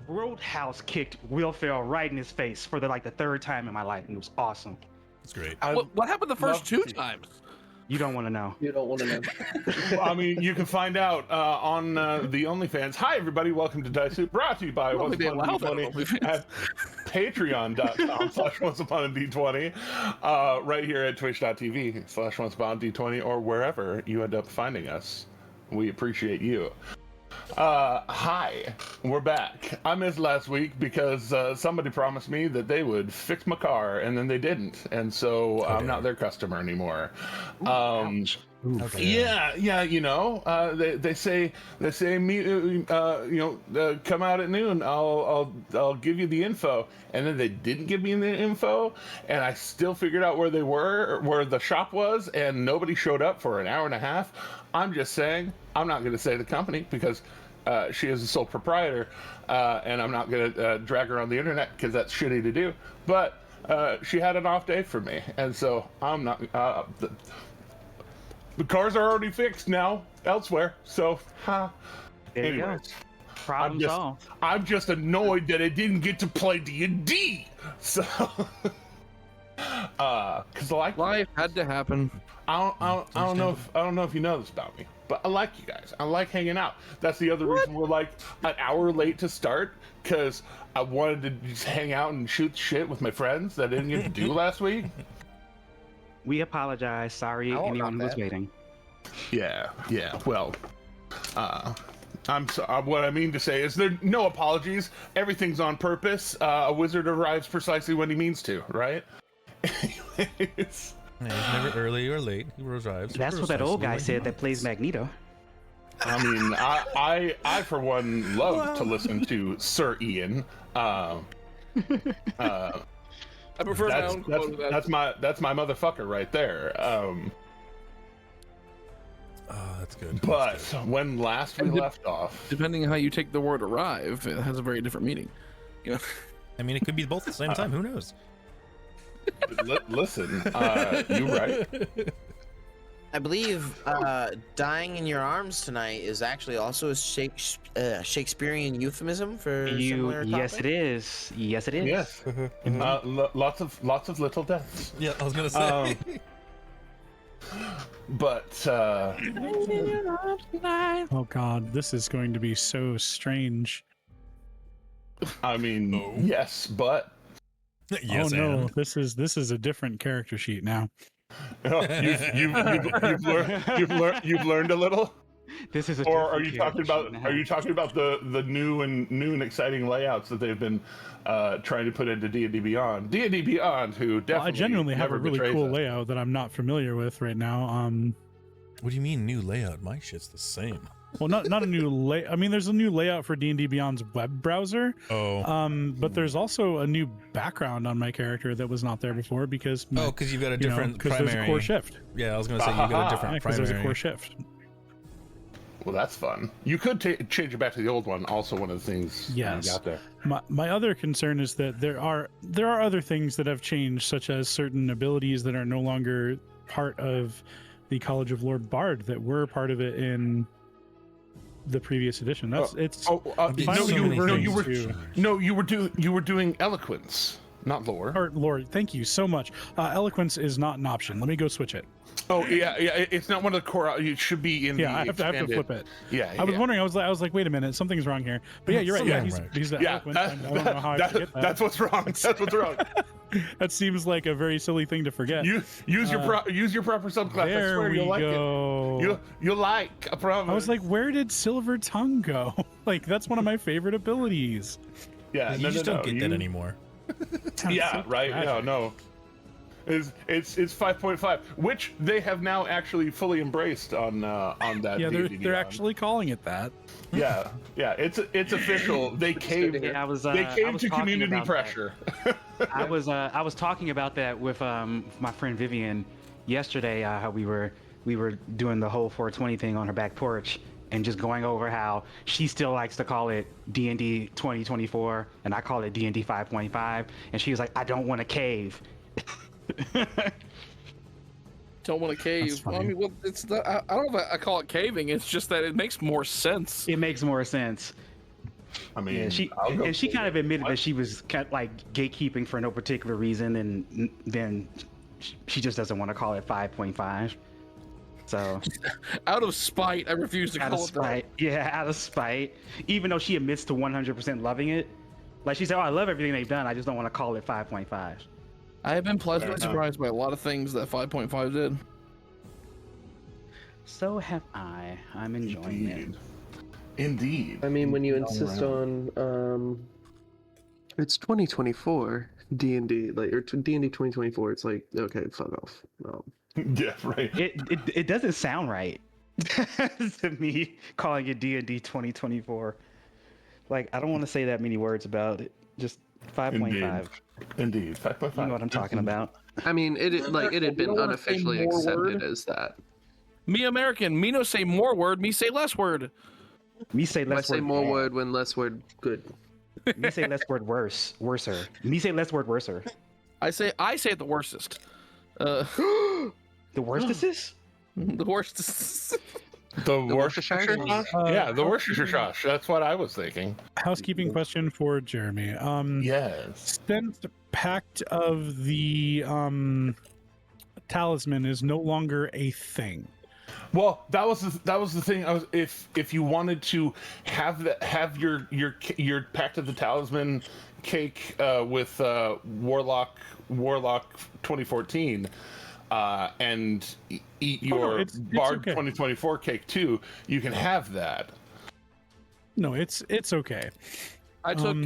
roadhouse kicked Will Ferrell right in his face for the third time in my life, and it was awesome. That's great. What happened the first two times? You don't want to know. You don't want to know. Well, I mean, you can find out on the OnlyFans. Hi, everybody. Welcome to Dice Soup, brought to you by Once Upon a D20 at patreon.com/OnceUponAD20, right here at twitch.tv/OnceUponAD20, or wherever you end up finding us. We appreciate you. Hi, we're back. I missed last week because somebody promised me that they would fix my car, and then they didn't, and so I'm not their customer anymore. Yeah, you know, they say me, come out at noon. I'll give you the info, and then they didn't give me the info, and I still figured out where they were, where the shop was, and nobody showed up for an hour and a half. I'm just saying, I'm not going to say the company because she is the sole proprietor, and I'm not going to drag her on the internet because that's shitty to do. But she had an off day for me, and so I'm not. The cars are already fixed now elsewhere, so There you go. anyways, Problem solved. I'm just annoyed that I didn't get to play D&D. So, because Life had to happen. I don't know if you know this about me, but I like you guys. I like hanging out. That's the other reason we're like an hour late to start, because I wanted to just hang out and shoot shit with my friends that I didn't get to do last week. We apologize. Sorry, anyone who was waiting. Yeah. Well, what I mean to say is there no apologies. Everything's on purpose. A wizard arrives precisely when he means to, right? Anyways. Yeah, he's never early or late. He arrives. That's what that old guy said that plays Magneto. I mean, I for one love to listen to Sir Ian. I prefer my own quote of that. That's my motherfucker right there. That's good. But when last we left off, Depending on how you take the word arrive, it has a very different meaning. You know? I mean, it could be both at the same time. Who knows? listen, you right. I believe dying in your arms tonight is actually also a Shakespearean euphemism for similar topic. Yes, it is. Yes, it is. Yes. Lots of little deaths. Yeah, I was gonna say. But Oh God, this is going to be so strange. I mean, yes, but yes, oh no, and. this is a different character sheet now. you've learned a little. This is. Or are you talking about the new and exciting layouts that they've been trying to put into D&D Beyond? D&D Beyond, who definitely Well, I genuinely have a really cool us. layout that I'm not familiar with right now. What do you mean new layout? My shit's the same. Well, not a new layout. I mean, there's a new layout for D&D Beyond's web browser. Oh. But there's also a new background on my character that was not there before because Because you've got a different primary. there's a core shift. Yeah, I was gonna say you've got a different Because primary. there's a core shift. Well, that's fun. You could change it back to the old one. Also, one of the things Yes. you got there. My other concern is that there are other things that have changed, such as certain abilities that are no longer part of the College of Lord Bard that were part of it in the previous edition. You were doing eloquence, not lore. Or Lord, thank you so much. Eloquence is not an option. Let me go switch it. Oh yeah. It's not one of the core. It should be in. Yeah, the I have to flip it. Yeah. I was wondering. I was like, wait a minute, something's wrong here. But yeah, you're right. Yeah, he's the eloquent. I don't know how I forget that. That's what's wrong. That's what's wrong. That seems like a very silly thing to forget. Use your proper subclass. There I swear we you'll like go. it. You'll like. I promise. I was like, where did Silver Tongue go? Like, that's one of my favorite abilities. Yeah, You just don't get that anymore. Yeah, right. No. It's 5.5, which they have now actually fully embraced on that. Yeah, D&D they're Beyond. actually calling it that. Yeah, it's official. They caved. Yeah, I was to talking community about pressure. I was talking about that with my friend Vivian yesterday. How we were doing the whole 420 thing on her back porch, and just going over how she still likes to call it D&D 2024, and I call it D&D 5.5, and she was like, I don't want to cave. Don't want to cave. Well, I mean, well, it's not, I don't know if I call it caving. It's just that it makes more sense. It makes more sense. I mean, Yeah, she kind of admitted that she was kind of like gatekeeping for no particular reason, and then she just doesn't want to call it 5.5. So Out of spite, I refuse to out of call it that. spite, yeah, out of spite. Even though she admits to 100% loving it, like she said, "Oh, I love everything they've done. I just don't want to call it 5.5." I have been pleasantly Fair enough. surprised by a lot of things that 5.5 did. So have I. I'm enjoying it. Indeed. I mean, when you insist on, it's 2024 D&D, like, or D&D 2024. It's like, okay, fuck off. Yeah, right. It doesn't sound right to me calling it D&D 2024. Like, I don't want to say that many words about it. Just 5.5. Indeed. 5.5. You know what I'm talking about. I mean, it had been don't wanna say unofficially more accepted word? as that. Me American, me no say more word, me say less word. Me say Why less say word more bad. word when less word good? Me say less word worser. Me say less word worser. I say it the worstest. The worstest? The worstest. The Worcestershire? Worcestershire sauce? Yeah, the Worcestershire sauce. That's what I was thinking. Housekeeping question for Jeremy. Yes. Since the Pact of the Talisman is no longer a thing. Well, that was the thing. If you wanted to have your Pact of the Talisman cake with Warlock 2014, and eat your it's Bard okay. 2024 cake too, you can have that. No, it's okay. I took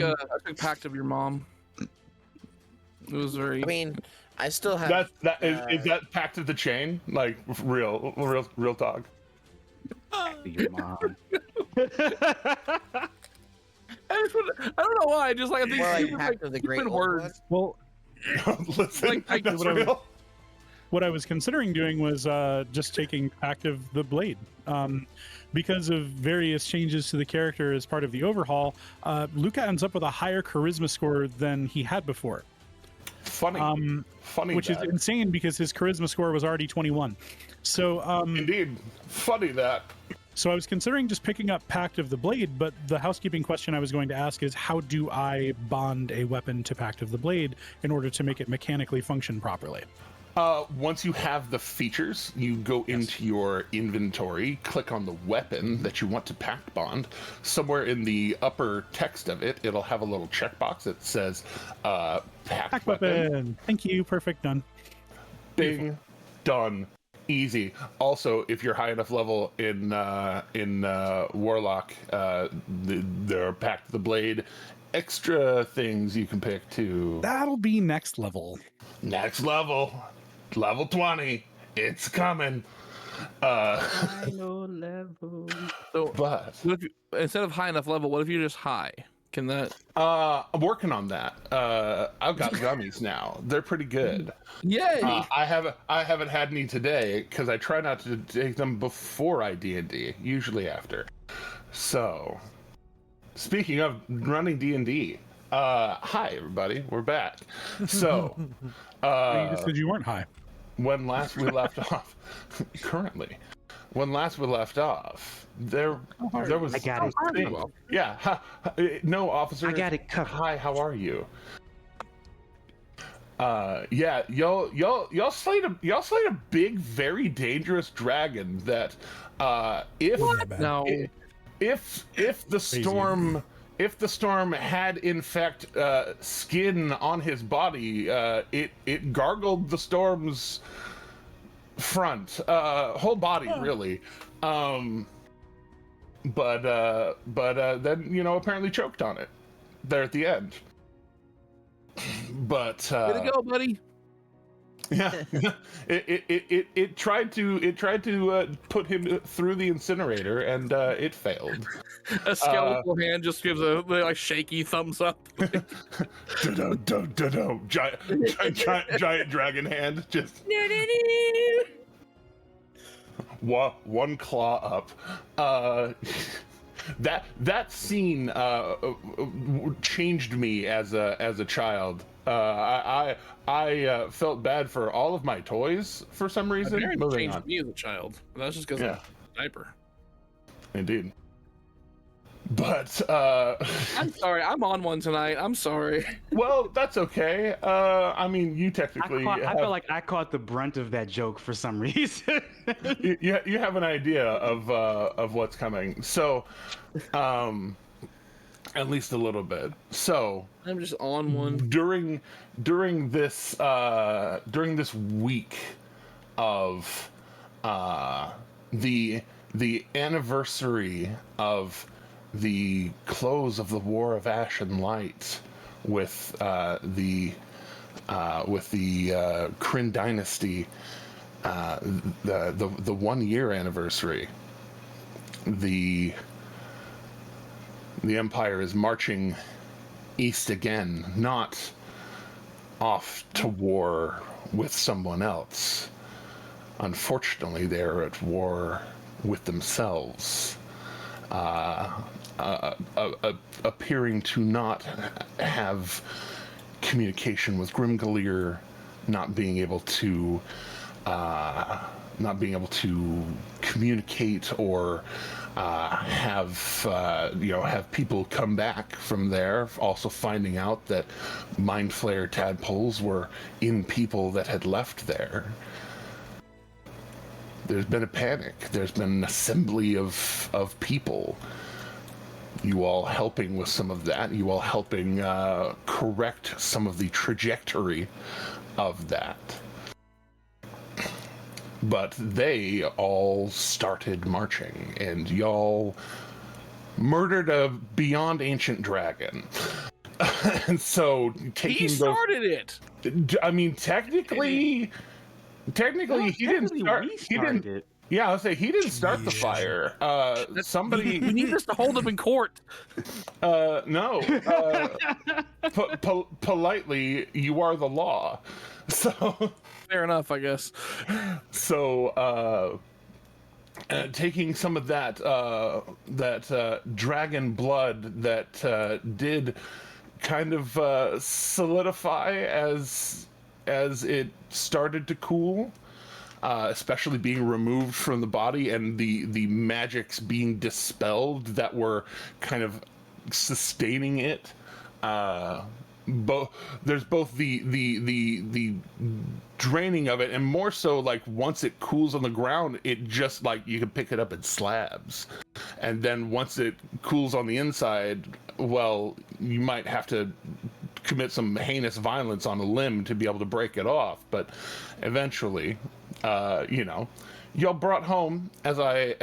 Pact of your mom. It was very. I mean, I still have. Is that Pact of the Chain? Like real talk. Your mom. I don't know why. I just like these More like stupid, Pact of the Great stupid Old words. Well, Listen, Like, that's whatever. real. what I was considering doing was just taking Pact of the Blade. Because of various changes to the character as part of the overhaul, Luca ends up with a higher charisma score than he had before. Funny, Which is insane because his charisma score was already 21. So, indeed funny that. so I was considering just picking up Pact of the Blade, but the housekeeping question I was going to ask is how do I bond a weapon to Pact of the Blade in order to make it mechanically function properly? Once you have the features, you go into your inventory, click on the weapon that you want to pact bond. Somewhere in the upper text of it, it'll have a little checkbox that says pact weapon. Thank you. Perfect. Done. Bing, done, easy. Also, if you're high enough level in Warlock, there are Pact of the Blade extra things you can pick too. That'll be next level. Next level, level 20. It's coming. Final level. So, But what if you, instead of high enough level, what if you're just high? Can that? I'm working on that. I've got gummies now. They're pretty good. Yay! I haven't had any today because I try not to take them before I D&D, usually after. So, speaking of running D&D, hi everybody, we're back. So, You just said you weren't high. when last we left off, when last we left off, there was. I got it. thing. Yeah, no officer. I got it covered. Hi, how are you? Yeah, y'all slayed a big, very dangerous dragon that, No. if the storm. If the storm had in fact skin on his body, it gargled the storm's front, whole body really. But then apparently choked on it there at the end. But Way to go, buddy. yeah, it tried to put him through the incinerator and it failed. A skeletal hand just gives a like shaky thumbs up. Giant dragon hand just one claw up. That scene changed me as a child. I felt bad for all of my toys for some My reason. parents Moving on. changed me as a child. That's just because Yeah. of diaper. Indeed. But I'm sorry. I'm on one tonight. I'm sorry. well, that's okay. I mean, you technically I have, feel like I caught the brunt of that joke for some reason. you have an idea of what's coming. So, at least a little bit. So I'm just on one. during this week of the anniversary of the close of the War of Ash and Light with the Kryn dynasty, the 1 year anniversary, the Empire is marching east again, not off to war with someone else. Unfortunately, they're at war with themselves, appearing to not have communication with Grimgalier, not being able to communicate or have people come back from there. Also finding out that Mind Flayer tadpoles were in people that had left there. There's been a panic. There's been an assembly of people. You all helping with some of that. You all helping correct some of the trajectory of that. But they all started marching, and y'all murdered a beyond ancient dragon. And so taking He started it. I mean, technically, he didn't start. He didn't. It. Yeah, I'll say he didn't start the fire. Somebody. You need us to hold him in court. No. Politely, you are the law. So. Fair enough, I guess. So, taking some of that dragon blood that did kind of solidify as it started to cool, especially being removed from the body and the magics being dispelled that were kind of sustaining it. There's both the draining of it, and more so like once it cools on the ground, it just like you can pick it up in slabs, and then once it cools on the inside, well, you might have to commit some heinous violence on a limb to be able to break it off. But eventually, y'all brought home, as I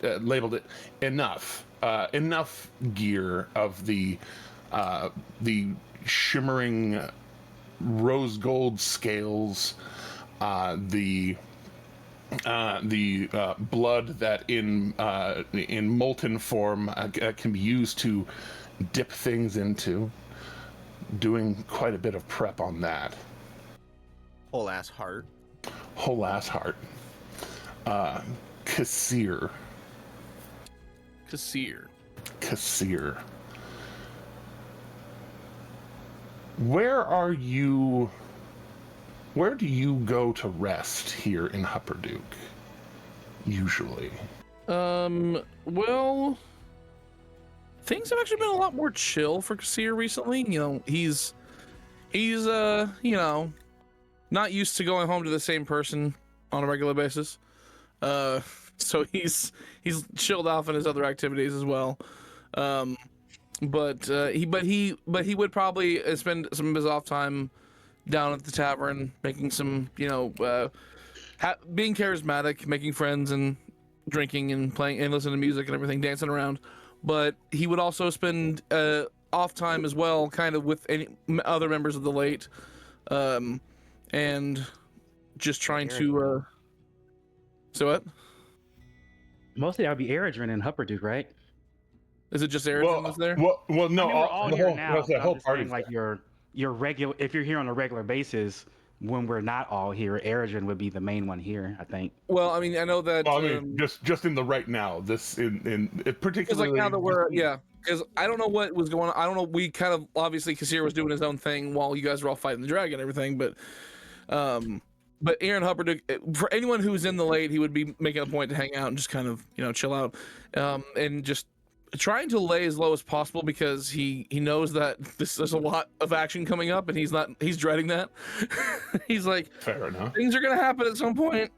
labeled it, enough gear of the shimmering rose gold scales, the blood that in molten form can be used to dip things into. Doing quite a bit of prep on that. Whole ass heart. Kassir. Where do you go to rest here in Hupperduke, usually? Well, things have actually been a lot more chill for Kassir recently. He's not used to going home to the same person on a regular basis. So he's chilled off in his other activities as well. But he would probably spend some of his off time down at the tavern, making some, being charismatic, making friends, and drinking and playing and listening to music and everything, dancing around. But he would also spend off time as well, kind of with any other members of the Late, and just trying to. So what? Mostly, I'd be Eredrin and Hupperduke, right? Is it just Eredrin that's there? Well, no. I mean, we're all here now. The So whole I'm just party. saying, like your regular. If you're here on a regular basis, when we're not all here, Eredrin would be the main one here, I think. Well, I mean, I know that. Well, I mean, just in the right now, this in particularly. Because like now that we're because I don't know what was going on. I don't know. We kind of obviously Kassir was doing his own thing while you guys were all fighting the dragon and everything, but But Aaron Hubbard, for anyone who's in the late, he would be making a point to hang out and just kind of, chill out, and just trying to lay as low as possible because he knows that there's a lot of action coming up and he's dreading that. He's like, Fair enough. things are gonna happen at some point,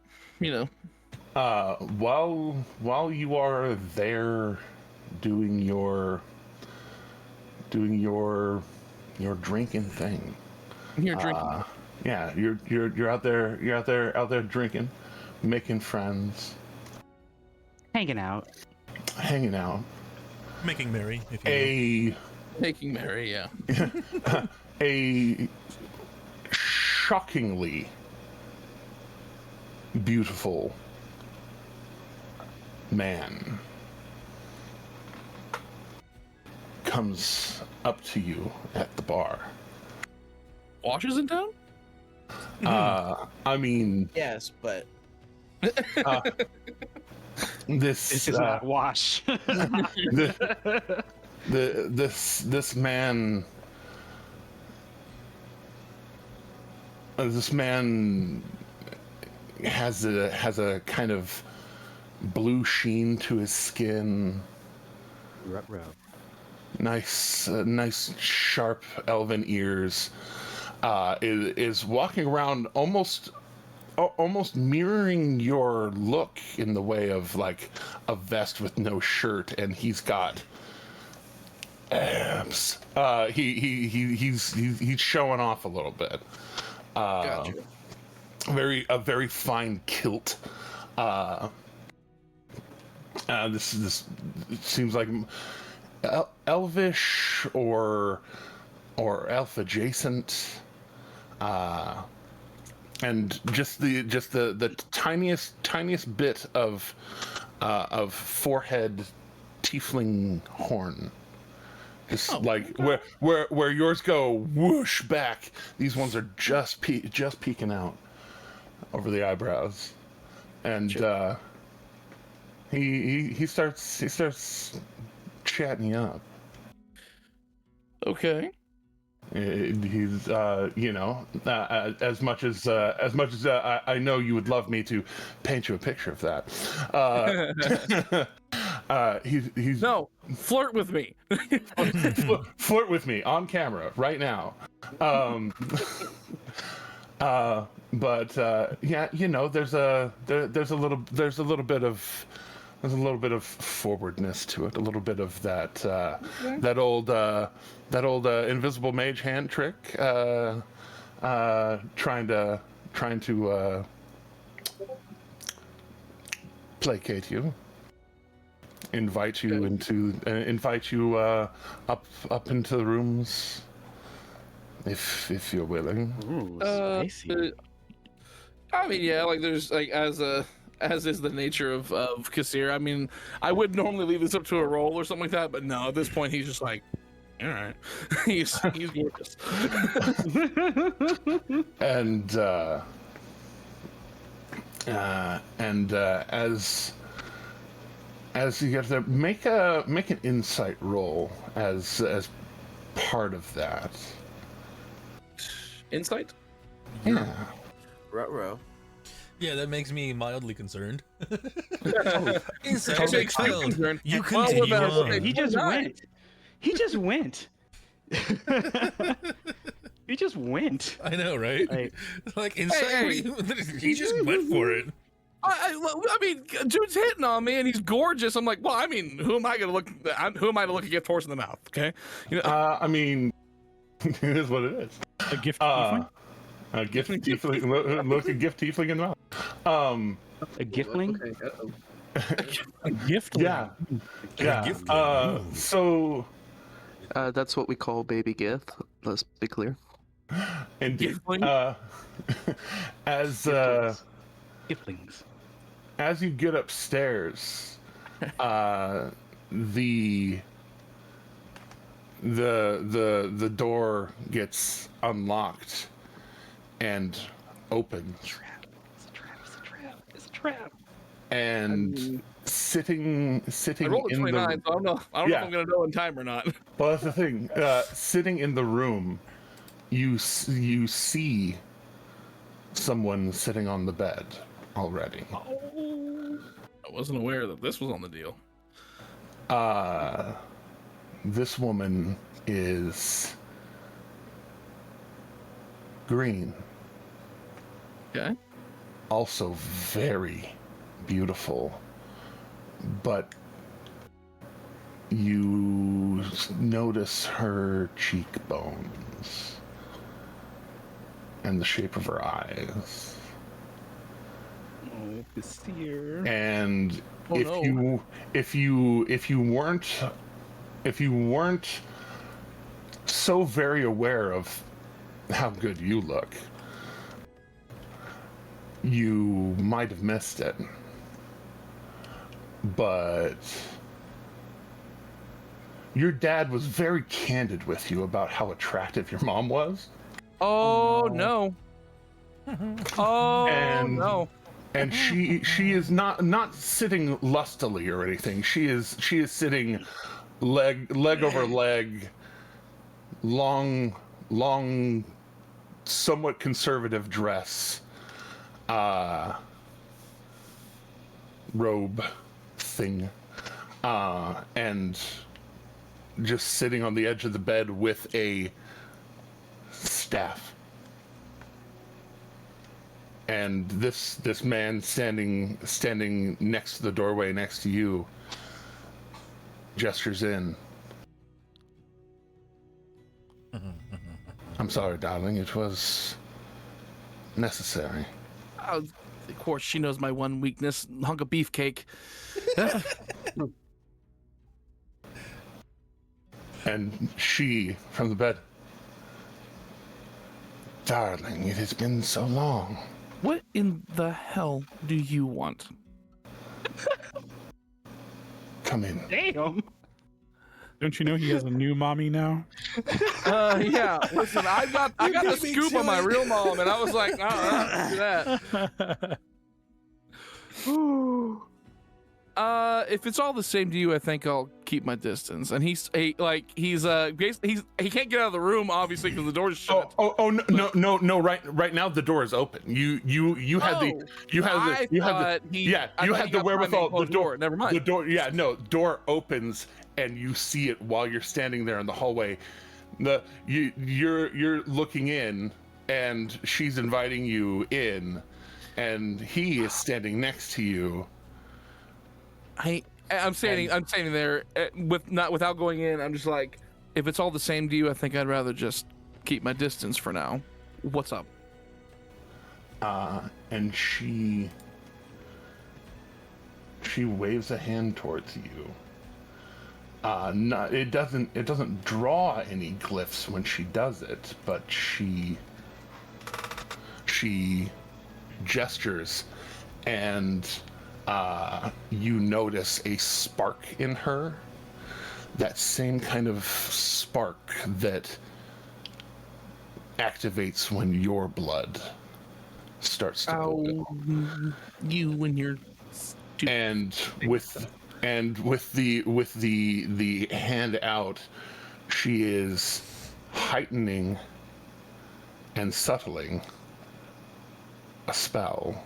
While you are there doing your drinking thing. You're drinking. Yeah, you're out there drinking, making friends, Hanging out. Making merry, if you will. Making merry, yeah. A shockingly beautiful man comes up to you at the bar. Wash is in town? I mean, Yes, but this Is not Wash. this man has a kind of blue sheen to his skin. Ruh-roh. Nice sharp elven ears. Is walking around almost mirroring your look in the way of like a vest with no shirt, and he's got abs. He's showing off a little bit. Gotcha. A very fine kilt. This seems like elvish or elf adjacent. And just the tiniest bit of forehead tiefling horn. Just where yours go whoosh back, these ones are just peeking out over the eyebrows, and he starts chatting you up. Okay. He's as much as I know you would love me to paint you a picture of that. He's No, flirt with me. flirt with me on camera right now. But there's a little bit of forwardness to it, a little bit of that old invisible mage hand trick, trying to placate you, invite you up into the rooms, if you're willing. Ooh, spicy. I mean, yeah, like there's like as is the nature of Kassir. I mean, I would normally leave this up to a roll or something like that, but no, at this point he's just like, all right, he's gorgeous. And as you get there, make an insight roll as part of that. Insight? Yeah. ruh-roh. Yeah, that makes me mildly concerned. That Insight makes me failed. concerned. You Well, continue about- on. He just Nice. went. He just went. He just went. I know, right? Like, Like insight. Hey, He just went for it. I mean, dude's hitting on me and he's gorgeous. I'm like, well, I mean, who am I to look a gift horse in the mouth? Okay, I mean, it is what it is. A gift tiefling? A gift tiefling. Look a gift tiefling in the mouth. a giftling? Okay, uh-oh. A gift? Yeah. Yeah. gift So That's what we call baby gift. Let's be clear. indeed. Giftling? As Giftlings. as you get upstairs, the door gets unlocked and opened, It's a trap. It's a trap. It's a trap. It's a trap. and sitting I rolled a in 29, the so I don't know Yeah. if I'm gonna know in time or not. well, that's the thing. Sitting in the room, you see someone sitting on the bed already. I wasn't aware that this was on the deal. This woman is green. Okay. Also very beautiful, but you notice her cheekbones and the shape of her eyes. Oh, the seer. And Oh, no. if you weren't so very aware of how good you look, you might have missed it. But your dad was very candid with you about how attractive your mom was. Oh, no. Oh, And- no. And she is not sitting lustily or anything. She is sitting leg over leg, long, somewhat conservative dress, robe thing, and just sitting on the edge of the bed with a staff. And this man standing next to the doorway next to you gestures in. I'm sorry, darling. It was necessary. Oh, of course, she knows my one weakness, hunk of beefcake. And she, from the bed, darling, it has been so long. What in the hell do you want? Come in. Damn. Don't you know he has a new mommy now? Yeah. Listen, I got the scoop on my real mom, and I was like, do that. If it's all the same to you, I think I'll keep my distance. And he can't get out of the room, obviously, because the door's shut. No! Right now the door is open. You had the wherewithal. The door. Never mind. The door. Yeah, no. Door opens and you see it while you're standing there in the hallway. You're looking in, and she's inviting you in, and he is standing next to you. I'm standing there without going in. I'm just like, if it's all the same to you, I think I'd rather just keep my distance for now. What's up? And she waves a hand towards you. It doesn't draw any glyphs when she does it, but she gestures, and you notice a spark in her. That same kind of spark that activates when your blood starts to boil. You and your And with the hand out, she is heightening and subtling a spell.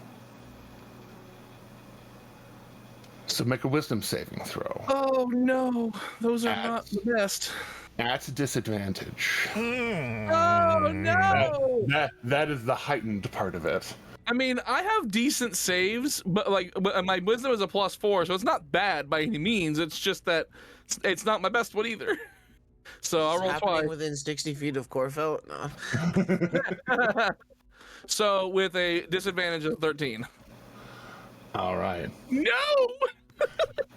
So make a wisdom saving throw. Oh no, those are not the best. At disadvantage. Oh no! That is the heightened part of it. I mean, I have decent saves, but my wisdom is a +4, so it's not bad by any means. It's just that it's not my best one either. So I'll roll twice. Within 60 feet of Corfelt? No. So with a disadvantage of 13. All right. No!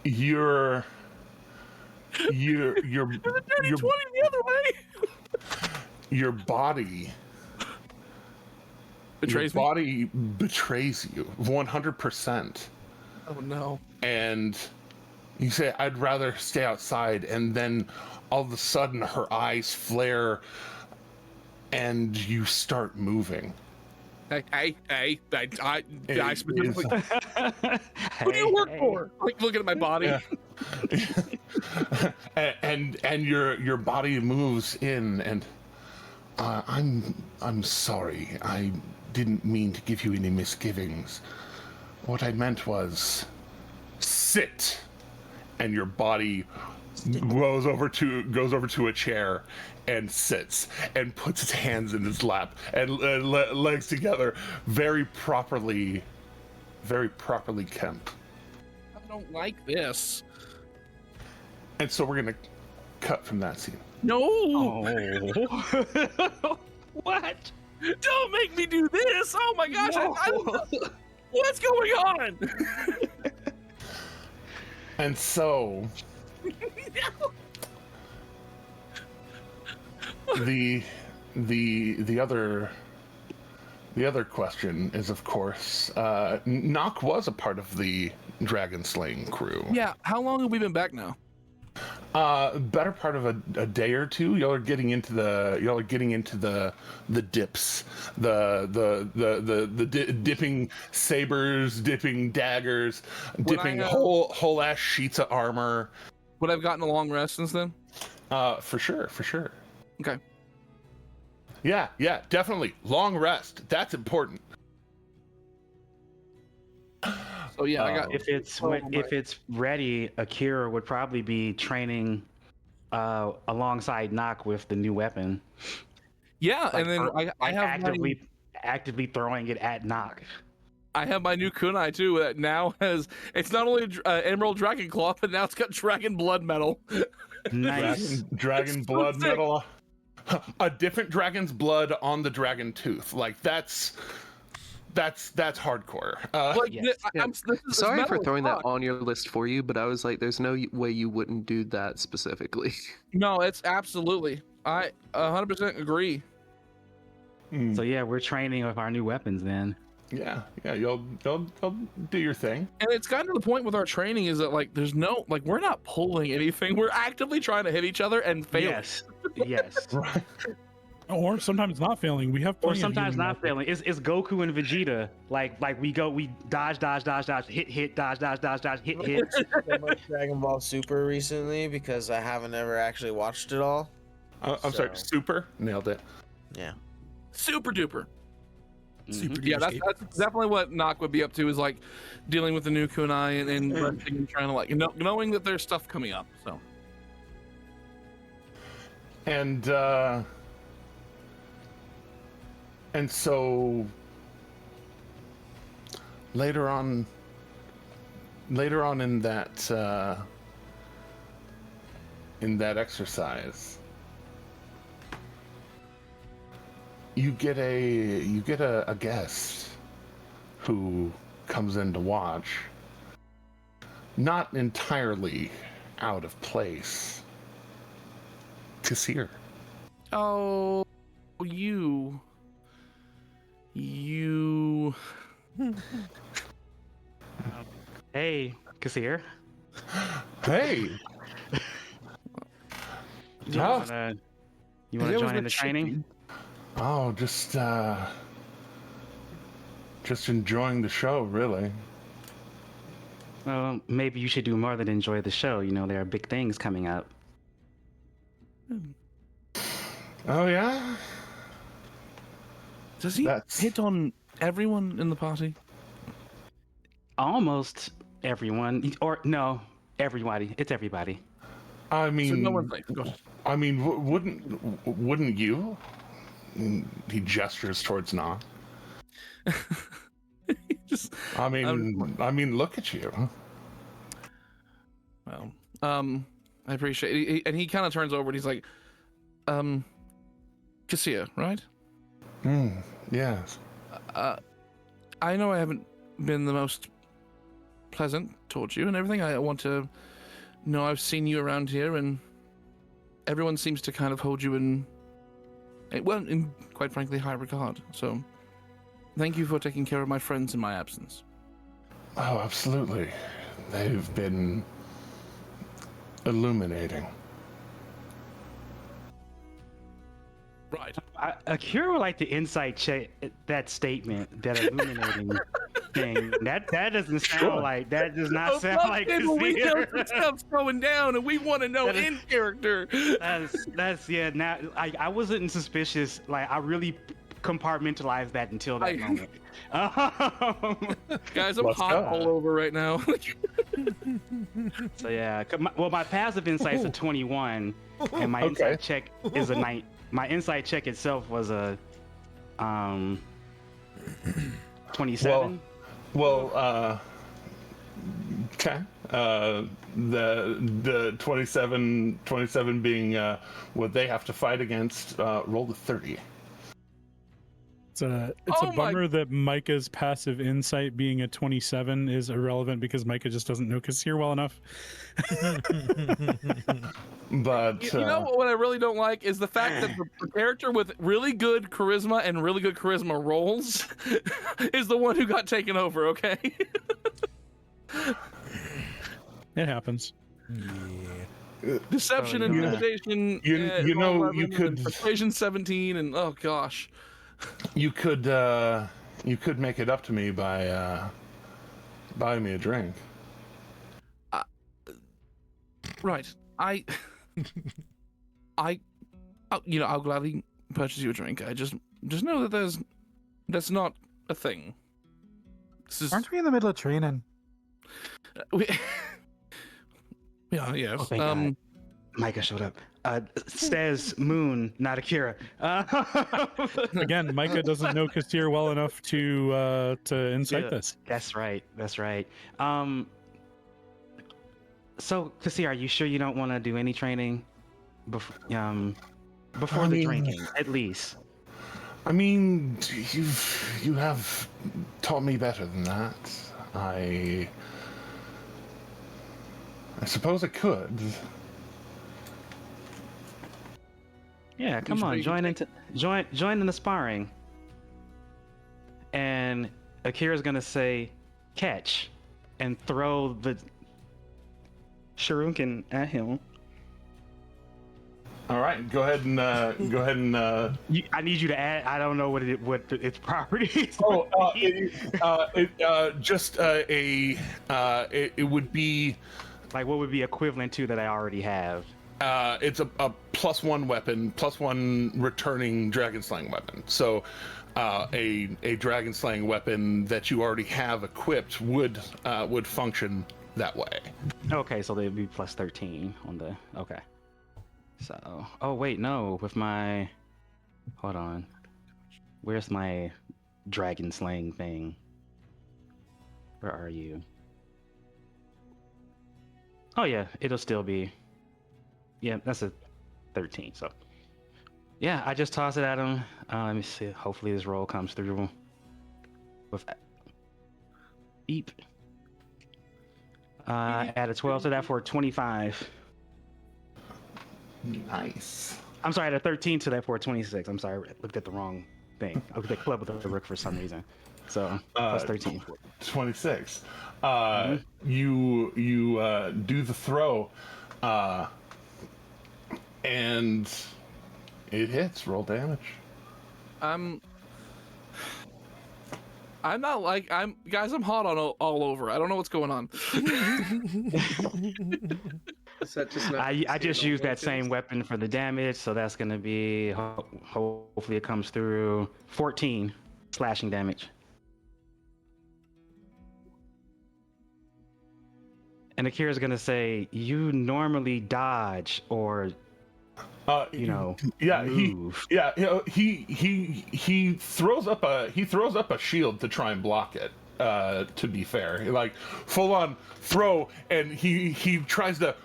Your 20 the other way. Your body Betrays your me? body betrays you 100%. Oh no. And you say, I'd rather stay outside, and then all of a sudden her eyes flare and you start moving. I It specifically. is- Who do you work for? Like looking at my body. Yeah. and your body moves in, and I'm sorry. I didn't mean to give you any misgivings. What I meant was, sit, and your body goes over to a chair and sits and puts its hands in his lap and legs together, very properly kept. I don't like this. And so we're gonna cut from that scene. No. Oh. What? Don't make me do this. Oh my gosh. No. What's going on? And so the other question is, of course, Nock was a part of the dragon slaying crew. Yeah. How long have we been back now? Better part of a day or two. Y'all are getting into the dips, the dipping sabers, dipping daggers, dipping whole ass sheets of armor. Would I've gotten a long rest since then? For sure. Okay. Yeah, definitely. Long rest. That's important. So yeah, I got. If it's ready, Akira would probably be training alongside Nock with the new weapon. Yeah, and then I have actively throwing it at Nock. I have my new kunai too. That now has, it's not only Emerald Dragon Claw, but now it's got Dragon Blood Metal. Nice. Dragon blood sick. metal. A different dragon's blood on the dragon tooth. Like that's hardcore. Like, Yes. Sorry for metal throwing as that fuck. on your list for you, but I was like, there's no way you wouldn't do that specifically. No, it's absolutely. I 100% agree. So yeah, we're training with our new weapons then. Yeah, you'll do your thing. And it's gotten to the point with our training is that like there's no, like, we're not pulling anything. We're actively trying to hit each other and fail. Yes. Right. Or sometimes not failing. We have Or plenty of sometimes healing not weapons. failing. It's Goku and Vegeta. Like we dodge, hit, dodge, hit. So much Dragon Ball Super recently because I haven't ever actually watched it all. I'm sorry. So- Super nailed it. Yeah. Super duper. Mhm. Yeah, that's definitely what Nock would be up to, is like dealing with the new kunai and resting and trying to like knowing that there's stuff coming up. So and so later on in that exercise, you get a guest who comes in to watch, not entirely out of place. Kassir. oh, you. Hey, Kassir. Hey. You Oh. wanna join in the training? Oh, just enjoying the show, really. Well, maybe you should do more than enjoy the show. You know, there are big things coming up. Oh yeah. Does he That's- hit on everyone in the party? Almost everyone, or no, everybody. It's everybody. I mean, So no one's like, go ahead. I mean, wouldn't you? And he gestures towards Nah. Just I mean, look at you. well, I appreciate it. And he kind of turns over and he's like, Cassia, right? Yes. I know I haven't been the most pleasant towards you and everything. I want to know I've seen you around here, and everyone seems to kind of hold you in quite frankly high regard. So thank you for taking care of my friends in my absence. Oh, absolutely. They've been illuminating. Right. Akira would like to insight check that statement, that illuminating thing. That doesn't sound Sure. like, that does not sound like We know Kassir. stuff's going down, and we want to know That is- in character. That's yeah. Now I wasn't suspicious. Like I really compartmentalize that until that moment. Guys, I'm Let's hot go. all over right now. So yeah, my passive insight's a 21, and my insight check is a 9. My insight check itself was a 27. Well, okay. The 27 being what they have to fight against. Roll the 30. It's a Oh my- bummer that Micah's passive insight being a 27 is irrelevant because Micah just doesn't know Kassir well enough. But You know what I really don't like is the fact that the character with really good charisma and really good charisma rolls is the one who got taken over. Okay. It happens. Yeah. Deception and yeah. intimidation. You know, 11, you and could- persuasion 17 and oh gosh. you could make it up to me by buying me a drink. Right. I'll gladly purchase you a drink. I just know that that's not a thing. This is Aren't we in the middle of training? yeah. Oh, thank God. Micah showed up. Says Moon, not Akira. Again, Micah doesn't know Kassir well enough to incite Yeah. this. That's right. So, Kassir, are you sure you don't want to do any training before I the mean- drinking, at least? I mean, you have taught me better than that. I suppose I could. Yeah, come on, join in the sparring. And Akira's gonna say, "Catch," and throw the shuriken at him. All right, go ahead and I need you to add. I don't know what its property is. It would be Like, what would be equivalent to that I already have? it's a +1 weapon, +1 returning dragon slaying weapon. So a dragon slaying weapon that you already have equipped would function that way. Okay, so they'd be +13 on the. Okay. So, oh wait, no, with my. Hold on. Where's my dragon slaying thing? Where are you? Oh yeah, it'll still be. Yeah, that's a 13. So, yeah, I just toss it at him. Let me see. Hopefully this roll comes through. With beep. Add a 12 to that for 25. Nice. I'm sorry, add a 13 to that for 26. I'm sorry, I looked at the wrong thing. I looked at Club with the Rook for some reason. So plus 13. 26. You do the throw, and it hits. Roll damage. I'm not like guys. I'm hot on all over. I don't know what's going on. Is that just not I just used that same weapon for the damage, so that's gonna be hopefully it comes through 14 slashing damage. And Akira's gonna say, "You normally dodge or Yeah, move." he throws up a shield to try and block it. To be fair, like full on throw, and he tries to,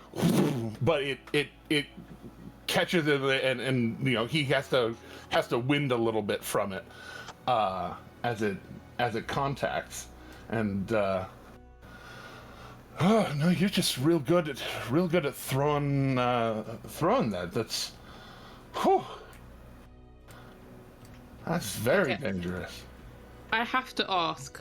but it catches it, and he has to wind a little bit from it as it contacts, and oh no, you're just real good at throwing that. That's very Okay. dangerous. I have to ask.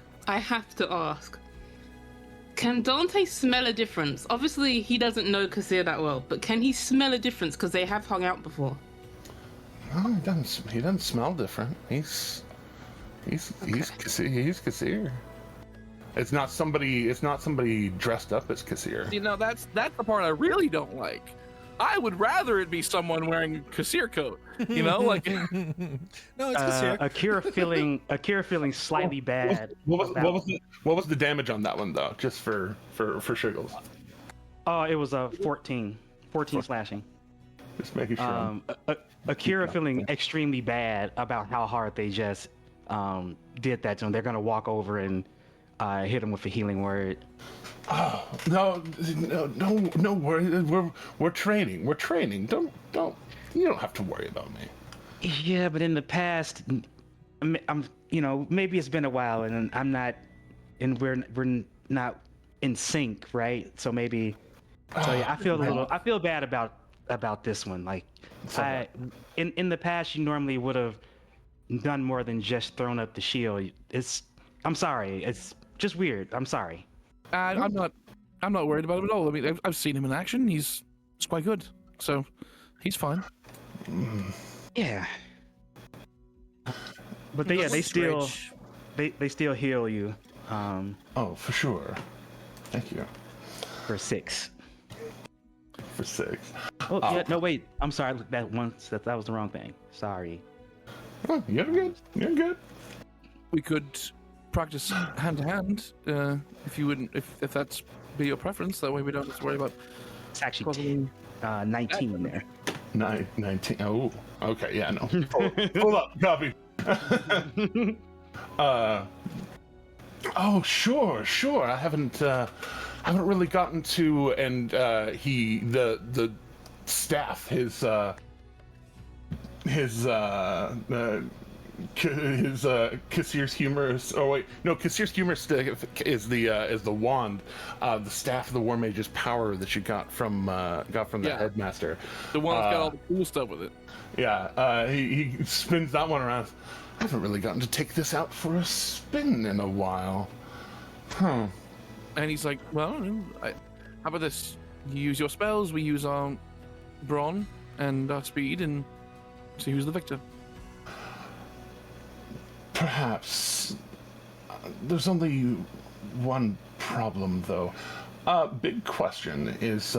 Can Dante smell a difference? Obviously, he doesn't know Kassir that well, but can he smell a difference? Because they have hung out before. No, he doesn't smell different. He's Kassir. It's not somebody dressed up as Kassir. You know, that's the part I really don't like. I would rather it be someone wearing a Kassir coat. You know, like No, it's Kassir. Akira feeling slightly bad. What was the damage on that one though? Just for shiggles. Oh, it was a 14 slashing. Just making sure. Akira feeling extremely bad about how hard they just did that to him. They're gonna walk over and hit him with a healing word. Oh, no worry. We're training. We're training. Don't. You don't have to worry about me. Yeah, but in the past, I'm maybe it's been a while, and I'm not, and we're not in sync, right? So maybe. So yeah, I feel bad about this one. Like, in the past, you normally would have done more than just thrown up the shield. I'm sorry. It's just weird. I'm sorry. I'm not worried about him at all. I mean, I've seen him in action. He's quite good, so he's fine. Yeah. But they still heal you. Oh, for sure. Thank you. For 6. For 6. Oh, yeah, no, wait. I'm sorry. That was the wrong thing. Sorry. Oh, you're good. You're good. We could practice hand to hand, if you wouldn't, if that's be your preference. That way we don't have to worry about. It's actually 19 there. 19. Oh, okay. Yeah, no. Hold up. Copy. Oh, sure. I haven't really gotten to, and the staff, his Kassir's humorous. Oh wait, no, Kassir's humorous stick is the wand, the staff of the War Mage's power that you got from the headmaster. The one that's got all the cool stuff with it. Yeah, he spins that one around. I haven't really gotten to take this out for a spin in a while. Huh. And he's like, well, how about this? You use your spells, we use our brawn and our speed, and see who's the victor. Perhaps. There's only one problem, though. Big question is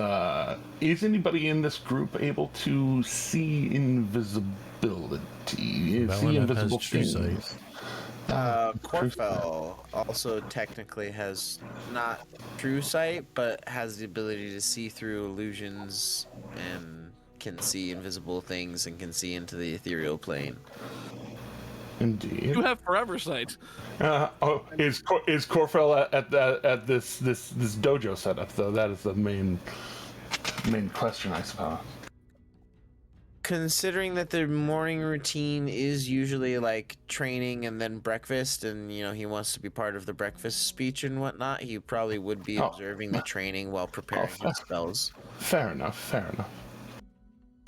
anybody in this group able to see invisibility? See invisible things? Corfel also technically has not true sight, but has the ability to see through illusions and can see invisible things and can see into the ethereal plane. Indeed. You have forever sight. Is Corfel at this dojo setup though? That is the main question, I suppose. Considering that the morning routine is usually like training and then breakfast, and he wants to be part of the breakfast speech and whatnot, he probably would be observing the training while preparing his spells. Fair enough.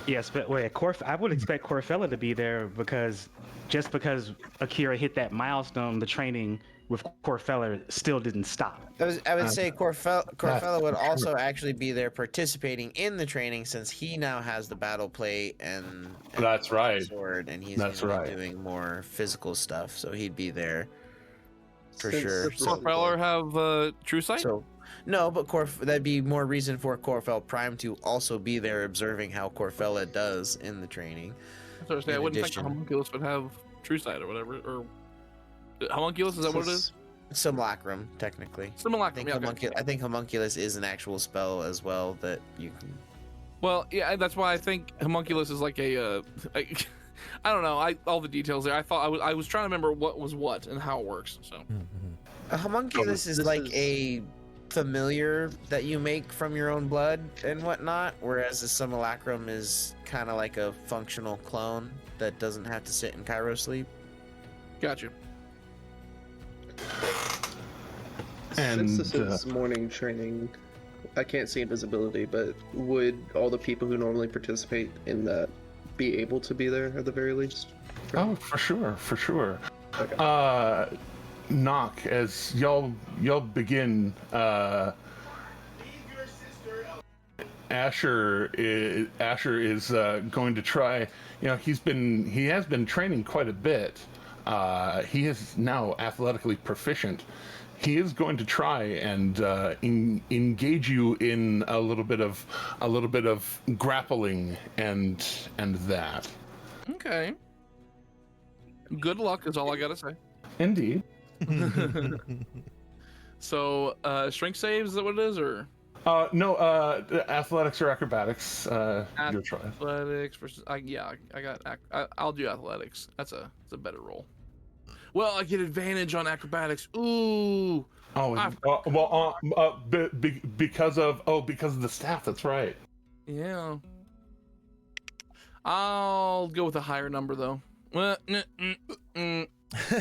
Yes, but wait, I would expect Corfella to be there because Akira hit that milestone, the training with Corfella still didn't stop. I would say Corfella would also actually be there participating in the training, since he now has the battle plate and that's right, sword, and he's doing more physical stuff, so he'd be there for sure. Does Corfella have true sight? So, no, but that'd be more reason for Corfel Prime to also be there observing how Corfella does in the training. I wouldn't think the homunculus would have true sight or whatever, or homunculus, is that what it is? Simulacrum, technically. Simulacrum, I think homunculus is an actual spell as well that you can. Well, yeah, that's why I think homunculus is like I don't know. All the details there. I was trying to remember what was what and how it works. So, a homunculus is like a familiar that you make from your own blood and whatnot, whereas a simulacrum is kind of like a functional clone that doesn't have to sit in Cairo sleep. Gotcha. And since this is morning training, I can't see invisibility, but would all the people who normally participate in that be able to be there at the very least? Oh, for sure. Okay. Knock, as y'all begin, Asher is going to try. He has been training quite a bit. He is now athletically proficient he is going to try and engage you in a little bit of grappling and that. Okay. Good luck is all I gotta say. Indeed. So, strength saves, is that what it is, or? No, athletics or acrobatics. Your choice. Athletics versus, I got. I'll do athletics. That's a better roll. Well, I get advantage on acrobatics. Ooh. Because of the staff. That's right. Yeah. I'll go with a higher number though. No, I'm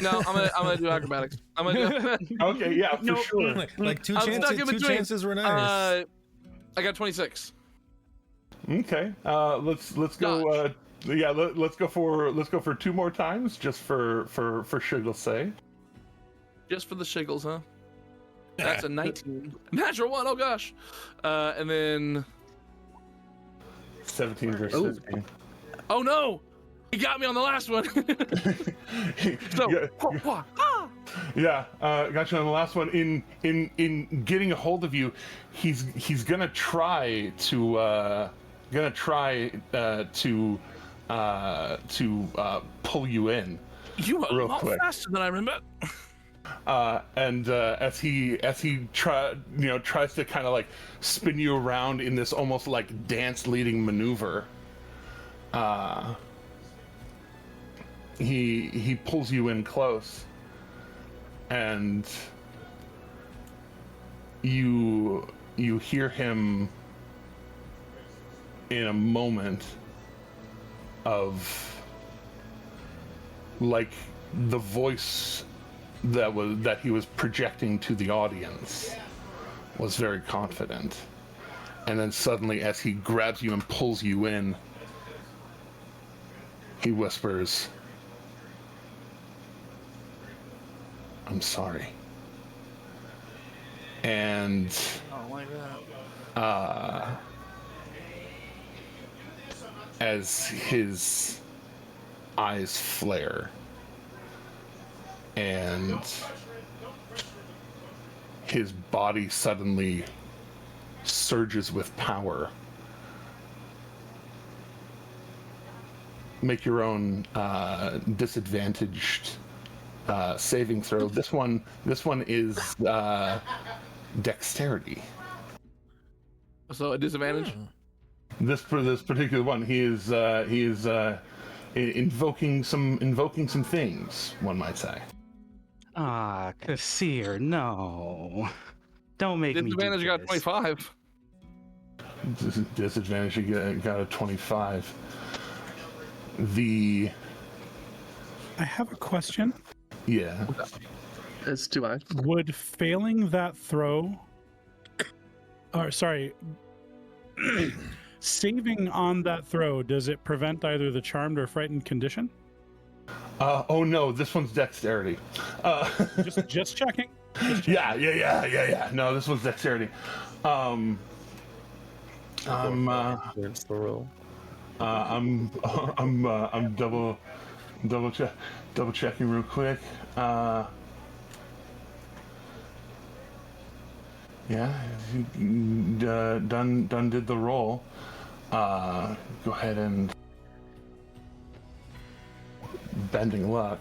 gonna do acrobatics. Okay, yeah, for sure. Like two I'm stuck in chances. Two between. chances were nice. I got 26. Okay. Let's go. Let's go for 2 more times, just for shiggle's sake. Just for the shiggles, huh? That's a 19. Natural 1. Oh gosh. And then 17 versus 15. Oh no! He got me on the last one. So, got you on the last one. In getting a hold of you, he's gonna try to pull you in. You are real a lot quick. faster than I remember. And as he tries to kind of like spin you around in this almost like dance leading maneuver, he pulls you in close, and you hear him in a moment of like the voice that he was projecting to the audience was very confident, and then suddenly as he grabs you and pulls you in, he whispers, "I'm sorry." And like that. as his eyes flare and his body suddenly surges with power, make your own disadvantaged saving throw. This one is dexterity. So a disadvantage. This particular one, he is invoking some things, one might say. Ah, Kassir, no. Don't make me do Disadvantage got this. 25. Disadvantage, you got a 25. I have a question. Yeah. As do I. Would failing that throw, or sorry, saving on that throw, does it prevent either the charmed or frightened condition? Oh no, this one's dexterity. Just checking. Yeah. No, this one's dexterity. I'm Against the roll. I'm double checking real quick. Yeah, done did the roll. Go ahead and bending luck.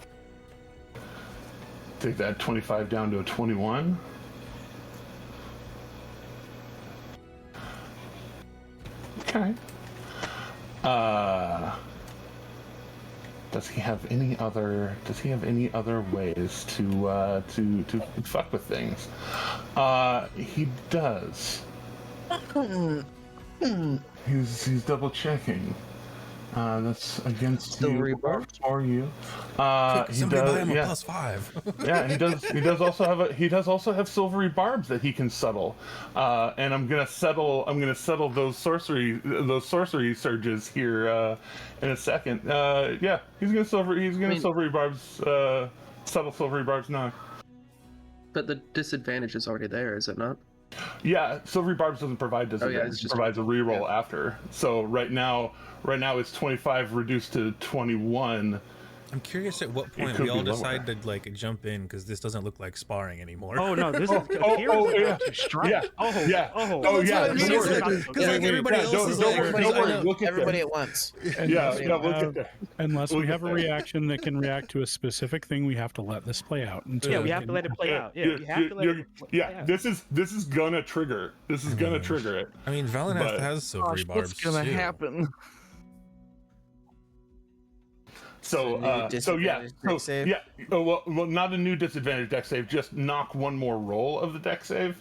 Take that 25 down to a 21. Okay. Does he have any other ways to fuck with things? He does. He's double checking. That's against Still you rebar? or you. He Somebody does, buy him a yeah. +5. Yeah, he does also have silvery barbs that he can settle. And I'm gonna settle those sorcery surges here in a second. Yeah, he's gonna silvery barbs settle silvery barbs now. But the disadvantage is already there, is it not? Yeah, silvery barbs doesn't provide disadvantage. it's just- It provides a reroll yeah. after. So right now it's 25 reduced to 21. I'm curious at what point could we all be lower. decide to like jump in because this doesn't look like sparring anymore. Oh no, this is yeah. to strike. Yeah. Oh, Yeah. oh, Oh, yeah. Because Don't worry. like everybody else don't is worry, like, don't worry. I know- Look at Everybody that. at once. Yeah, no, look at that. Unless Look we at have a that. reaction that can react to a specific thing, we have to let this play out. Until Yeah, we we have can- to let it play out. Yeah, You're- you have to let you're- it play yeah, out. this is gonna trigger. This is gonna trigger it. I mean, Valen But- has silvery barbs. What's gonna too. happen? So, new disadvantage deck save? yeah. Oh, well, not a new disadvantage deck save. Just knock one more roll of the deck save,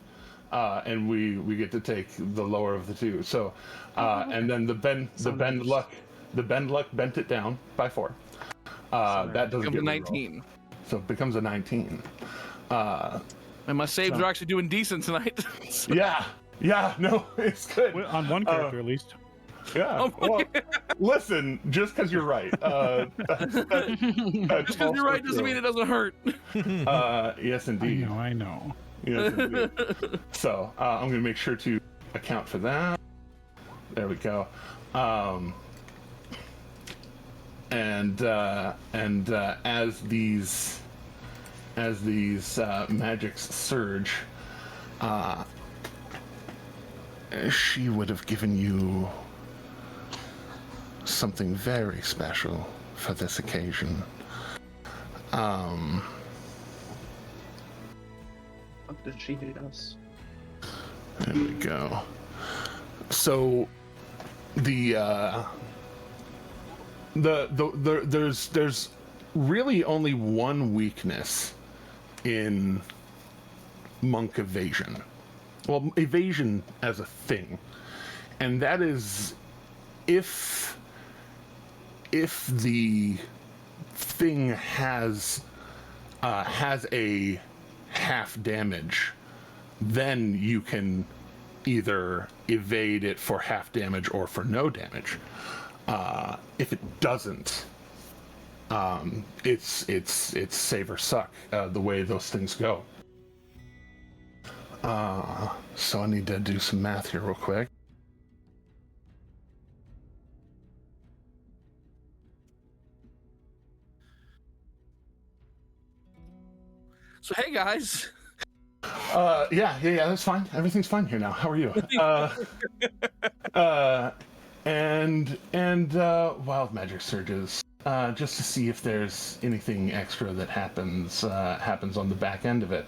and we get to take the lower of the two. So, and then the bend luck bent it down by 4. That doesn't Becomes get a rerolled. 19. So it becomes a 19. And my saves are actually doing decent tonight. Yeah, no, it's good. Well, on one character at least. Yeah. Oh my Well, listen, just because you're right. Just because you're right doesn't mean it doesn't hurt. Yes, indeed. I know. Yes, indeed. So I'm going to make sure to account for that. There we go. And as these magics surge, she would have given you something very special for this occasion. Fuck, did she hate us? There we go. So there's really only one weakness in monk evasion. Well, evasion as a thing, and that is if the thing has a half damage, then you can either evade it for half damage or for no damage. If it doesn't, it's save or suck, the way those things go. So I need to do some math here real quick. So hey guys, Yeah, that's fine. Everything's fine here now. How are you? And wild magic surges, just to see if there's anything extra that happens on the back end of it.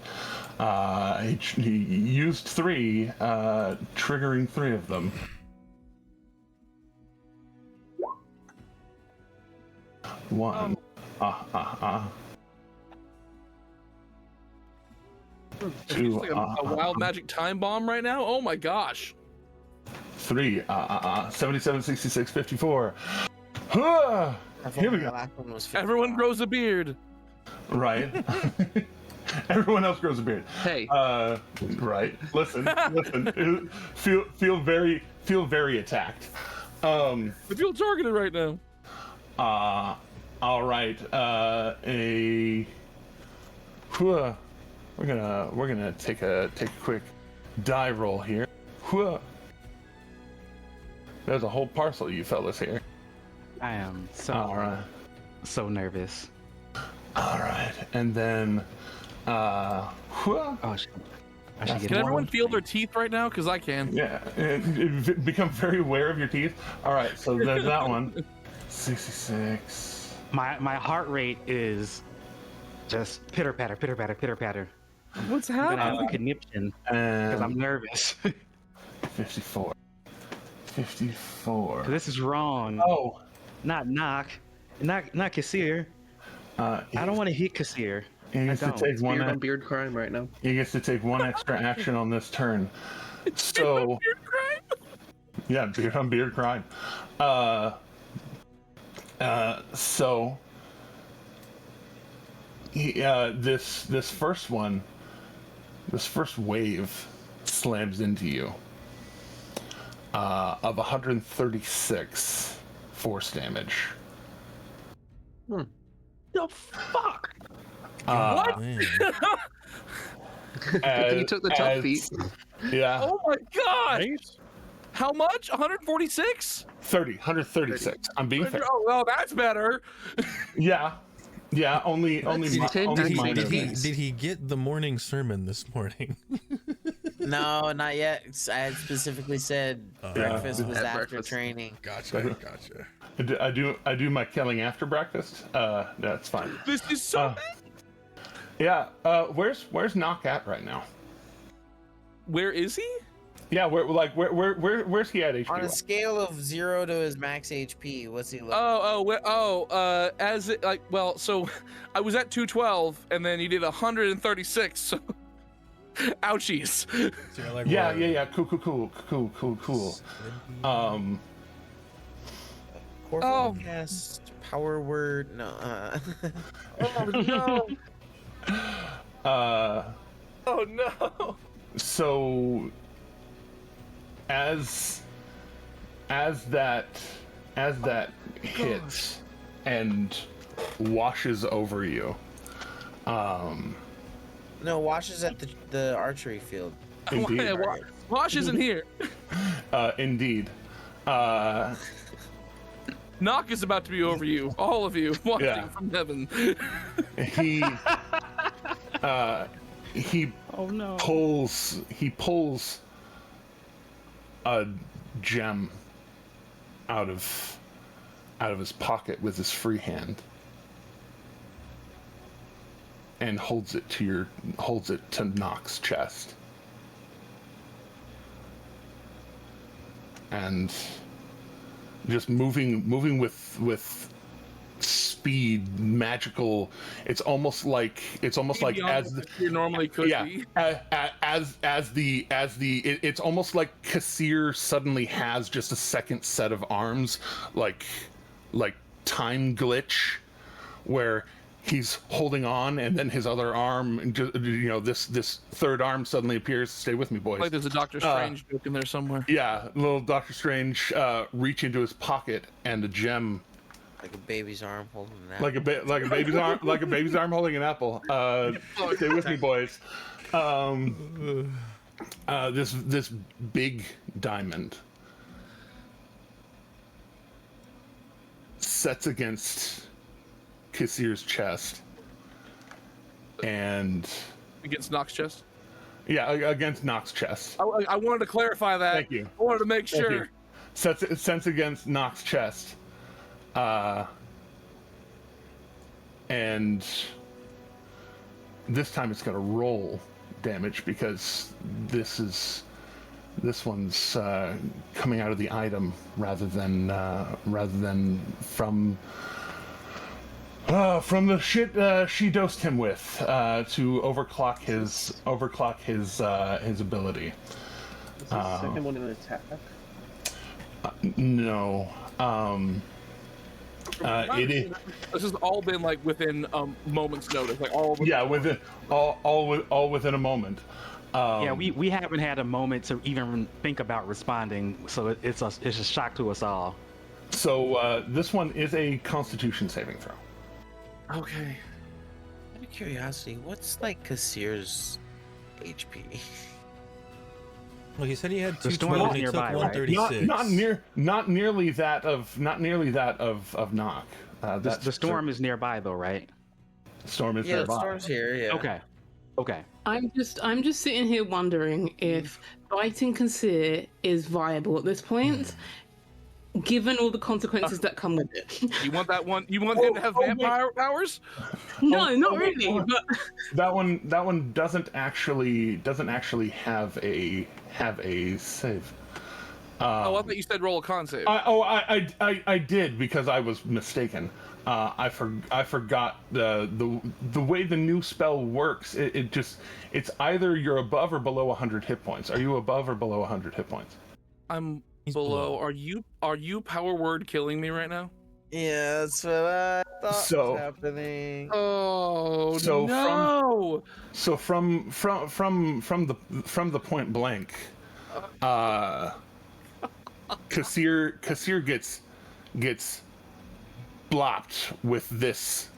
He used 3, triggering 3 of them. One. Two. like a wild magic time bomb right now. Oh my gosh. 3. 77, 66, 54. Here we go. Last one was 54. Everyone grows a beard. Right. Everyone else grows a beard. Hey. Right. Listen. Feel very attacked. I feel targeted right now. All right. We're gonna take a quick die roll here. There's a whole parcel of you fellas here. I am All right. so nervous. All right. And then Oh, I should get Can everyone one. feel their teeth right now? Because I can. yeah, become very aware of your teeth. All right. So there's that one. 66. My heart rate is just pitter patter, pitter patter, pitter patter. What's I'm gonna have happening? a conniption because And I'm nervous. 54. 54. This is wrong. Oh. Not Kassir. I don't want to hit Kassir. He gets to don't. take one. Beard on beard crime right now. He gets to take one extra action on this turn. So yeah, beard on beard crime. So he, this first wave slams into you of 136 force damage. The fuck? What? Man. He took the tough feat. Yeah. Oh my god! Right? How much? 146? 136. I'm being fair. Oh well, that's better. Yeah. Yeah, only Did he get the morning sermon this morning? No, not yet. I had specifically said breakfast was At after breakfast. training. Gotcha. I do my killing after breakfast. That's fine. This is so bad. Yeah. Where's Knock at right now? Where is he? Yeah. Where's he at HP? On a scale of 0 to his max HP, what's he like? So I was at 212, and then you did 136. So, ouchies. So you're like, Yeah. Cool. Corvo cast power word. No. Oh no. Oh no. So as that hits and washes over you, No, Wash is at the archery field. indeed, Wash isn't here. indeed, Knock is about to be over you, all of you, watching Yeah. from heaven. he Oh no. pulls a gem out of his pocket with his free hand and holds it to Nox's chest. And just moving with speed, magical. It's almost like as you normally could yeah, be. it's almost like Kassir suddenly has just a second set of arms, like time glitch, where he's holding on and then his other arm, this third arm suddenly appears. Stay with me, boys. Like there's a Doctor Strange joke in there somewhere. Yeah, little Doctor Strange reach into his pocket and a gem. Like a baby's arm holding an apple. Like a baby's arm, like a baby's arm holding an apple. Stay with me, boys. This big diamond sets against Kassir's chest, and Against Knock's chest. yeah, against Nox's chest. I wanted to clarify that. Thank you. I wanted to make Thank sure. you. Sets against Nox's chest. And this time it's going to roll damage because this one's coming out of the item rather than from the shit she dosed him with to overclock his ability. Is the second one an attack? No. It is. This has all been like within moments notice, like all. Yeah, within all within a moment. Yeah, we haven't had a moment to even think about responding, so it's a shock to us all. So this one is a Constitution saving throw. Okay. Out of curiosity, what's like Kassir's HP? Well, he said he had The storm 212 is and he took nearby, right? 136. Not nearly that of Knock. The storm is nearby, though, right? Storm is Yeah, the nearby. storm's here. Yeah. Okay. I'm just sitting here wondering if fighting Kassir is viable at this point, given all the consequences that come with it. You want that one? You want him to have vampire powers? No, not really. But That one doesn't actually have a save. Oh, I thought you said roll a con save. I did because I was mistaken. I forgot the way the new spell works. It's either you're above or below 100 hit points. Are you above or below 100 hit points? I'm He's below. below. Are you power word killing me right now? Yeah, that's what I thought So- was happening. Oh So no! So from the point blank, Kassir gets blopped with this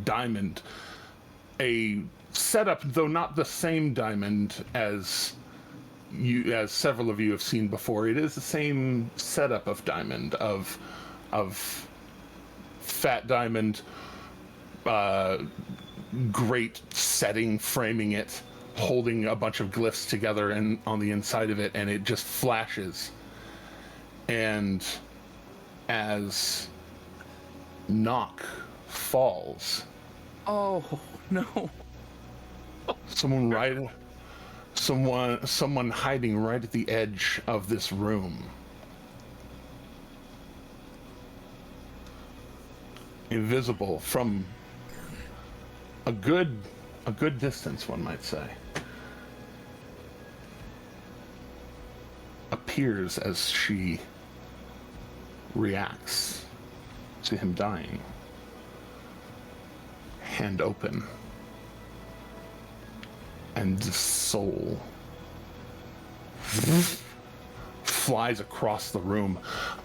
diamond, a setup, though not the same diamond as several of you have seen before. It is the same setup of diamond, of fat diamond great setting framing it, holding a bunch of glyphs together and on the inside of it, and it just flashes. And as Knock falls, Oh no! someone hiding right at the edge of this room, invisible from a good distance, one might say, appears as she reacts to him dying. Hand open, and the soul flies across the room.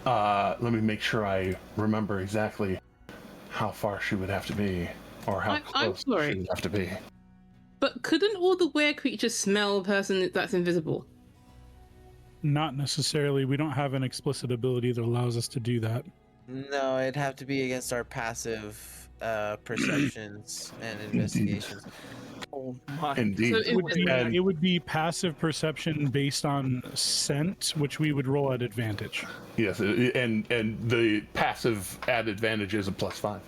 Let me make sure I remember exactly how far she would have to be, or how close she would have to be. But couldn't all the were creatures smell a person that's invisible? Not necessarily. We don't have an explicit ability that allows us to do that. No, it'd have to be against our passive perceptions and investigations. Oh my! Indeed. So It would be passive perception based on scent, which we would roll at advantage. Yes, and the passive add advantage is a +5.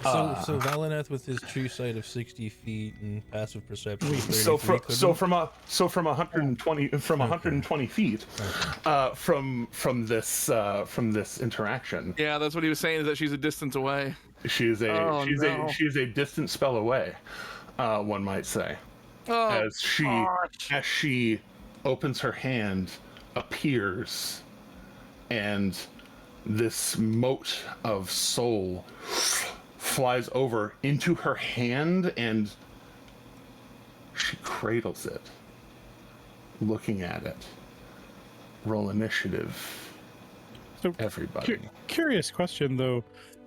So Valineth with his true sight of 60 feet and passive perception. So from 120 feet from this interaction. Yeah, that's what he was saying. Is that she's a distance away. She's a distant spell away, one might say. Oh, as she opens her hand, appears, and this mote of soul flies over into her hand, and she cradles it, looking at it. Roll initiative, So, everybody. Curious question though.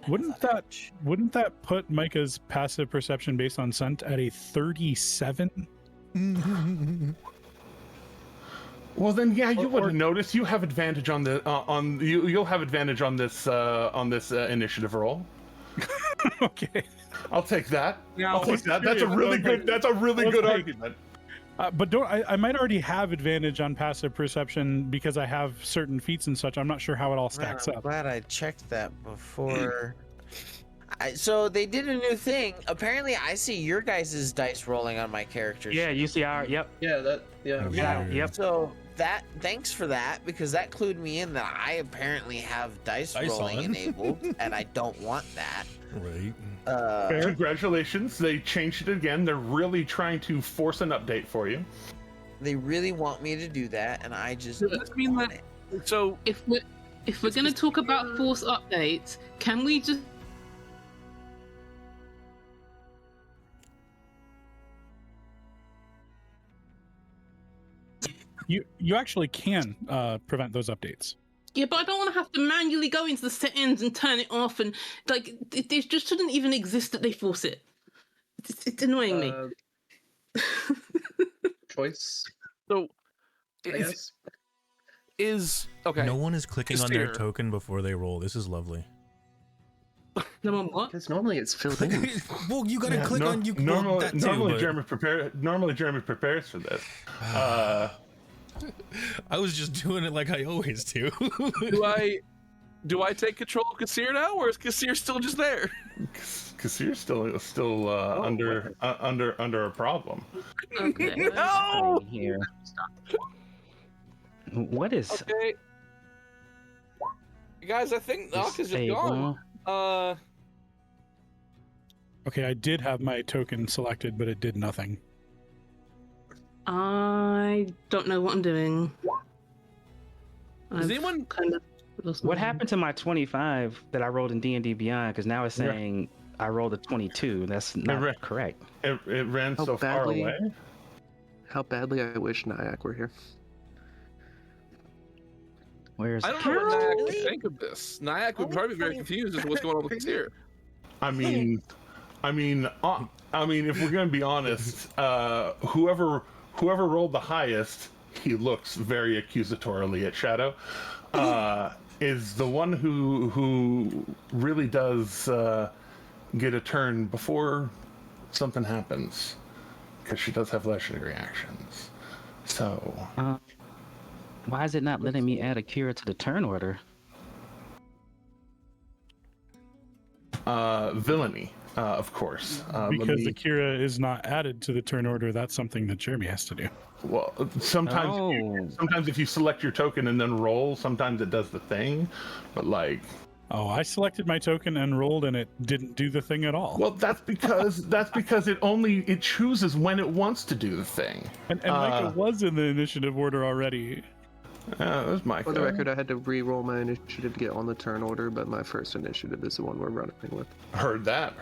Wouldn't that put Micah's passive perception based on scent at a 37? Well, then, yeah, you would have noticed. You have advantage on the you'll have advantage on this initiative roll. Okay. I'll take that. Now, I'll take that. That's a really good. That's a really good argument. But I might already have advantage on passive perception because I have certain feats and such. I'm not sure how it all stacks I'm up. glad I checked that before. So they did a new thing. Apparently, I see your guys' dice rolling on my characters. Yeah, you see our yep. Yeah, Yep. So thanks for that, because that clued me in that I apparently have dice rolling on. enabled, and I don't want that. Right. Congratulations, they changed it again. They're really trying to force an update for you. They really want me to do that, and I just Does don't this mean want that- it. So If we're going to talk about force updates, can we just You actually can prevent those updates. Yeah, but I don't want to have to manually go into the settings and turn it off, and like it just shouldn't even exist that they force it. It's annoying me. Choice. So I guess. is okay. No one is clicking on their Kassir. token before they roll. This is lovely. No one what? Because normally it's filled in. Well, you gotta click on you. Normally, that too, normally but- Jeremy prepares for this. I was just doing it like I always do. Do I take control of Kassir now, or is Kassir still just there? Kassir's still under a problem. Okay. No! Here. What is? Okay. Guys, I think Knock is just disable? gone. Okay, I did have my token selected, but it did nothing. I don't know what I'm doing. Does I've anyone? kind of lost What my- happened to my 25 that I rolled in D&D Beyond? Because now it's saying I rolled a 22. That's not correct. It ran How so far badly- away. How badly I wish Nyack were here. Where's I don't know what Nyack would Really? think of this. Nyack would probably be very confused as to what's going on with Kassir. I mean, if we're gonna be honest, whoever rolled the highest, he looks very accusatorily at Shadow, is the one who really does get a turn before something happens, because she does have legendary actions. So. Why is it not letting me add Akira to the turn order? Villainy, of course. Because Akira is not added to the turn order, that's something that Jeremy has to do. Well, sometimes, sometimes if you select your token and then roll, sometimes it does the thing, but like. Oh, I selected my token and rolled, and it didn't do the thing at all. Well, that's because it chooses when it wants to do the thing. And Micah was in the initiative order already. That was Micah. For the record, I had to re-roll my initiative to get on the turn order, but my first initiative is the one we're running with. Heard that.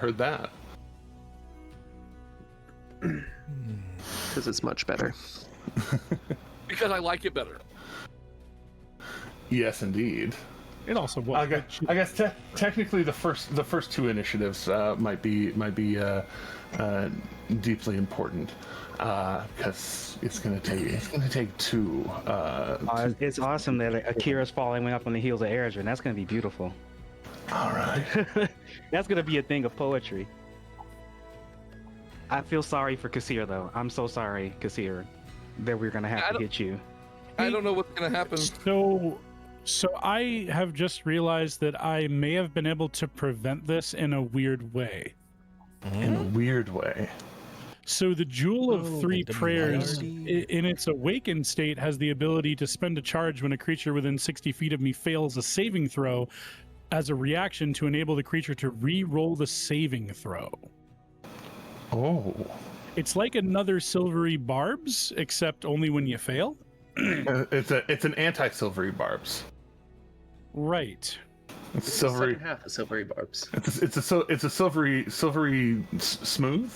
Because it's much better. Because I like it better. Yes, indeed. It also was. I guess technically the first two initiatives might be deeply important because it's gonna take two. It's awesome that Akira's following up on the heels of Eredrin. That's gonna be beautiful. All right. That's gonna be a thing of poetry. I feel sorry for Kassir though. I'm so sorry, Kassir, that we're gonna have to hit you. I don't know what's gonna happen. So I have just realized that I may have been able to prevent this in a weird way. In a weird way. So the Jewel of Three Prayers, in its awakened state, has the ability to spend a charge when a creature within 60 feet of me fails a saving throw as a reaction to enable the creature to re-roll the saving throw. Oh. It's like another Silvery Barbs, except only when you fail. It's an anti-Silvery Barbs. Right. It's silvery. The second half of Silvery Barbs. It's a silvery smooth.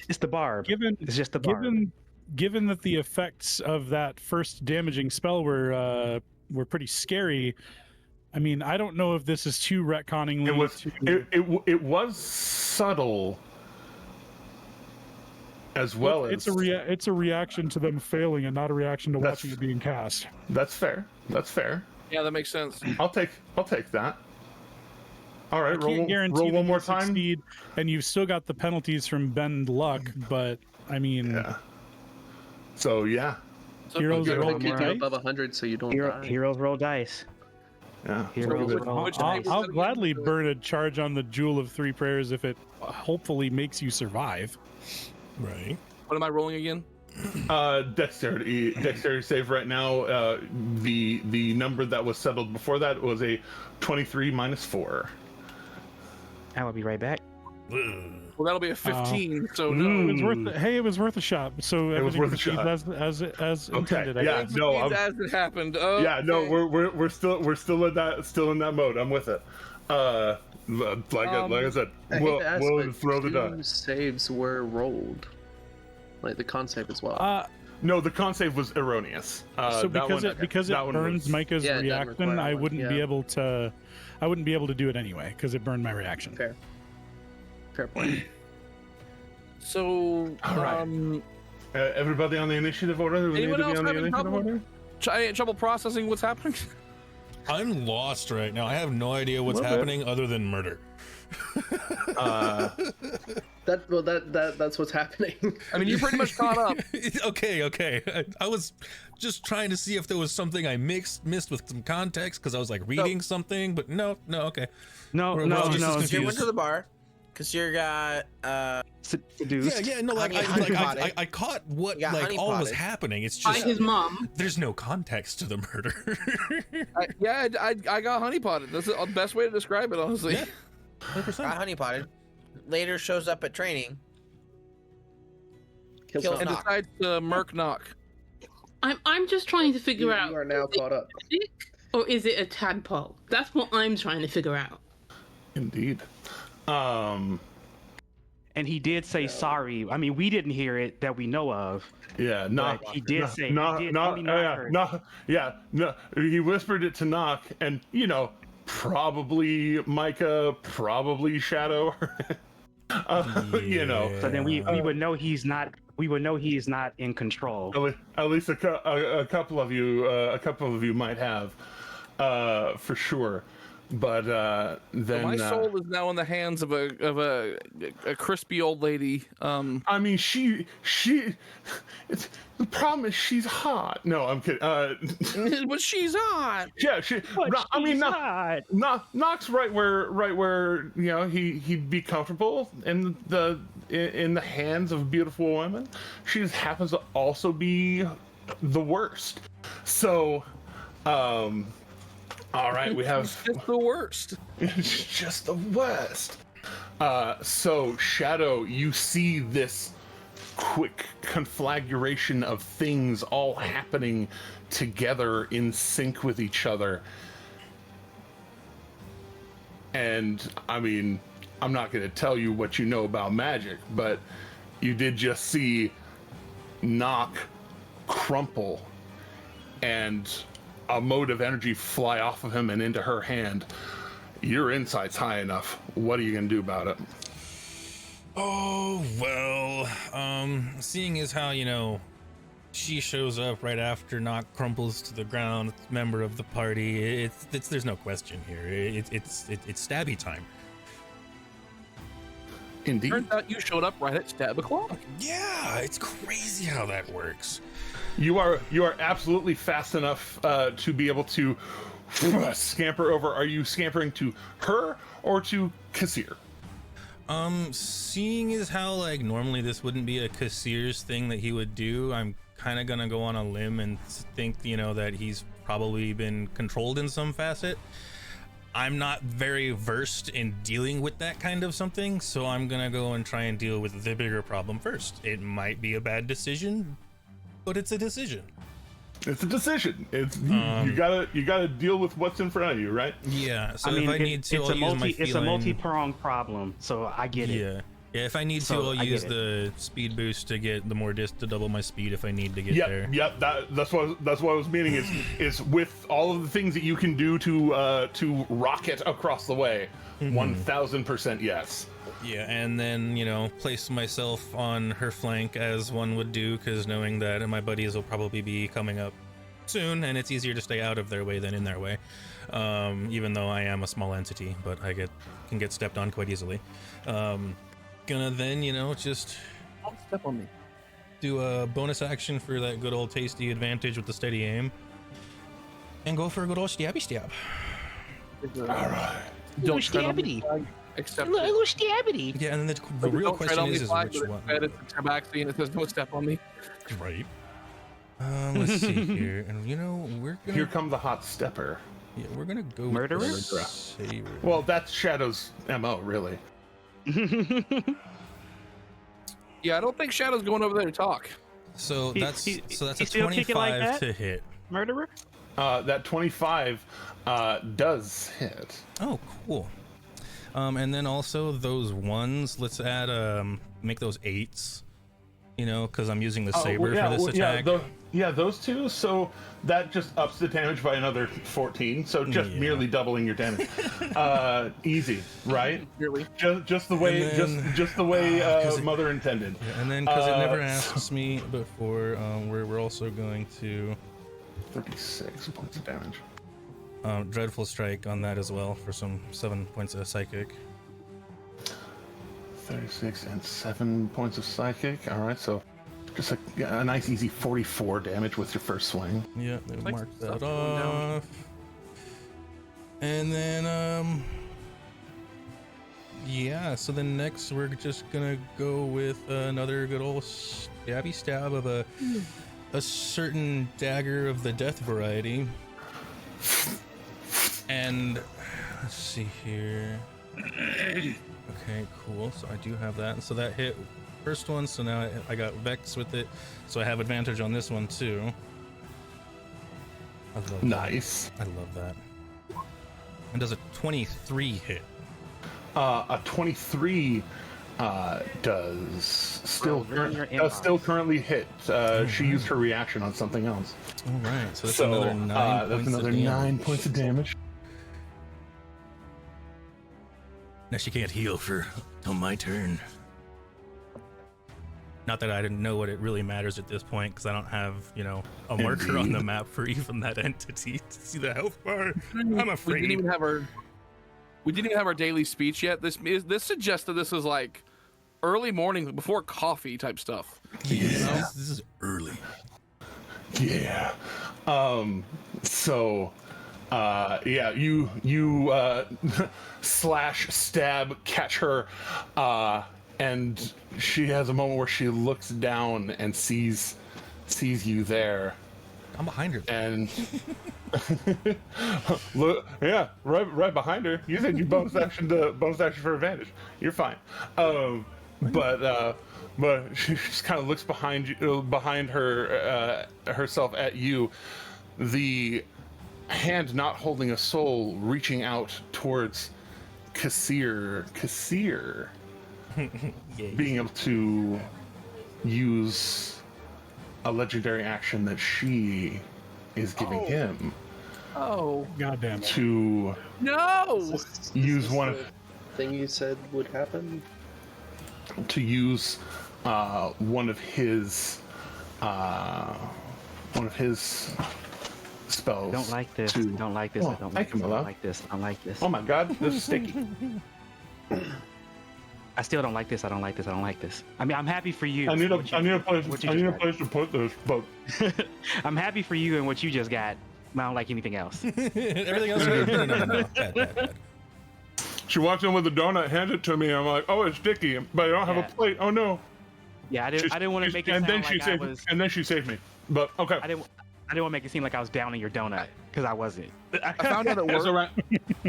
It's the barb. It's just the barb. Given that the effects of that first damaging spell were pretty scary, I mean, I don't know if this is too retconning. It was subtle. As well as it's a reaction to them failing and not a reaction to watching it being cast. That's fair. Yeah, that makes sense. I'll take that. All right, roll one more time. Succeed, and you've still got the penalties from bend luck, but I mean, yeah. So yeah, heroes roll keep you above 100 so you don't die. Heroes roll dice. Yeah. Heroes roll dice. I'll gladly burn a charge on the Jewel of Three Prayers if it hopefully makes you survive. Right. What am I rolling again? Dexterity save right now. The number that was settled before that was a 23 minus 4. I will be right back. Well, that'll be a 15. So no. It was worth a shot. So it was worth a shot as intended. Okay. Yeah. No. As it happened. Oh, yeah. No. Okay. We're still in that mode. I'm with it. Like I said, we'll throw the die. Saves were rolled, like the con save as well. No, the con save was erroneous. So because it burns Micah's reaction, I wouldn't be able to do it anyway because it burned my reaction. Fair point. So, all right. Everybody on the initiative order. Anyone else having trouble processing what's happening? I'm lost right now. I have no idea what's happening other than murder. That's what's happening. I mean, you pretty much caught up. Okay. I was just trying to see if there was something I missed with some context because I was like reading something, but no. Okay. No. You went to the bar because you got seduced. Yeah. No, like I caught what like all was happening. It's just his mom. There's no context to the murder. I got honeypotted. That's the best way to describe it, honestly. Yeah. 100%. Got honeypotted. Later shows up at training. And decides to murk knock. I'm just trying to figure out. You are now caught up. Or is it a tadpole? That's what I'm trying to figure out. Indeed. And he did say sorry. I mean, we didn't hear it that we know of. Yeah, Knock. He did say. No. He whispered it to Knock, and probably Micah, probably Shadow. So then we would know he's not. We would know he is not in control. At least a couple of you might have, for sure. but then My soul is now in the hands of a crispy old lady. I mean, it's, the problem is she's hot. No, I'm kidding. But she's hot. Yeah, hot. Knox right where he'd be comfortable in the hands of beautiful women. She just happens to also be the worst. So, all right, we have It's just the worst. It's just the worst. So Shadow, you see this quick conflagration of things all happening together in sync with each other. And I mean, I'm not going to tell you what you know about magic, but you did just see Knock crumple and a mode of energy fly off of him and into her hand. Your insight's high enough. What are you going to do about it? Oh, well, seeing as how, she shows up right after Knock crumples to the ground, member of the party, it's there's no question here. It's stabby time. Indeed. Turns out you showed up right at stab o'clock. Yeah, it's crazy how that works. You are absolutely fast enough to be able to scamper over. Are you scampering to her or to Kassir? Seeing as how normally this wouldn't be a Kassir's thing that he would do, I'm kind of gonna go on a limb and think that he's probably been controlled in some facet. I'm not very versed in dealing with that kind of something, so I'm gonna go and try and deal with the bigger problem first. It might be a bad decision, but it's a decision. It's a decision. It's you gotta deal with what's in front of you, right? Yeah. So I mean, if I need to, I'll use my feeling. It's a multi-pronged problem, so I get it. Yeah. If I need to, I'll use the speed boost to get the more disc to double my speed if I need to get there. Yep. That's what I was meaning is with all of the things that you can do to rocket across the way. 1000% yes. Yeah, and then place myself on her flank as one would do, because knowing that my buddies will probably be coming up soon, and it's easier to stay out of their way than in their way. Even though I am a small entity, but I can get stepped on quite easily. Gonna then just Don't step on me. do a bonus action for that good old tasty advantage with the steady aim, and go for a good old stabby stab. All right. Don't tread on me. Except Little stabbity. Yeah, and then the real question is which one. It's a tabaxi and it says don't step on me. Right. Let's see here, and we're gonna. Here come the hot stepper. Yeah, we're gonna go Murderer? Saber. Well, that's Shadow's MO, really. Yeah, I don't think Shadow's going over there to talk. So that's a still kicking like 25 that? to hit. Murderer? That 25 does hit. Oh, cool. And then also those ones, let's add make those 8s. Because I'm using the saber for this attack. Those two. So that just ups the damage by another 14. So just merely doubling your damage. Easy, right? Really? Just the way, then, just the way Mother intended. Yeah, and then because it never asks me before, we're also going to 36 points of damage. Dreadful Strike on that as well for some 7 points of psychic. 36 and 7 points of psychic. All right, so just a nice easy 44 damage with your first swing. Yeah, they mark that off. And then so then next we're just gonna go with another good old stabby stab of a certain dagger of the death variety. And let's see here. Okay, cool. So I do have that. And so that hit first one. So now I got Vex with it. So I have advantage on this one too. I love nice. That. I love that. And does a 23 hit? A 23 does still currently hit. She used her reaction on something else. All right. So that's another 9 that's another 9 points of damage. Now she can't heal till my turn. Not that I didn't know what it really matters at this point, because I don't have, a marker on the map for even that entity to see the health bar. I'm afraid. We didn't even have We didn't even have our daily speech yet. This suggests that this is like early morning before coffee type stuff. Yeah, this is early. Yeah. So, yeah, you slash, stab, catch her, and she has a moment where she looks down and sees you there. I'm behind her. And look, yeah, right behind her. You said you bonus action for advantage. You're fine. But she just kind of looks behind her herself at you. The hand not holding a soul reaching out towards Kassir, being able to use a legendary action that she is giving him. Oh, goddamn! No! Use one of thing you said would happen. To use one of his spells. Don't like this. To... Don't like this. Oh, I don't thank you, my love. like this. I don't like this. Oh my god, this is sticky. I still don't like this. I don't like this. I don't like this. I mean, I'm happy for you. I need a place to put this, but I'm happy for you and what you just got. I don't like anything else. Everything else? No. Bad. She walks in with a donut, hands it to me. I'm like, oh, it's sticky, but I don't have a plate. Oh no. Yeah, I didn't want to make it sound like I was. And then she saved me. But okay. I didn't want to make it seem like I was downing your donut because I wasn't. I found out it works. That's all right.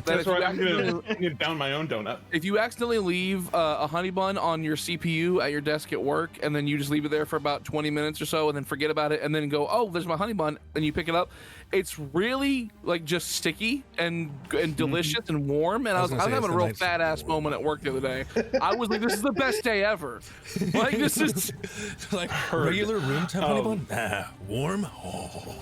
That's all right. I'm accidentally- gonna down my own donut. If you accidentally leave a honey bun on your CPU at your desk at work, and then you just leave it there for about 20 minutes or so, and then forget about it, and then go, oh, there's my honey bun, and you pick it up, it's really like just sticky and delicious and warm. And I was having a real fat ass moment at work the other day. I was like, this is the best day ever. Like this is like regular room temp honey bun. Warm. Oh.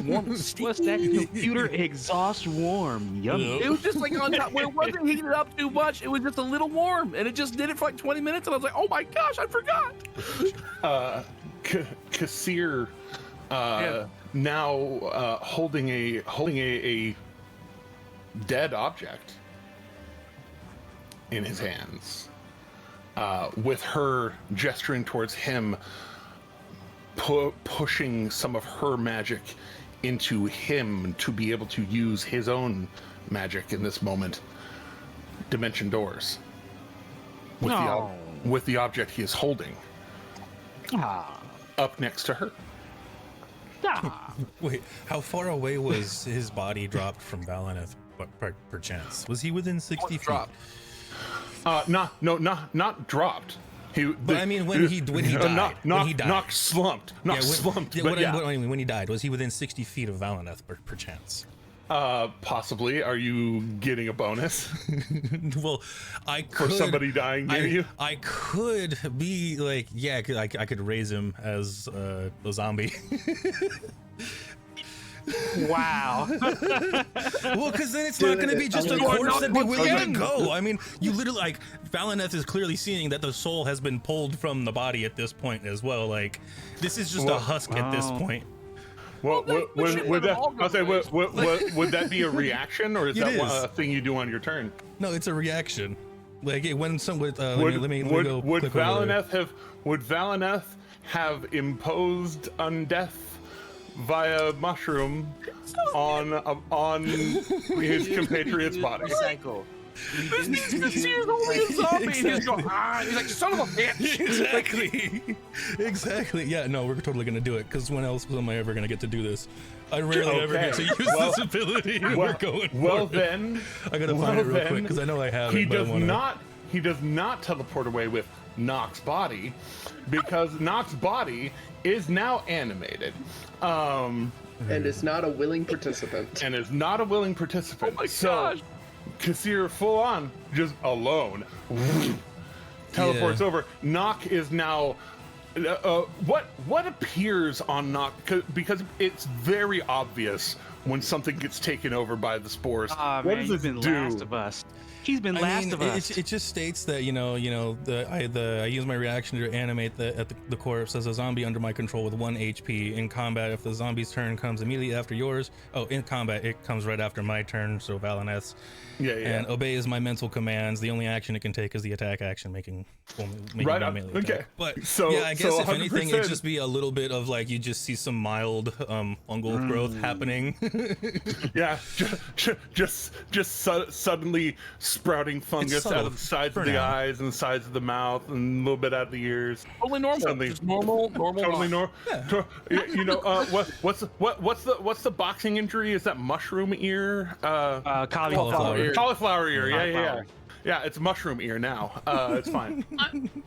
Warm. What's that? Computer exhaust warm. Yum. It was just like on top where it wasn't heated up too much. It was just a little warm, and it just did it for like 20 minutes. And I was like, oh my gosh, I forgot. Kassir, now holding a dead object in his hands, with her gesturing towards him, pushing some of her magic into him to be able to use his own magic in this moment. Dimension doors with the object he is holding up next to her. Wait, how far away was his body dropped from Valineth, perchance? Was he within 60 feet? Not dropped. But I mean, when he died. Knocked slumped. When he died, was he within 60 feet of Valineth, perchance? Possibly. Are you getting a bonus? Well, I could. For somebody dying near you? I could be like, yeah, I could raise him as a zombie. Wow. Well, because then it's not going to be just a corpse that'd be willing to go. I mean, you literally, like, Valineth is clearly seeing that the soul has been pulled from the body at this point as well. Like, this is just a husk at this point. Well, would that be a reaction, or is that a thing you do on your turn? No, it's a reaction. Like when some would go. Would Valineth have imposed undeath via mushroom on his compatriot's body? Cycle. He's only a zombie. He's like, son of a bitch. Exactly. Yeah, no, we're totally gonna do it. Because when else am I ever gonna get to do this? I rarely ever get to use this ability. We're going. Then I gotta find it real quick because I know I have it. He does not teleport away with Nox's body, because Nox's body is now animated. And is not a willing participant. Oh my gosh. Kassir full on, just alone, teleports over. Nox is now what appears on Nox, because it's very obvious when something gets taken over by the spores. Aw, what man, does he's this been do? Last of Us. He's been Last of Us. It just states that I use my reaction to animate the corpse as a zombie under my control with 1 HP. In combat, if the zombie's turn comes immediately after yours, in combat it comes right after my turn. So Valineth. Yeah. And obeys my mental commands. The only action it can take is the attack action, making Right my on. melee Okay. attack. But So- yeah, I guess so if anything, 100%. it'd just be a little bit of like you just see some mild fungal growth happening. Yeah, just suddenly sprouting fungus subtle, out of the sides for of the now. eyes and the sides of the mouth and a little bit out of the ears. Totally normal. Something- Just normal. Totally line. normal. You know, what's the boxing injury? Is that mushroom ear? Cauliflower. ear. Cauliflower ear. Yeah. Cauliflower. Yeah, it's mushroom ear now. It's fine.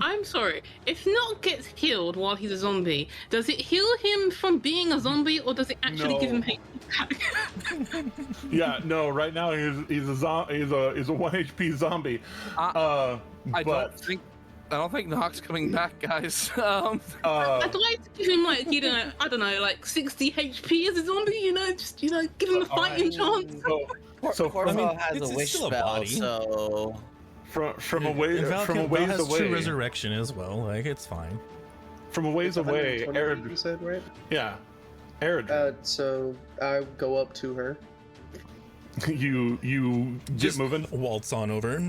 I'm sorry. If Nock gets healed while he's a zombie, does it heal him from being a zombie, or does it actually give him HP back? Yeah, no. Right now he's a 1 HP zombie. I But don't think Nock's coming back, guys. I'd like to give him like I don't know, like 60 HP as a zombie. Just give him a fighting chance. Corvo has it's a wish still a spell, body. so from a ways Val away. has true resurrection as well. Like it's fine. From a ways away, 120, Arid. you said, right? Yeah, Arid. So I go up to her. You Just get moving. waltz on over.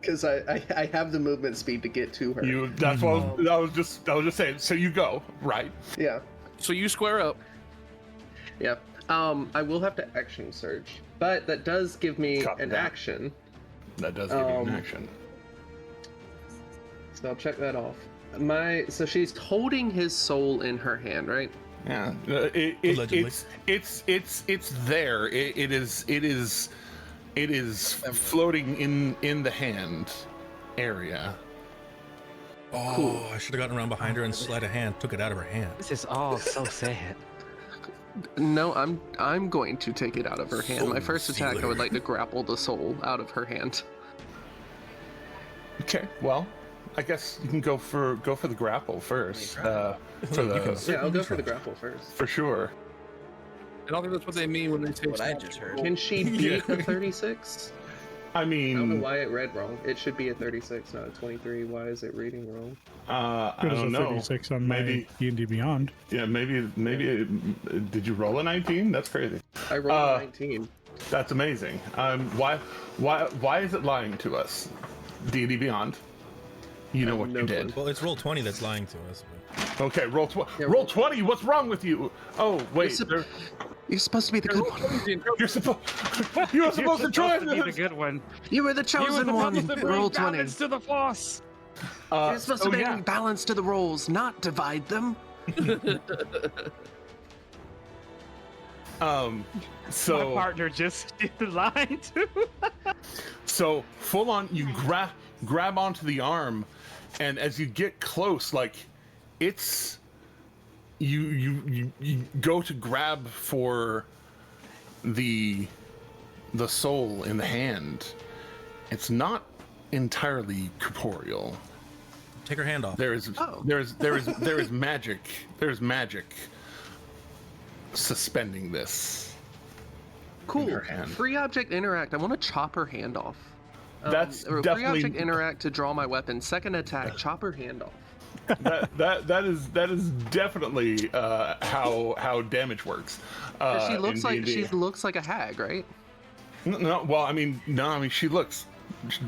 Because I have the movement speed to get to her. That's what I was just saying. So you go right. Yeah. So you square up. Yeah. I will have to action surge, but that does give me Copy an that. action. That does give you an action. So I'll check that off. So she's holding his soul in her hand, right? Yeah, Allegedly. it's there. It is floating in the hand area. Oh, I should have gotten around behind her and slid a hand, took it out of her hand. This is all so sad. No, I'm going to take it out of her hand. My Soul first attack, I sealer. would like to grapple the soul out of her hand. Okay, well, I guess you can go for the grapple first. For the Yeah, I'll go for the grapple first. for sure. I don't think that's what they mean when they say. what I just heard. Can she beat a 36? I I don't know mean, why it read wrong. It should be a 36, not a 23. Why is it reading wrong? I It was don't a know. 36 on Maybe- my D&D Beyond. Yeah, maybe. Did you roll a 19? That's crazy. I rolled a 19. That's amazing. Why is it lying to us? D&D Beyond. You know I have what no you did. Well, it's roll 20 that's lying to us. But... Okay, roll Yeah, roll 20. What's wrong with you? Oh wait, You're supposed to be the good one. you're supposed to You're join supposed to be the this. good one. You were the chosen one. Roll 20. Balance to the force. You're supposed to bring yeah. balance to the rolls, not divide them. My So partner just lied to. so full on, you grab onto the arm, and as you get close, like it's you go to grab for the soul in the hand. It's not entirely corporeal. Take her hand off. There is magic. There's magic suspending this. Cool. her hand. Free object interact. I want to chop her hand off. That's Or free definitely object interact to draw my weapon. Second attack, chop her hand off. that is definitely how damage works. She looks in like D&D. she looks like a hag, right? No, well, I mean, she looks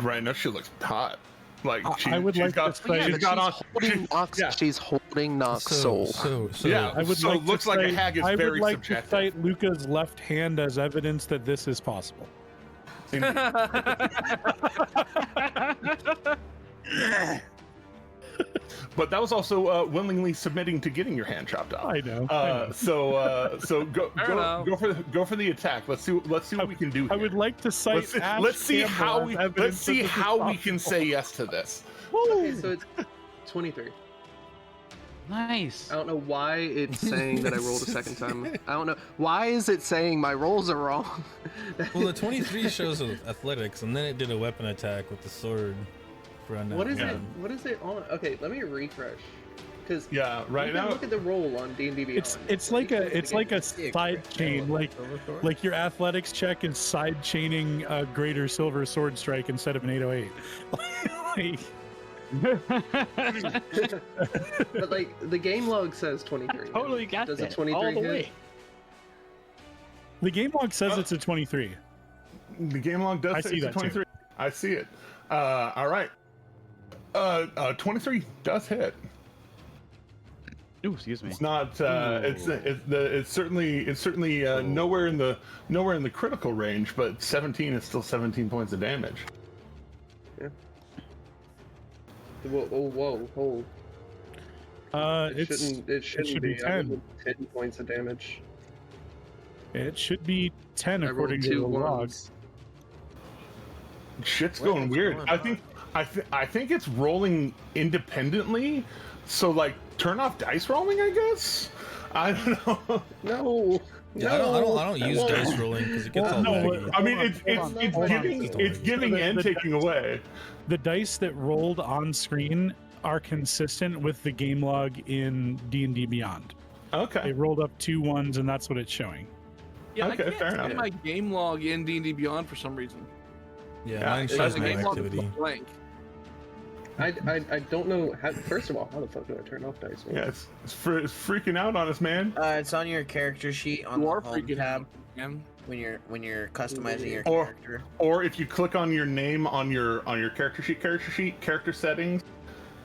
right now. She looks hot. Like I would she's like got, to say- she's got on. Holding Nox, yeah. She's holding Nox soul. So Yeah, I would so like it looks to like a cite- hag is I very would like subjective. to cite Luca's left hand as evidence that this is possible. But that was also willingly submitting to getting your hand chopped off. I know. So go enough. go for the attack. Let's see what we can do. I Here. would like to cite. Let's see Ash how Campbell we as evidence that this is can possible. say yes to this. Okay, so it's 23. Nice. I don't know why it's saying that I rolled a second time. I don't know. Why is it saying my rolls are wrong? Well, the 23 shows athletics, and then it did a weapon attack with the sword. For What is Yeah. it? What is it on? Okay, let me refresh. Because right now. look at the roll on D&D Beyond. It's like a side chain, like your athletics check is side chaining a greater silver sword strike instead of an 808. But like the game log says 23. Totally got Does that. a 23 all the hit? way. The game log says it's a 23. The game log does I say see it's a that too. 23. I see it. All right. 23 does hit. Ooh, excuse me. It's not. It's certainly nowhere in the critical range, but 17 is still 17 points of damage. Yeah. Whoa. It shouldn't be 10. 10 points of damage. It should be 10 I rolled according to the 2 log. ones. Shit's What going is weird. going I think it's rolling independently. So like, turn off dice rolling, I guess. I don't know. No. Yeah, I don't use dice rolling because it gets all laggy. I mean, Hold on. it's giving and taking away. The dice that rolled on screen are consistent with the game log in D&D Beyond. Okay. They rolled up 2 1s, and that's what it's showing. Yeah, Okay, I can't fair see enough. my game log in D&D Beyond for some reason. Yeah, mine It shows has no a game log activity. blank. I don't know how. First of all, how the fuck do I turn off dice roll? Yeah, it's freaking out on us, man. It's on your character sheet on You the are home freaking tab out, man. when you're customizing your Or- character. Or if you click on your name on your character sheet, character settings,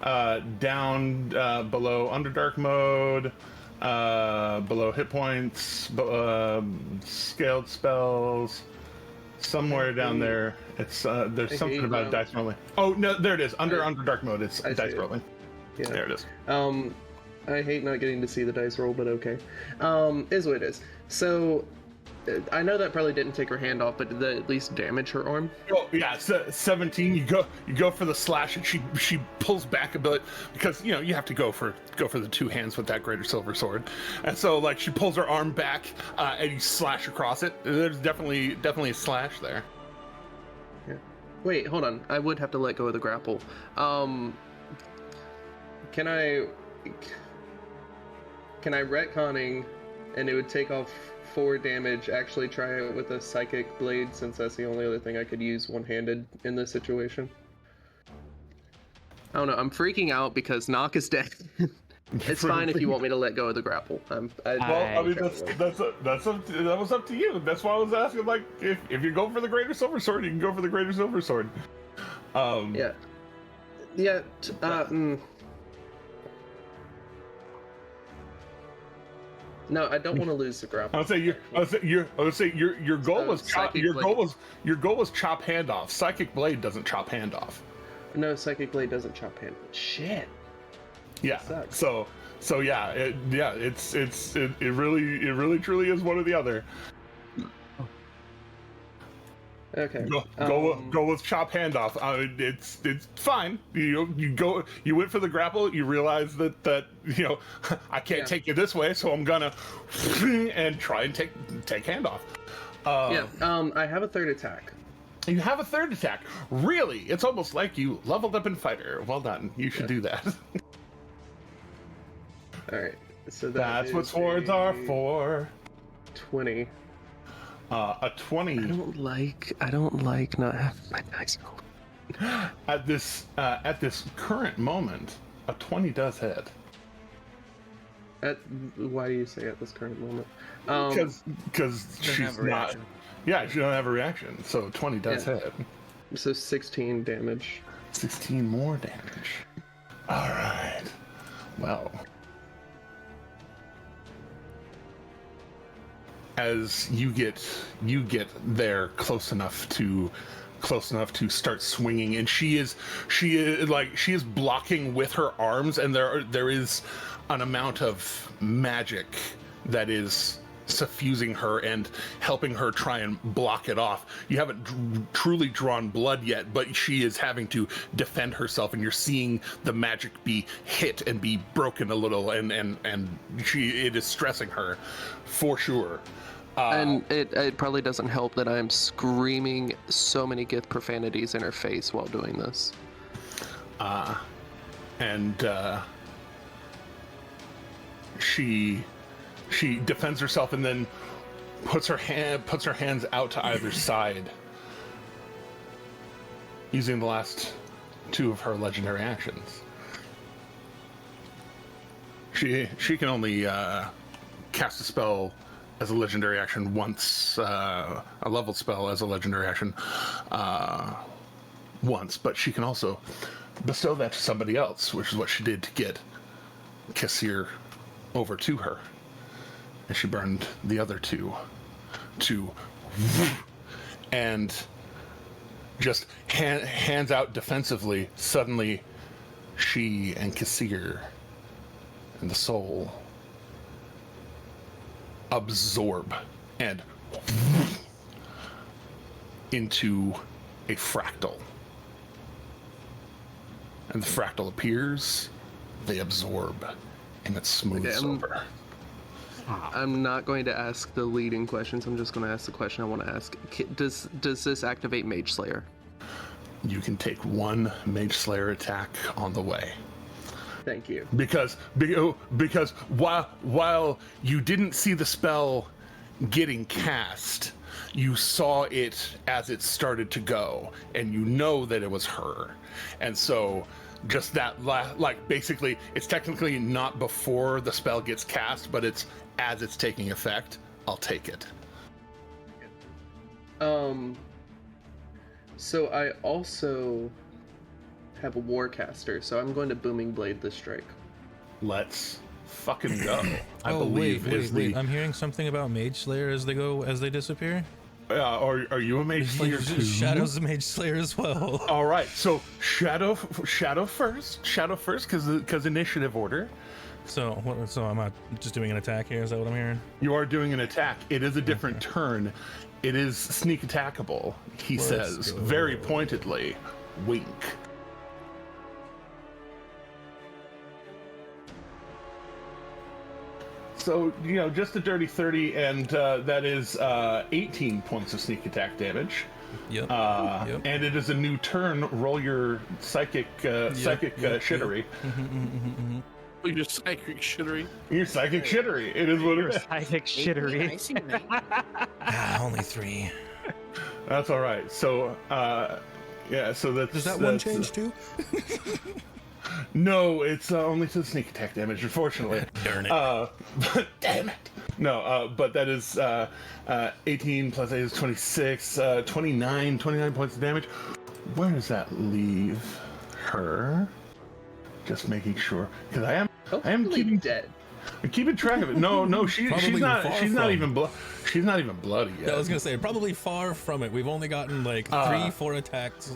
down below Underdark mode, below hit points, scaled spells, somewhere down there. It's there's I something hate about that. dice rolling. Oh no, there it is. Under I- Underdark mode, it's I see dice it. rolling. Yeah. There it is. I hate not getting to see the dice roll, but okay. Is what it is. So, I know that probably didn't take her hand off, but did that at least damage her arm? Oh yeah, 17. You go for the slash, and she pulls back a bit because you have to go for the 2 hands with that greater silver sword, and so like she pulls her arm back, and you slash across it. There's definitely a slash there. Yeah. Wait, hold on. I would have to let go of the grapple. Can I retconning, and it would take off 4 damage, actually try it with a psychic blade, since that's the only other thing I could use one-handed in this situation? I don't know. I'm freaking out because Knock is dead. It's fine if you want me to let go of the grapple. Well, I mean that was up to you. That's why I was asking. Like, if you go for the greater silver sword, you can go for the greater silver sword. Yeah. No, I don't want to lose the grapple. I would say your goal was chop. Psychic Your blade. goal was chop hand off. Psychic blade doesn't chop hand off. No, psychic blade doesn't chop hand. Shit. Yeah. Sucks. So yeah, it really truly is one or the other. Okay. Go with chop handoff. It's fine. You went for the grapple. You realize that I can't take you this way, so I'm gonna and try and take handoff. I have a 3rd attack. You have a 3rd attack. Really? It's almost like you leveled up in fighter. Well done. You should do that. All right. So That's what is swords are for. 20. A 20. I don't like not having my dice roll. At this current moment, a 20 does hit. Why do you say at this current moment? Because she's have a not. reaction. Yeah, she don't have a reaction, so 20 does hit. So 16 damage. 16 more damage. All right. Well, as you get there close enough to start swinging, and she is blocking with her arms, and there is an amount of magic that is suffusing her and helping her try and block it off. You haven't truly drawn blood yet, but she is having to defend herself, and you're seeing the magic be hit and be broken a little, and it is stressing her for sure. And it probably doesn't help that I'm screaming so many Gith profanities in her face while doing this. she defends herself and then puts her hands out to either side, using the last 2 of her legendary actions. She can only cast a spell as a legendary action once, a leveled spell as a legendary action once, but she can also bestow that to somebody else, which is what she did to get Kassir over to her. And she burned the other 2 to and just hands out defensively. Suddenly she and Kassir and the soul absorb and into a fractal. And the fractal appears, they absorb, and it smooths over. I'm not going to ask the leading questions. I'm just going to ask the question I want to ask. Does this activate Mage Slayer? You can take 1 Mage Slayer attack on the way. Thank you. Because while you didn't see the spell getting cast, you saw it as it started to go, and you know that it was her. And so just that, like, basically, it's technically not before the spell gets cast, but it's as it's taking effect. I'll take it. So I also have a Warcaster, so I'm going to Booming Blade this strike. Let's fucking go. I Oh, believe wait. I'm hearing something about Mage Slayer as they disappear. Are you a Mage Slayer too? Shadow's a Mage Slayer as well. All right, so Shadow first, because initiative order. So I'm not just doing an attack here. Is that what I'm hearing? You are doing an attack. It is a different turn. It is sneak attackable. He says very pointedly, wink. So, just a dirty 30, and that is 18 points of sneak attack damage. Yep. And it is a new turn. Roll your psychic shittery. Your psychic shittery. Your psychic shittery. It is what it is. Psychic shittery. Only 3. That's all right. So, so that's... Does that one change too? No, it's only to sneak attack damage, unfortunately. Darn it. But damn it. No, but that is 18 plus 8 is 26, 29 points of damage. Where does that leave her? Just making sure, because I am keeping dead. Keeping track of it. No, she's not even bloody yet. Yeah, I was gonna say probably far from it. We've only gotten like 3-4 attacks.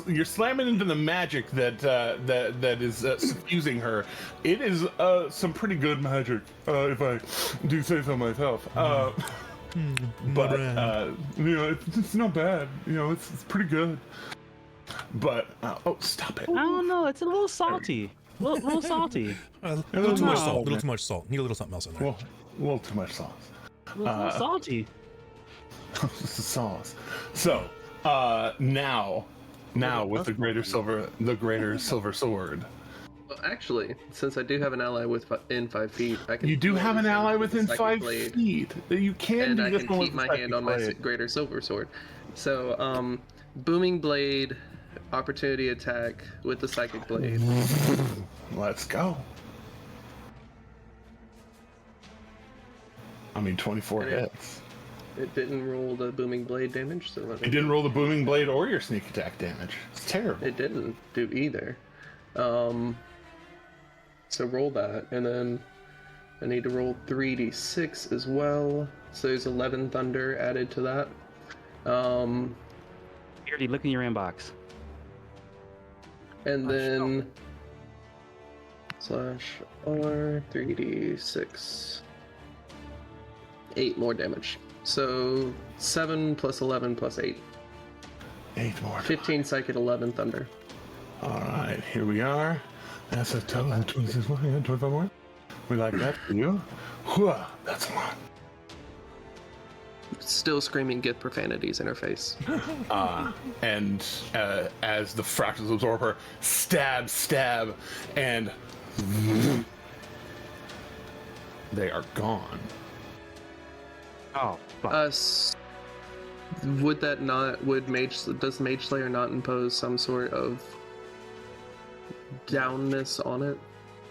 You're slamming into the magic that is suffusing her. It is some pretty good magic, if I do say so myself. But it's not bad. It's pretty good. But stop it! I don't know. It's a little salty. A little salty. A little too much salt. A little too much salt. Need a little something else in there. Well, a little too much sauce. A little salty. This is sauce. So now with the greater silver sword. Well, actually, since I do have an ally within 5 feet, I can. You do have an ally within 5 feet. You can. And I can keep my hand on my greater silver sword. So, Booming Blade, opportunity attack with the Psychic Blade. Let's go. 24 hits. It didn't roll the Booming Blade damage, so it didn't roll the Booming Blade or your sneak attack damage. It's terrible. It didn't do either. So roll that, and then I need to roll 3d6 as well. So there's 11 thunder added to that. Beardy, look in your inbox. And then /R 3d6. 8 more damage. So 7 plus 11 plus 8. 8 more. 15 psychic, 11 thunder. Alright, here we are. That's a total of 26 more. Yeah, 25 more. We like that for you. Whew, that's a lot. Still screaming get profanities in her face. And as the fractals absorb her, stab, and They are gone. Oh, fuck. Does Mage Slayer not impose some sort of downness on it?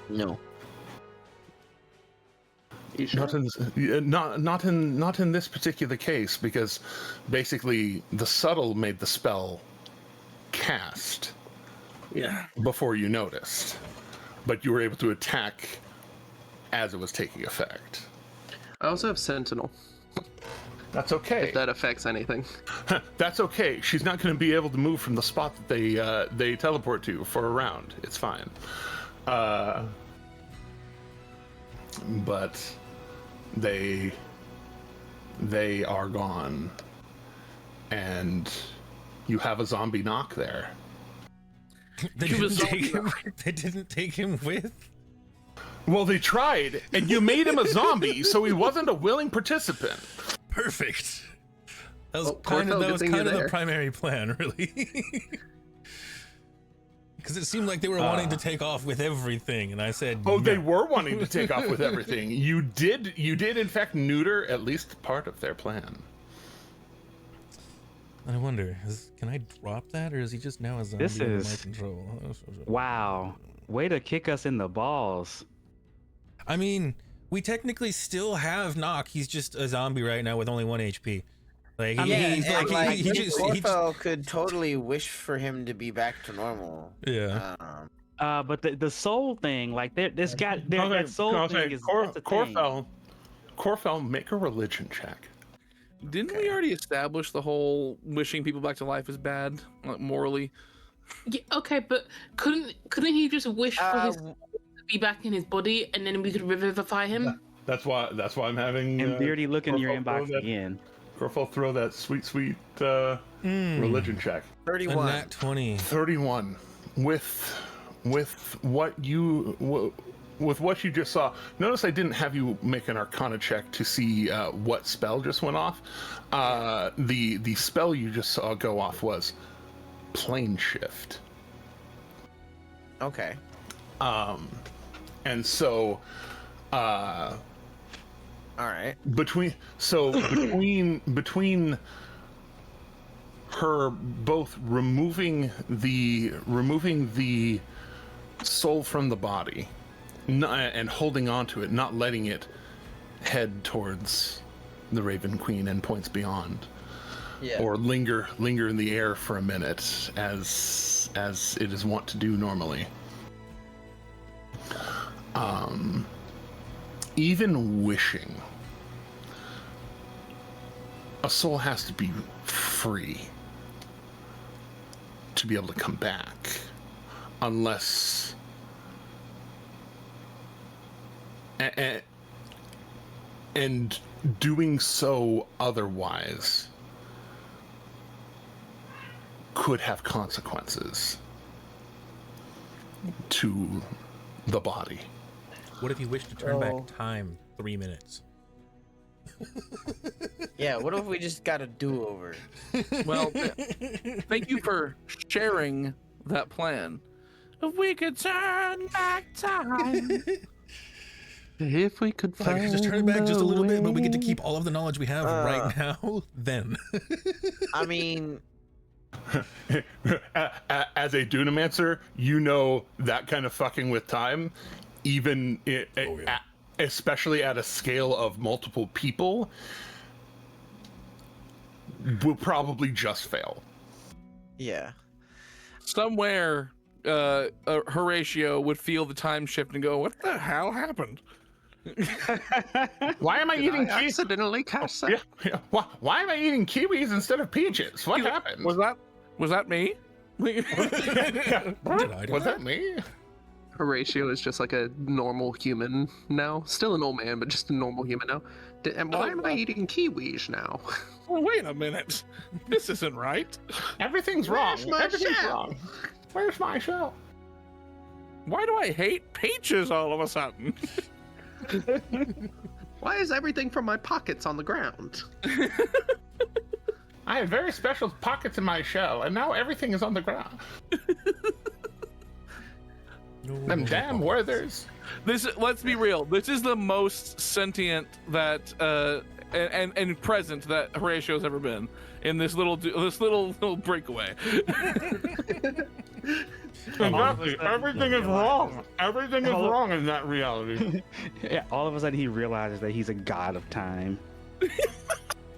No. You sure? Not in this particular case, because basically the subtle made the spell cast before you noticed, but you were able to attack as it was taking effect. I also have Sentinel, That's okay. if that affects anything. That's okay. She's not going to be able to move from the spot that they teleport to for a round. It's fine. But they are gone, and you have a zombie knock there. They didn't take him with. Well, they tried, and you made him a zombie, so he wasn't a willing participant. Perfect. That was Well, kind of Corfell, the primary plan, really. Because it seemed like they were wanting to take off with everything, and I said, Oh, no. they were wanting to take off with everything. You did in fact neuter at least part of their plan. I wonder, can I drop that, or is he just now a zombie under my control? Wow. Way to kick us in the balls. I mean, we technically still have Knock. He's just a zombie right now with only 1 HP. Like, Corfell could totally wish for him to be back to normal. Yeah. But the soul thing, like that soul thing is that's a thing. Corfell, make a religion check. Didn't we already establish the whole wishing people back to life is bad, like morally? Yeah, okay, but couldn't he just wish for his to be back in his body, and then we could revivify him? That's why I'm having. And Beardy, look in your Corfell inbox again. Corfell, throw that sweet religion check. 31. A nat 20. 31. With what you just saw. Notice I didn't have you make an Arcana check to see what spell just went off. The spell you just saw go off was Plane Shift. Okay. And so all right. between her both removing the soul from the body and holding on to it, not letting it head towards the Raven Queen and points beyond, or linger in the air for a minute as it is wont to do normally. Even wishing, a soul has to be free to be able to come back, unless and doing so otherwise could have consequences to the body. What if you wish to turn back time 3 minutes? Yeah, what if we just got a do-over? Well, thank you for sharing that plan. If we could turn back time. If we could If I could just turn it back just a little bit, but we get to keep all of the knowledge we have right now, then. I mean, as a Dunamancer, you know that kind of fucking with time, even especially at a scale of multiple people, will probably just fail. yeah. Somewhere, Horatio would feel the time shift and go, "What the hell happened?" Why am I eating kiwis? Accidentally cast that? Yeah. Why am I eating kiwis instead of peaches? What happened? Was that me? Did I do Was that? that me? Horatio is just like a normal human now. Still an old man, but just a normal human now. And why am I eating kiwis now? Well, wait a minute. This isn't right. Everything's wrong. Where's my Everything's shell? wrong. Where's my shell? Why do I hate peaches all of a sudden? Why is everything from my pockets on the ground? I had very special pockets in my shell, and now everything is on the ground. Them damn Werthers. Let's be real. This is the most sentient that and present that Horatio's ever been in this little breakaway. Exactly. Everything is wrong. Everything is wrong in that reality. Yeah, all of a sudden he realizes that he's a god of time.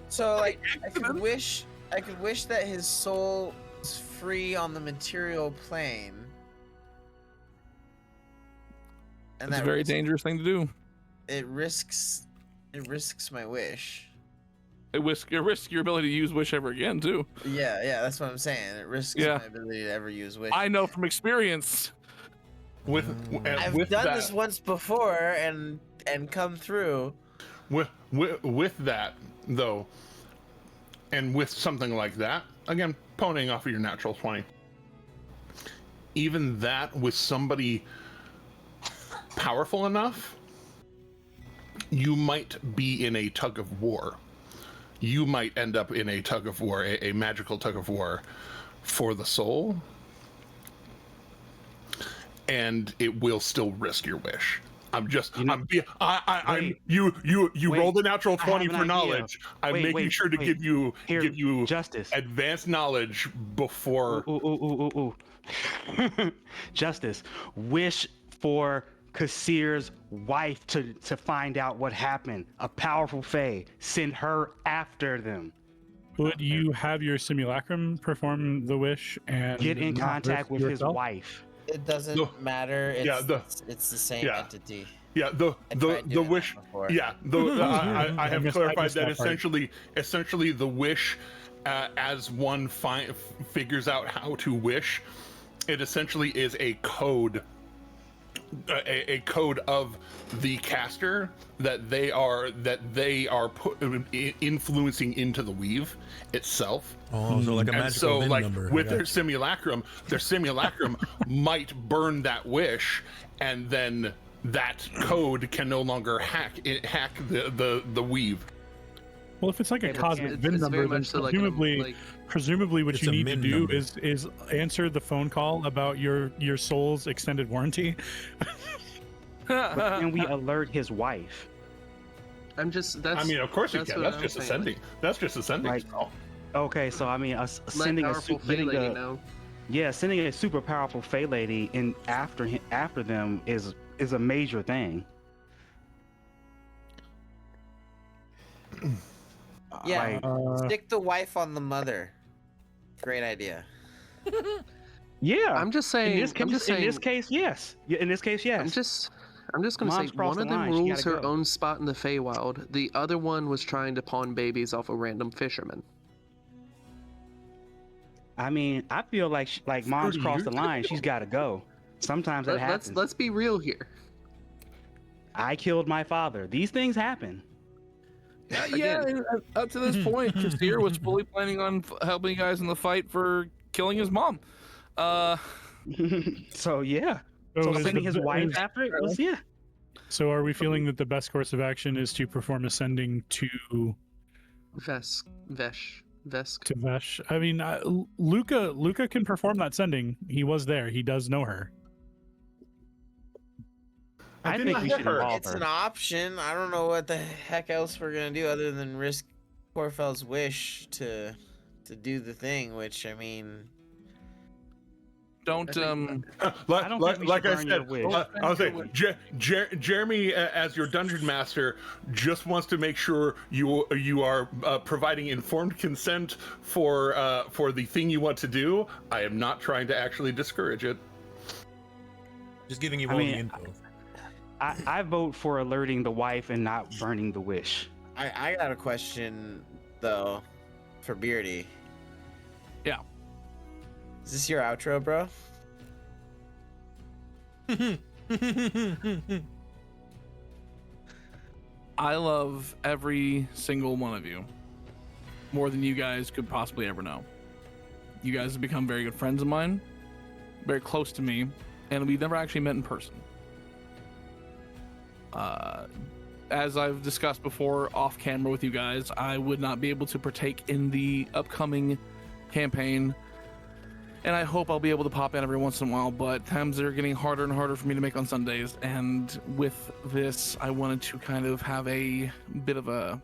So like I could wish that his soul is free on the material plane. And It's a very dangerous thing to do. It risks my wish. It risks your ability to use wish ever again too. Yeah, that's what I'm saying. It risks my ability to ever use wish. I know from experience. I've done this once before and come through. With that though, and with something like that, again, ponying off of your natural 20. Even that with somebody powerful enough, you might be in a tug of war. You might end up in a tug of war, a magical tug of war for the soul, and it will still risk your wish. You rolled a natural 20 for knowledge. I'm making sure to give you Justice, advanced knowledge before. Justice, wish for Kassir's wife to find out what happened. A powerful fae. Send her after them. Would you have your simulacrum perform the wish and get in contact with his yourself? wife? It doesn't matter. It's the same entity. Yeah, the wish. Yeah, I have clarified that essentially the wish, as one figures out how to wish, it essentially is a code. A code of the caster that they are influencing into the weave itself. Oh, so like a magical VIN number. With their simulacrum might burn that wish, and then that code can no longer hack the weave. Well, if it's like a cosmic VIN number, then presumably what you need to do is answer the phone call about your soul's extended warranty. But can we alert his wife? Of course you can. That's just ascending. That's just ascending. Okay, so I mean, sending a super powerful fae lady in after them is a major thing. Yeah, stick the wife on the mother. Great idea. Yeah, I'm just saying. In this case, yes. In this case, yes. I'm just gonna Mom's say one of them line. rules her own spot in the Feywild. The other one was trying to pawn babies off a random fisherman. I mean, I feel like Mom's crossed the line. She's got to go. Sometimes that happens. Let's be real here. I killed my father. These things happen. Yeah, up to this point, Kassir was fully planning on helping you guys in the fight for killing his mom. So yeah. So sending his wife after it was So are we feeling that the best course of action is to perform ascending to Vesk? To Vesh. I mean, Luca can perform that sending. He was there. He does know her. I think we should involve her. It's an option. I don't know what the heck else we're gonna do other than risk Corfel's wish to do the thing. Which I mean, like I said, I was saying, Jeremy, as your dungeon master, just wants to make sure you are providing informed consent for the thing you want to do. I am not trying to actually discourage it. Just giving you all the info. I vote for alerting the wife and not burning the wish. I got a question though, for Beardy. Yeah. Is this your outro, bro? I love every single one of you more than you guys could possibly ever know. You guys have become very good friends of mine, very close to me, and we've never actually met in person. As I've discussed before off camera with you guys, I would not be able to partake in the upcoming campaign and I hope I'll be able to pop in every once in a while, but times are getting harder and harder for me to make on Sundays, and with this, I wanted to kind of have a bit of a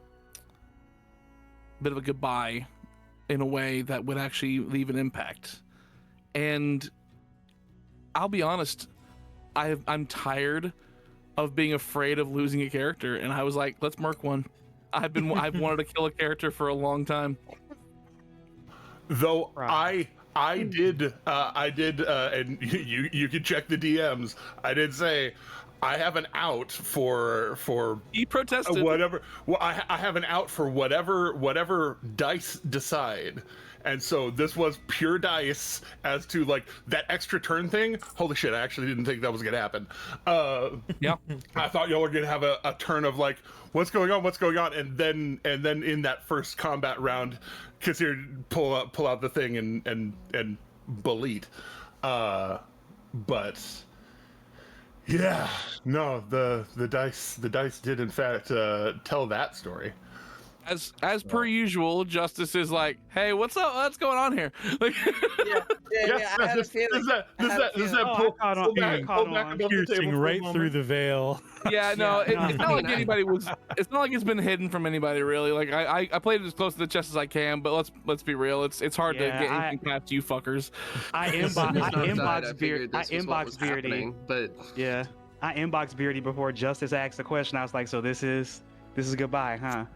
goodbye in a way that would actually leave an impact. And I'll be honest, I'm tired of being afraid of losing a character, and I was like, let's murk one. I've wanted to kill a character for a long time. Though I did, and you can check the DMs. I did say I have an out for He protested. whatever. Well, I have an out for whatever dice decide. And so this was pure dice as to like that extra turn thing. Holy shit, I actually didn't think that was gonna happen. Yeah. I thought y'all were gonna have a turn of like, what's going on? And then in that first combat round, Kassir pull out the thing and bullied. But yeah, no, the dice did in fact tell that story. As per usual, Justice is like, "Hey, what's up? What's going on here?" Like, Yeah. I had a feeling. Pull back above the Piercing table for a right moment. through the veil. yeah, no, Yeah, it's not like anybody was. It's not like it's been hidden from anybody, really. Like I played it as close to the chest as I can, but let's be real. It's hard to Yeah, get anything past you fuckers. I As soon as Knock died, I inboxed figured this was what was Beardy. happening, but Yeah, I inboxed Beardy before Justice asked the question. I was like, so this is goodbye, huh?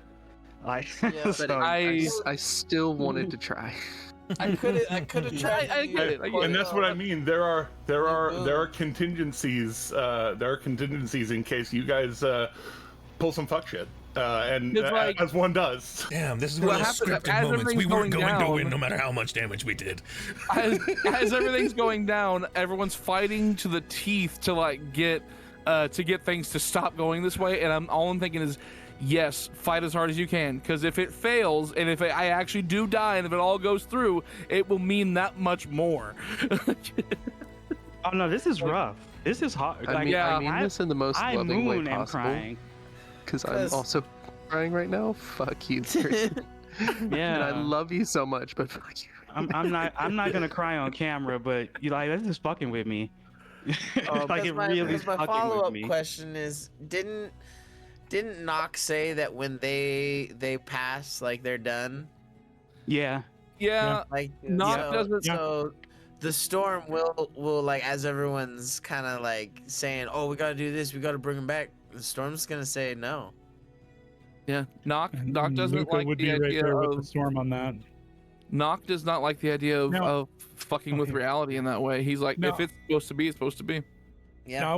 Like, Yeah, but so, I still wanted to try. I could have tried. I get it. And that's what I mean. There are contingencies. There are contingencies in case you guys pull some fuck shit. And It's like- as one does. Damn, this is What one of those happened- scripted as moments. We everything's weren't going going to win down- no matter how much damage we did. as everything's going down, everyone's fighting to the teeth to like get things to stop going this way, and all I'm thinking is, yes, fight as hard as you can, because if it fails and if I actually do die and if it all goes through, it will mean that much more. oh no, this is rough. This is hard. I Like, mean, yeah, I mean this in the most I loving way moon am possible. crying. Because I'm 'Cause- also crying right now. Fuck you, Kirsten. Yeah, And I love you so much, but fuck you. I'm not gonna cry on camera, but you like this is fucking with me. Like it really is my fucking follow-up with me. question is, didn't Nock say that when they pass, like they're done? Yeah, Yeah, Like Nock so, doesn't- so the storm will like, as everyone's kind of like saying, oh, we gotta do this, we gotta bring him back, the storm's gonna say no. yeah. Knock And doesn't Luca like would the be right idea there with of the storm on that. Knock does not like the idea of, No. of fucking with Okay. reality in that way. He's like, No. if it's supposed to be, it's supposed to be. Yeah. Now I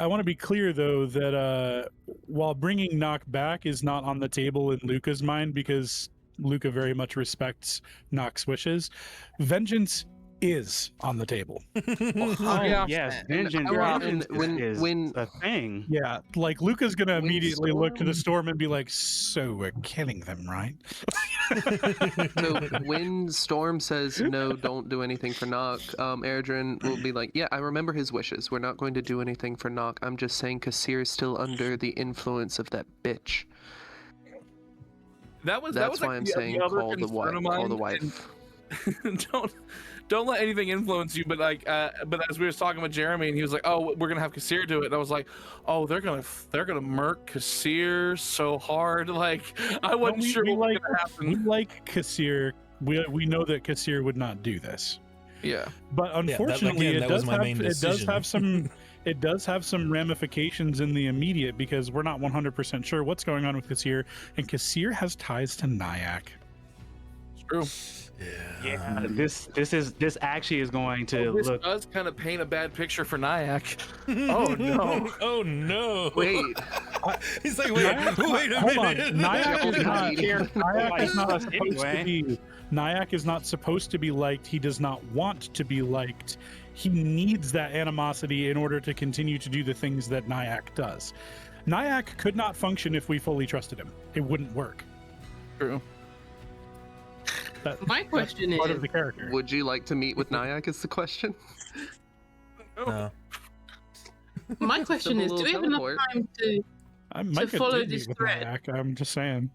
want to be clear though that while bringing Knock back is not on the table in Luca's mind, because Luca very much respects Knock's wishes, vengeance is on the table. oh yeah. yes, And- vengeance, well, vengeance and is when- a thing. Yeah, like Luca's gonna immediately look to the Storm- storm and be like, "So we're killing them, right?" So when Storm says no, don't do anything for Knock, Erdrin will be like, yeah, I remember his wishes. We're not going to do anything for Knock. I'm just saying Kassir is still under the influence of that bitch. That was That's like why I'm the saying other call the concern wife. of Call the mine, wife. and don't let anything influence you. But like, but as we was talking with Jeremy, and he was like, "Oh, we're gonna have Kassir do it," and I was like, "Oh, they're gonna murk Kassir so hard." Like, I wasn't we- sure we what was like- gonna We happen. like Kassir. We know that Kassir would not do this, Yeah, but unfortunately, again, that was my main it does decision. have some. It does have some ramifications in the immediate because we're not 100% sure what's going on with Kassir, and Kassir has ties to Nyack. it's true. Yeah, this actually is going to This look. does kind of paint a bad picture for Nyack. Oh no! Oh no! Wait, He's like, wait a Hold on, minute. Nyack is not. Nyack is not Like, supposed to anyway. be. Nyack is not supposed to be liked. He does not want to be liked. He needs that animosity in order to continue to do the things that Nyack does. Nyack could not function if we fully trusted him. It wouldn't work. True. That, My question that's part is, of the character. would you like to meet with Nyack is the question? No. my question is, do we have enough Teleport. time to? I might follow get this meet with thread. Nyack. I'm just saying.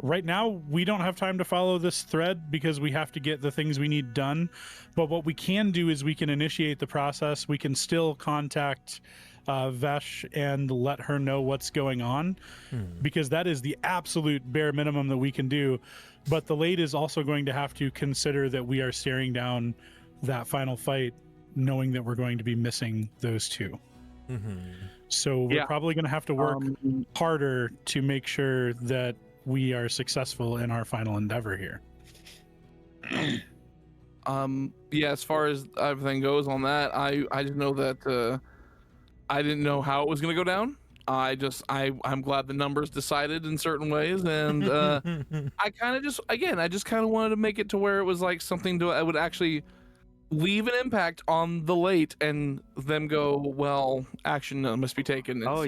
right now we don't have time to follow this thread because we have to get the things we need done. But what we can do is we can initiate the process. We can still contact Vesh and let her know what's going on, because that is the absolute bare minimum that we can do. But the Lade is also going to have to consider that we are staring down that final fight, knowing that we're going to be missing those two. So we're probably going to have to work harder to make sure that we are successful in our final endeavor here. Yeah, as far as everything goes on that, I just know that I didn't know how it was going to go down. I'm glad the numbers decided in certain ways, and I just kind of wanted to make it to where it was like something I would actually leave an impact on the late, and them go, well, action must be taken. Now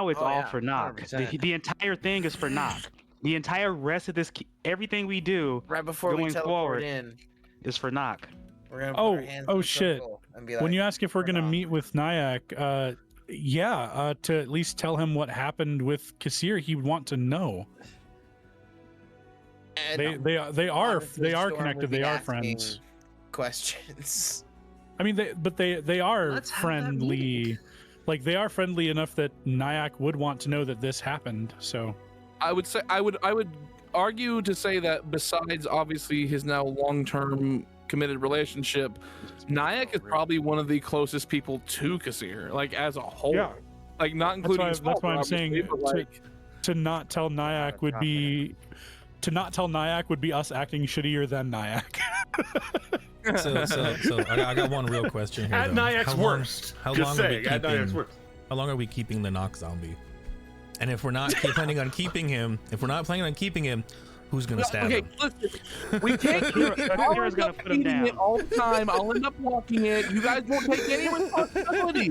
it's all for Nock. The entire thing is for Nock. The entire rest of this, everything we do right before we teleport in, is for Nock. We're gonna put our hands in the shit! circle and be like, when you ask if we're gonna meet with Nyack, to at least tell him what happened with Kassir, he would want to know. They are connected. They are friends. Questions. I mean, they are friendly. Like, they are friendly enough that Nyack would want to know that this happened. So, I would argue to say that besides obviously his now long-term committed relationship, Nyack is probably one of the closest people to Kassir, like as a whole. Yeah. Like not including. That's why I'm saying to not tell Nyack would be. To not tell Nyack would be us acting shittier than Nyack. So I got one real question here. At Nyack's worst. How long are we keeping the Nock zombie? And if we're not planning on keeping him, who's gonna stab him? Listen, we can't keep I'll end up eating it all the time. I'll end up walking it. You guys won't take any responsibility.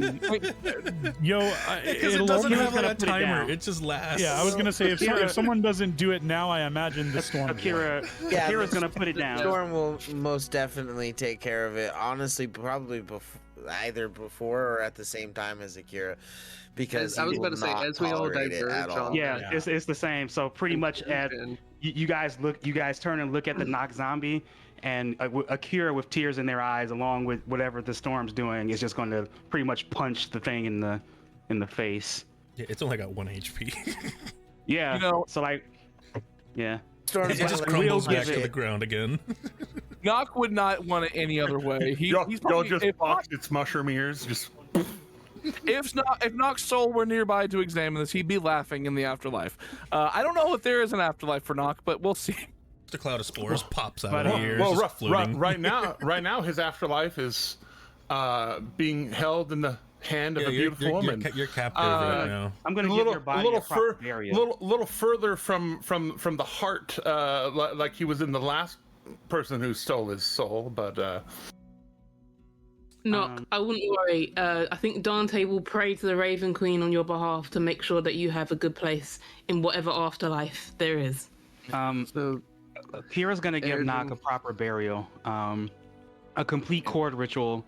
It doesn't have like a timer. It just lasts. Yeah, I was gonna say if someone doesn't do it now, I imagine the Storm. Akira's gonna put it down. Storm will most definitely take care of it. Honestly, probably either before or at the same time as Akira, because I was about to say, as we all diverge on. Yeah, it's the same. So pretty much at you guys turn and look at the Nock zombie, and Akira with tears in their eyes, along with whatever the Storm's doing, is just going to pretty much punch the thing in the face. Yeah, it's only got 1 HP. Yeah. So like, yeah. It just crumbles back to the ground again. Nock would not want it any other way. He's probably, just box its mushroom ears. Just. If Nock's soul were nearby to examine this, he'd be laughing in the afterlife. I don't know if there is an afterlife for Nock, but we'll see. Just a cloud of spores pops out of here. Right now, his afterlife is being held in the hand of a beautiful woman. You're captive right now. I'm going to give your body a proper burial. Little further from the heart, like he was in the last person who stole his soul, but. No, I wouldn't worry. I think Dante will pray to the Raven Queen on your behalf to make sure that you have a good place in whatever afterlife there is. So Kira's gonna give Nock a proper burial, a complete cord ritual.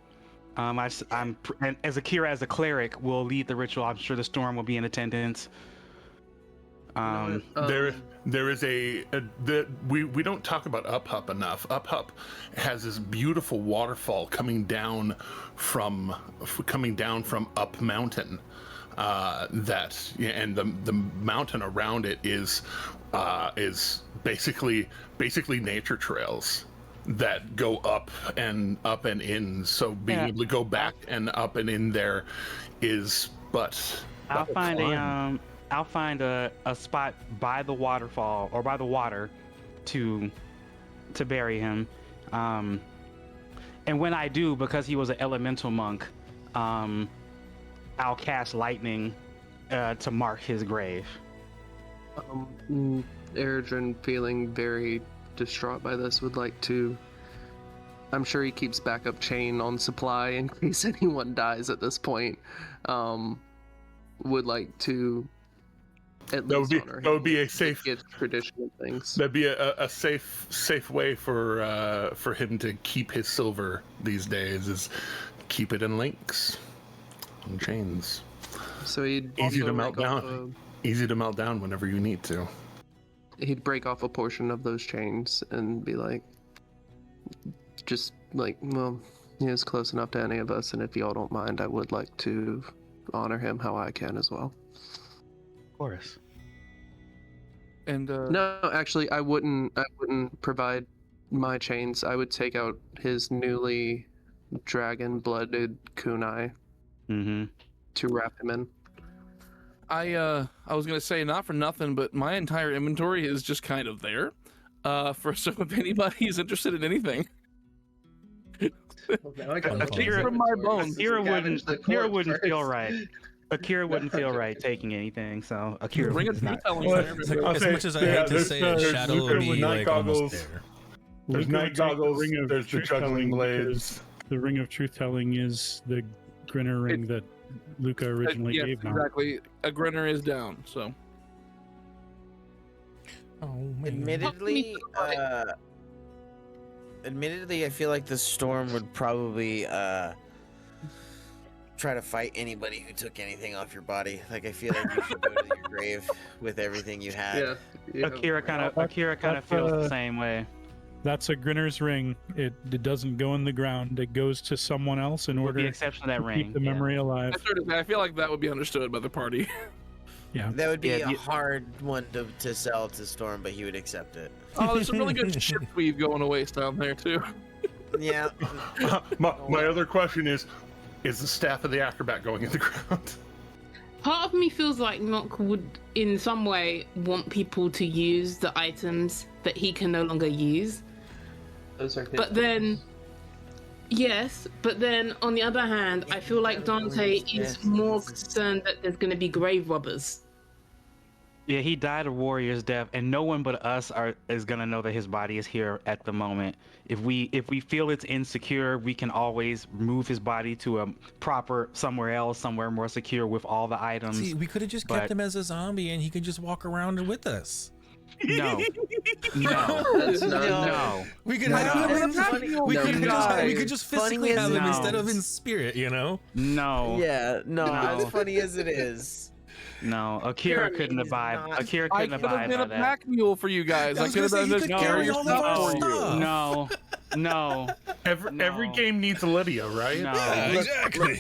As Akira, as a cleric, will lead the ritual. I'm sure the Storm will be in attendance. There is we don't talk about Up enough. Up has this beautiful waterfall coming down from Up Mountain. And the mountain around it is basically nature trails that go up and in. So being able to go back and up and in there is I'll find a spot by the waterfall or by the water to bury him. And when I do, because he was an elemental monk, I'll cast lightning to mark his grave. Eredrin, feeling very distraught by this, would like to... I'm sure he keeps backup chain on supply in case anyone dies at this point. Would like to... That would be a safe traditional things. That'd be a safe way for him to keep his silver these days, is keep it in links, on chains. So he'd easy to melt down whenever you need to. he'd break off a portion of those chains and be like, just like, well, he was close enough to any of us, and if y'all don't mind, I would like to honor him how I can as well. Of course. And No, actually, I wouldn't provide my chains. I would take out his newly dragon-blooded kunai to wrap him in. I was gonna say, not for nothing, but my entire inventory is just kind of there. So if anybody's interested in anything, Well, now I got Akira- from my bones. Akira wouldn't feel right. Akira wouldn't feel right taking anything, so Akira Bring a is not. truth-telling Well, for It's like, everybody. as much as I hate to say it, there's Shadow Luca would with be night like almost goggles. there. There's Luca night would take goggles. Ring of There's the juggling Truth-Telling blades. because the ring of truth telling is the Grinner ring that Luca originally Yes, gave now. exactly. A grinner is down, so. Oh, man. Admittedly, I feel like the storm would probably try to fight anybody who took anything off your body. Like, I feel like you should go to your grave with everything you had. Yeah. Akira kind of that's, feels the same way. That's a Grinner's ring. It doesn't go in the ground. It goes to someone else in With the order exception of that to ring. keep the yeah. memory alive. I feel like that would be understood by the party. That would be Yeah, a hard one to sell to Storm, but he would accept it. Oh, there's some really good ship weave going to waste down there too. Yeah. My other question is the staff of the acrobat going in the ground? Part of me feels like Nock would, in some way, want people to use the items that he can no longer use. Those are his. But then, yes, but then on the other hand, I feel like Dante is more concerned that there's going to be grave robbers. Yeah, he died a warrior's death, and no one but us is gonna know that his body is here at the moment. If we feel it's insecure, we can always move his body to a proper somewhere else, somewhere more secure with all the items. See, we could have just kept him as a zombie, and he could just walk around with us. No, That's not no. We could No. have him. No. We could just Funny physically as have it him instead of is. in spirit, you know? No. Yeah, no, No. as funny as it is. No, Akira couldn't He's abide. not- Akira I couldn't could have abide been by a that. pack mule for you guys. I I was could have gonna done say, this you could carry carry all of stuff our for you. stuff. No, no, Every No. game needs a Lydia, right? no. Exactly.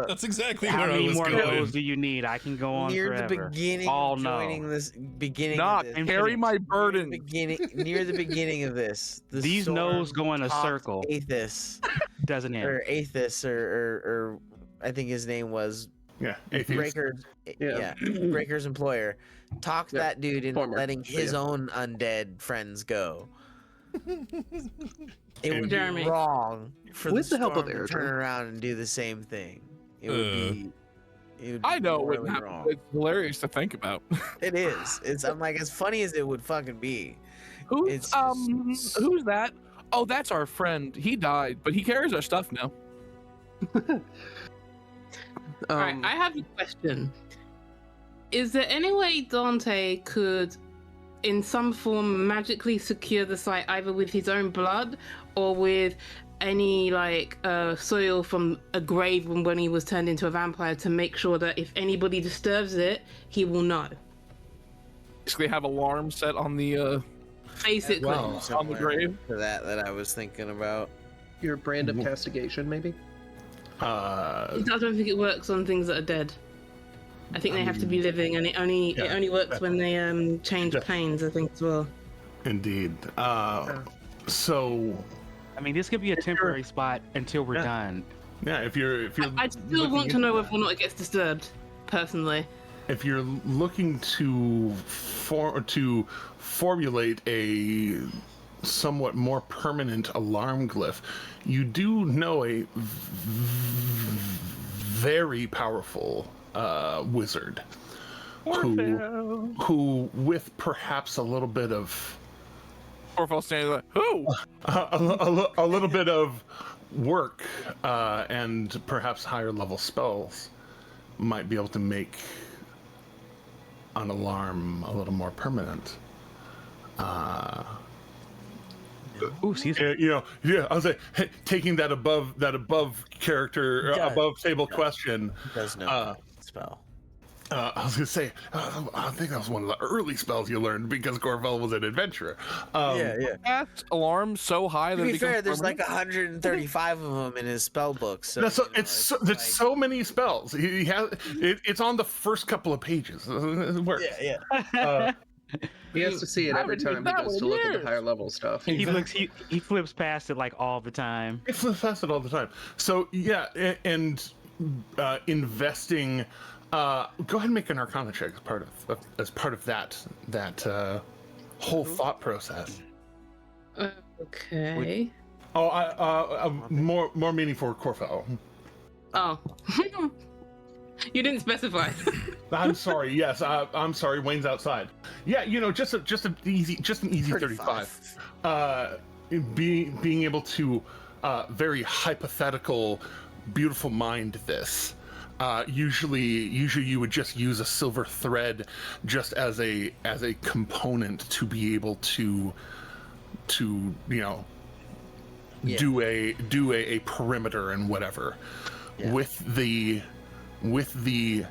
That's exactly How where I many was more going. pills do you need? I can go on Near forever. the beginning All of joining no. this beginning Knock, of this, carry my burden. near the beginning of this, the These Storm no's go in a talked circle. Aethys, Doesn't it? or Aethys, or I think his name was Yeah. Atheist. Breaker's. Yeah. Breaker's employer talked Yeah, that dude into former, letting but his yeah. own undead friends go. It would Jeremy. be wrong for With the the help of Storm to Airdrie. turn around and do the same thing. It would be. It would I be know it morally wouldn't happen. wrong. but It's hilarious to think about. It is. It's. I'm like, as funny as it would fucking be. Who's It's just- who's that? Oh, that's our friend. He died, but he carries our stuff now. Alright, I have a question. Is there any way Dante could, in some form, magically secure the site either with his own blood or with any soil from a grave when he was turned into a vampire to make sure that if anybody disturbs it, he will know? Basically, have alarm set on the Basically. Well, on the grave. for that I was thinking about. Your brand of castigation, maybe? I don't think it works on things that are dead. I think they have to be living, and it only works when they change planes, I think, as well. Indeed. So I mean, this could be a temporary spot until we're done. yeah, if you're I still looking want to into know that. whether or not it gets disturbed, personally. If you're looking to formulate a somewhat more permanent alarm glyph, you do know a very powerful wizard who with perhaps a little bit of Orfel standing like, who? a little bit of work and perhaps higher level spells might be able to make an alarm a little more permanent. Ooh, excuse me. I was like, taking that above character, Yeah. above table question. Does know spell. I was gonna say, I think that was one of the early spells you learned because Corvel was an adventurer. Yeah. That alarm so high To that be it fair, becomes there's permanent? like 135 of them in his spell book. So, There's like, so many spells. He has it's on the first couple of pages. It works. Yeah. He has to see it every time he goes to look at the higher level stuff. He looks. He flips past it like all the time. It flips past it all the time. So yeah, and investing. Go ahead and make an Arcana check as part of that whole thought process. Okay. More meaningful Corfel. Oh. You didn't specify. I'm sorry. Yes, I'm sorry. Wayne's outside. Yeah, just an easy 35. Being able to very hypothetical, beautiful mind this. Usually you would just use a silver thread just as a component to be able to do a perimeter and whatever. Yeah. With the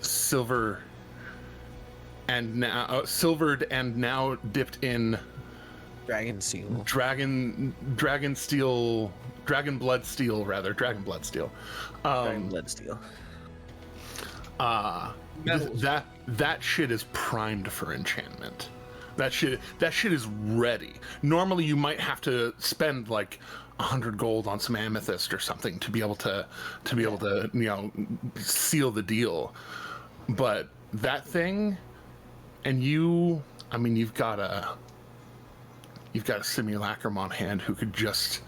silver and now silvered and now dipped in dragon blood steel. That shit is primed for enchantment. That shit is ready. Normally you might have to spend like 100 gold on some amethyst or something to be able to seal the deal. But that thing, and you've got a simulacrum on hand who could just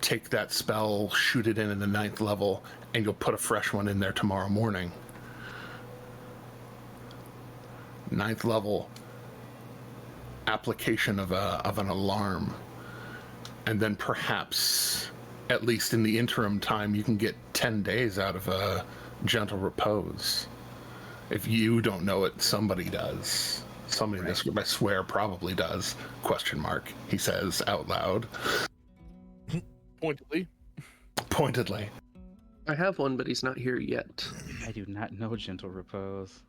take that spell, shoot it in the 9th level, and you'll put a fresh one in there tomorrow morning. 9th level application of an alarm, and then perhaps, at least in the interim time, you can get 10 days out of a gentle repose. If you don't know it, somebody does. Somebody in this group, I swear, probably does. ? He says out loud. Pointedly. I have one, but he's not here yet. I do not know gentle repose.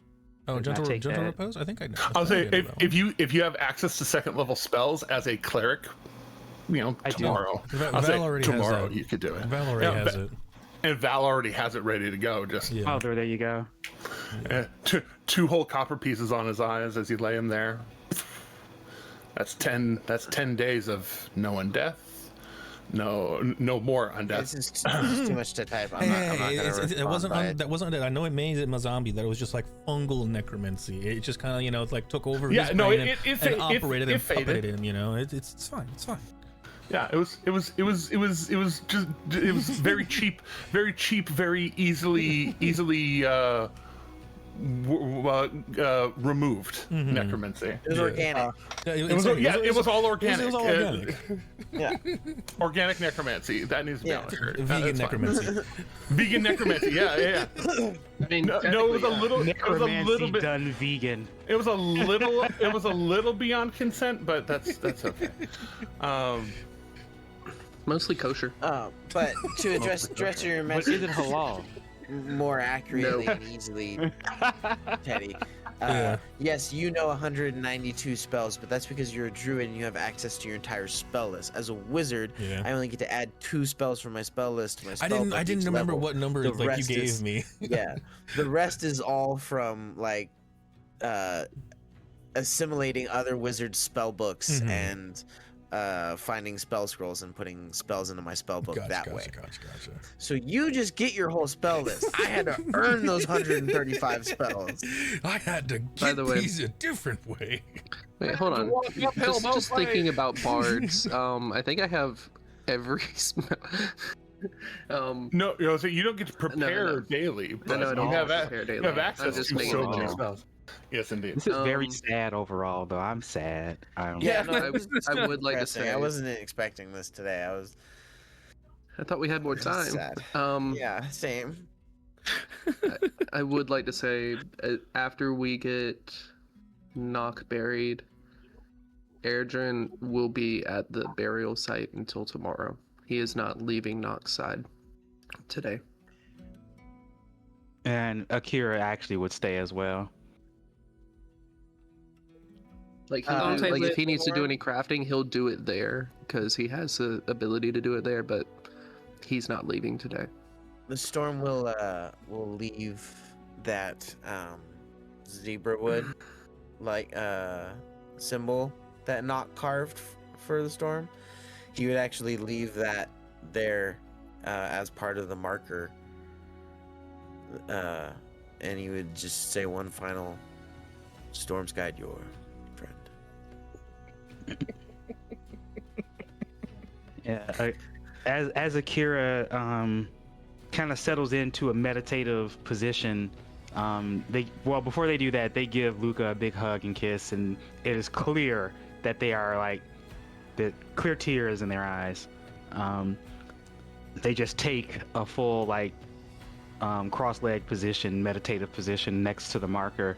Oh, gentle repose? I think I know. I'll say if you have access to 2nd level spells as a cleric, tomorrow. I'll say tomorrow you could do it. Val already has it. And Val already has it ready to go. Oh, there you go. Two whole copper pieces on his eyes as you lay him there. That's 10 days of no undeath. No more undeath. This is too much to type. It wasn't that. I know it made it a zombie. That it was just like fungal necromancy. It just kind of it took over. Yeah, his no, brain it and operated and faded. puppeted him. It's fine. It's fine. Yeah, it was very cheap, very easily removed necromancy. It was organic. It was all organic. It was all organic. Yeah. Organic necromancy. That needs to be on the shirt. Vegan necromancy. Vegan necromancy. Yeah. I mean, no, it was a little. Necromancy bit done vegan. It was a little beyond consent, but that's okay. Mostly kosher. But to address your But message is it halal? more accurately and easily, Teddy. Yes, you know 192 spells, but that's because you're a druid and you have access to your entire spell list. As a wizard, I only get to add 2 spells from my spell list to my spell book I didn't remember level. what number you gave me. Yeah, the rest is all from assimilating other wizard spell books and finding spell scrolls and putting spells into my spell book that way. Gotcha. So you just get your whole spell list. I had to earn those 135 spells. I had to get these a different way. Wait, hold on. Just thinking about bards. I think I have every spell. No, so you don't get to prepare daily, but I don't you have prepare daily. You have access to so many spells. Yes, indeed. This is very sad overall, though. I'm sad. I would like to say I wasn't expecting this today. I thought we had more time. Sad. Yeah, same. I would like to say after we get Nock buried, Erdrin will be at the burial site until tomorrow. He is not leaving Nock's side today. And Akira actually would stay as well. Like, Dante like if lit he needs to do storm? any crafting, he'll do it there because he has the ability to do it there. But he's not leaving today. The storm will leave that zebra wood like symbol that Nock carved for the storm. He would actually leave that there as part of the marker, and he would just say one final "Storm's guide your friend." Yeah. As Akira kind of settles into a meditative position, before they do that, they give Luca a big hug and kiss, and it is clear that they are like the clear tears in their eyes. They just take a full cross-legged position, meditative position next to the marker,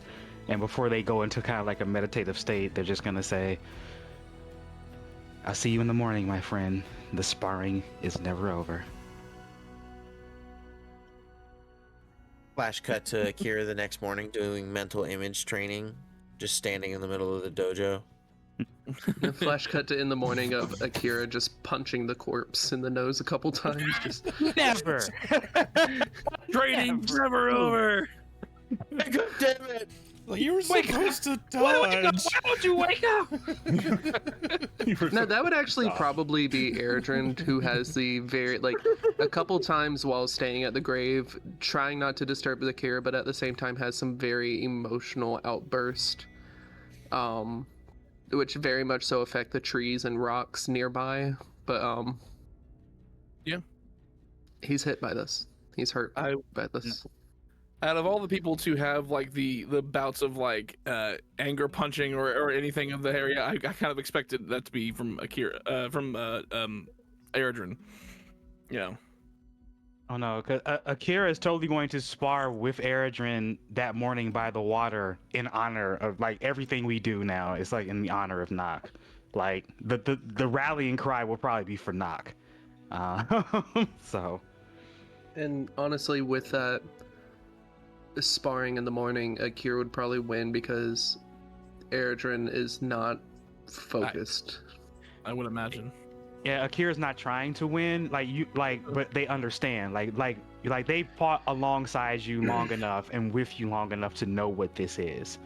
and before they go into kind of like a meditative state, they're just gonna say, "I'll see you in the morning, my friend. The sparring is never over." Flash cut to Akira the next morning doing mental image training, just standing in the middle of the dojo. A flash cut to in the morning of Akira just punching the corpse in the nose a couple times. Just Never. Training's never over. God damn it! Like, you were supposed to dodge. Why don't you wake up? no, that would actually probably be Erdrin, who has the very a couple times while staying at the grave, trying not to disturb the Akira, but at the same time has some very emotional outburst, which very much so affect the trees and rocks nearby. But yeah, he's hit by this. He's hurt by this. Out of all the people to have like the bouts of anger punching or anything of the area, I kind of expected that to be from Akira, from Erdrin. Yeah. Oh no, because Akira is totally going to spar with Eredrin that morning by the water in honor of everything we do now. It's in the honor of Nock. Like the rallying cry will probably be for Nock. So. And honestly, with that sparring in the morning, Akira would probably win because Erdrin is not focused. I would imagine. Yeah, Akira's not trying to win, but they understand. Like they fought alongside you long enough and with you long enough to know what this is.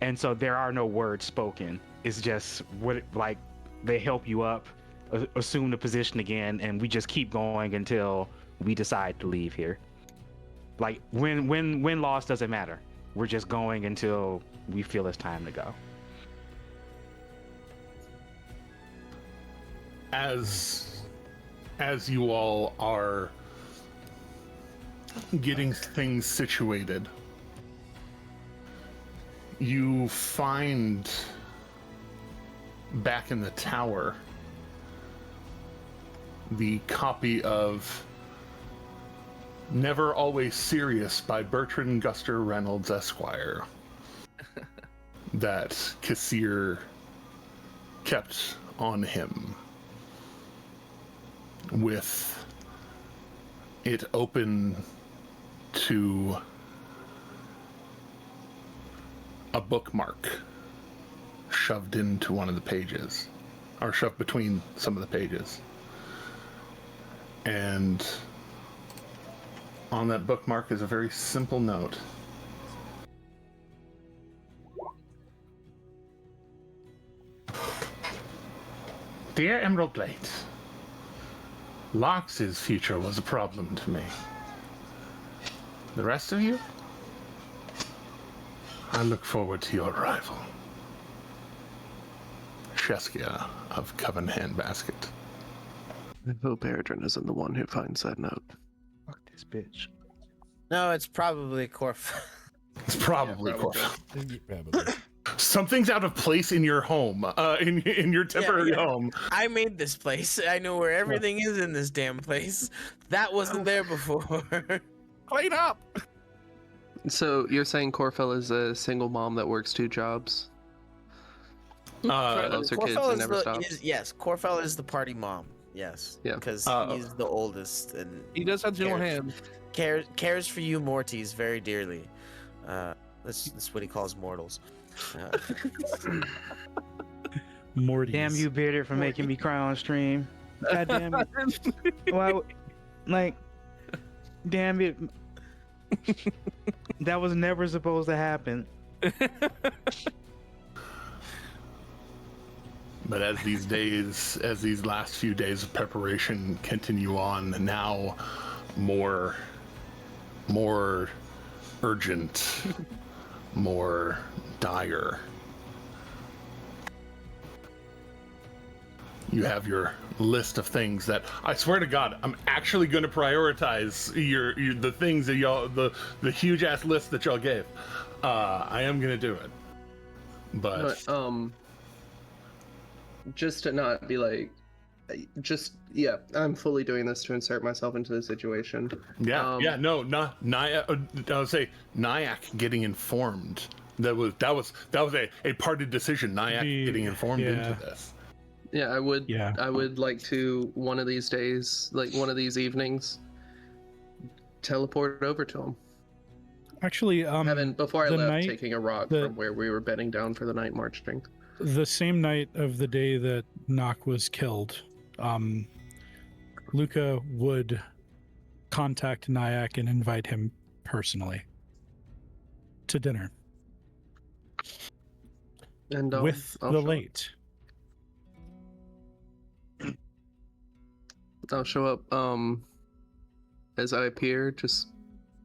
And so there are no words spoken. It's just they help you up, assume the position again, and we just keep going until we decide to leave here. Win loss doesn't matter. We're just going until we feel it's time to go. As you all are getting things situated, you find back in the tower the copy of Never Always Serious by Bertrand Guster Reynolds Esquire that Kassir kept on him, with it open to a bookmark shoved into one of the pages, or shoved between some of the pages. And on that bookmark is a very simple note. Dear Emerald Blade, Lox's future was a problem to me. The rest of you? I look forward to your arrival. Sheskia of Coven Handbasket. I hope Erdrin isn't the one who finds that note. Fuck this bitch. No, it's probably Corf. It's probably Corf. Probably. Something's out of place in your home, in your temporary home. I made this place. I know where everything is in this damn place. That wasn't there before. Clean up. So you're saying Corfel is a single mom that works 2 jobs? Loves her kids and never stops. Yes, Corfel is the party mom. Yes. Yeah. Because he's the oldest and He does have gentle hands. cares for you Mortys very dearly. That's what he calls mortals. Morty. Damn you, Bearded, for making me cry on stream. God damn it. Why, like, damn it. That was never supposed to happen. But as these last few days of preparation continue on, now more urgent, more dire. You have your list of things that I swear to God, I'm actually going to prioritize the things that y'all, the huge ass list that y'all gave. I am going to do it, but just to not be like, I'm fully doing this to insert myself into the situation. I would say Nyack getting informed. That was a party decision. Nyack getting informed into this. Yeah, I would like to one of these days, like one of these evenings, teleport over to him. Actually, before I left, taking a rock from where we were bedding down for the night marching. The same night of the day that Nock was killed, Luca would contact Nyack and invite him personally to dinner. And with the late. I'll show up as I appear, just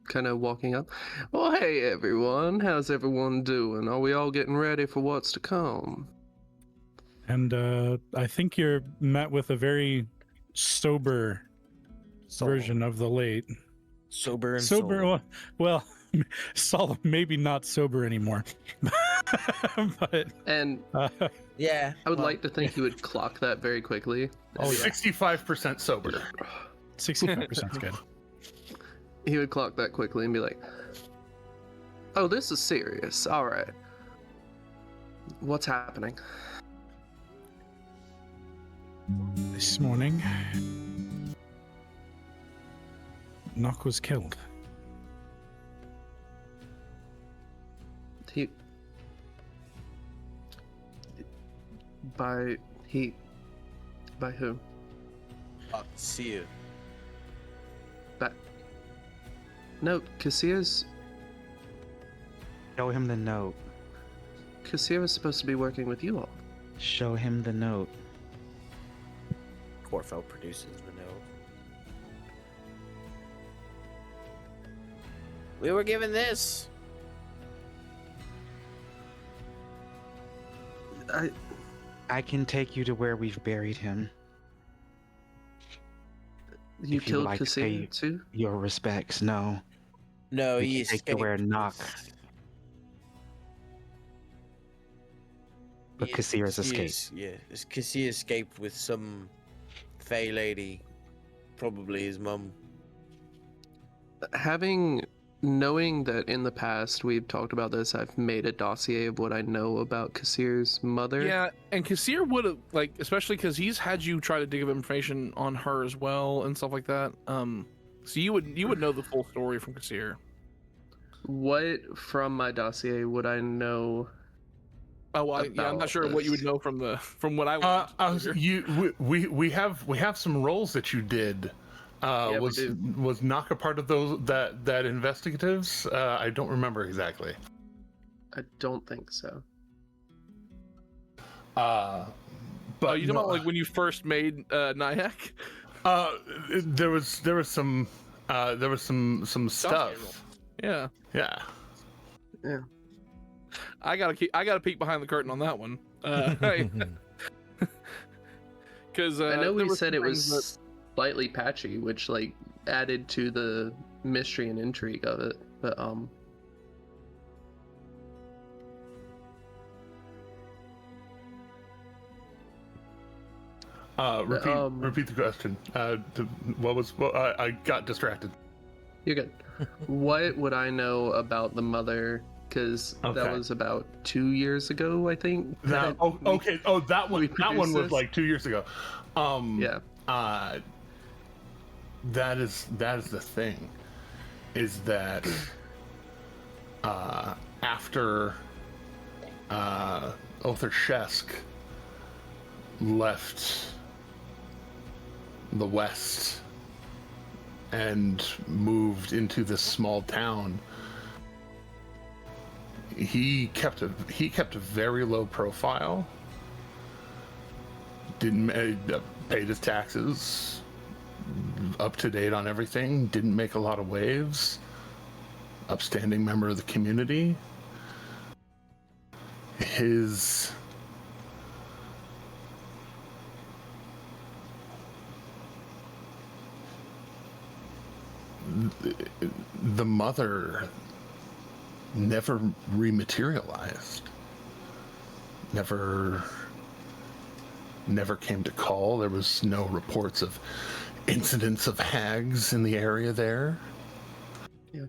kind of walking up. Oh, hey everyone, how's everyone doing? Are we all getting ready for what's to come? And I think you're met with a very sober version of the late. Sober and sober. Well, solemn, maybe not sober anymore. But yeah, I would like to think you would clock that very quickly. Oh, 65% sober. 65% is good. He would clock that quickly and be like, "Oh, this is serious. All right, what's happening?" This morning, Nock was killed. By who? See you. No, Cassier's. Show him the note. Cassier was supposed to be working with you all. Show him the note. Corfel produces the note. We were given this. I can take you to where we've buried him. You killed Cassir too? Your respects, no. No, we he escaped. Take you where Nock. But Cassir's escaped. Yeah, Cassir escaped with some fey lady, probably his mum. Knowing that in the past we've talked about this, I've made a dossier of what I know about Cassir's mother. Yeah, and Cassir would have, like, especially because he's had you try to dig up information on her as well and stuff like that. So you would know the full story from Cassir. What from my dossier would I know? Oh, well, I'm not sure what you would know from what I would. We have some roles that you did. Was Nock a part of those that investigatives? I don't remember exactly. I don't think so. But you know, like when you first made Nyack? There was some stuff. Yeah. I gotta peek behind the curtain on that one. Because I know we said it was slightly patchy, which like added to the mystery and intrigue of it. But repeat the question. I got distracted. You're good. What would I know about the mother? Because that was about 2 years ago, I think. That one was like 2 years ago. Yeah. that is the thing, is that after Othar Shesk left the west and moved into this small town, he kept a very low profile. Didn't paid his taxes, up to date on everything. Didn't make a lot of waves. Upstanding member of the community. The mother never rematerialized. Never came to call. There was no reports of incidents of hags in the area there. Yeah.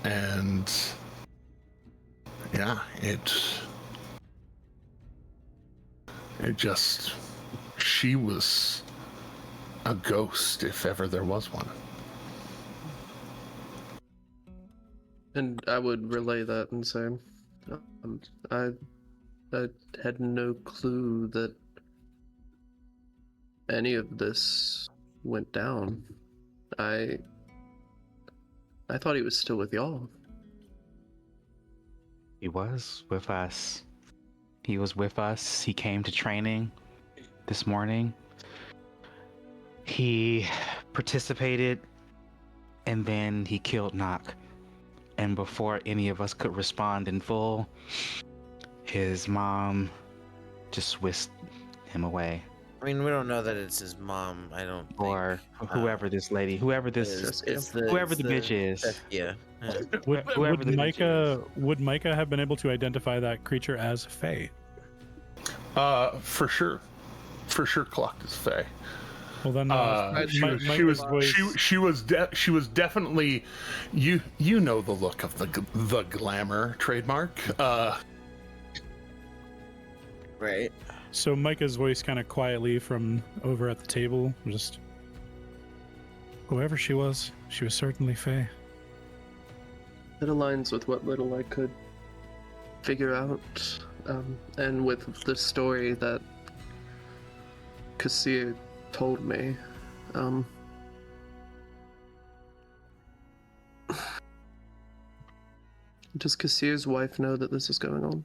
And yeah, it just, she was a ghost if ever there was one. And I would relay that and say, I had no clue that any of this went down. I thought he was still with y'all. He was with us. He was with us. He came to training this morning. He participated, and then he killed Nock. And before any of us could respond in full, his mom just whisked him away. I mean, we don't know that it's his mom. I don't. Or whoever this lady, whoever this, whoever the bitch is. Yeah. Would Micah have been able to identify that creature as Fae? For sure, clocked as Fae. Well then, she was definitely, you know the look of the glamour trademark. Right. So Micah's voice kind of quietly from over at the table, just, whoever she was certainly Fae. It aligns with what little I could figure out, and with the story that Cochise told me. Does Cochise's wife know that this is going on?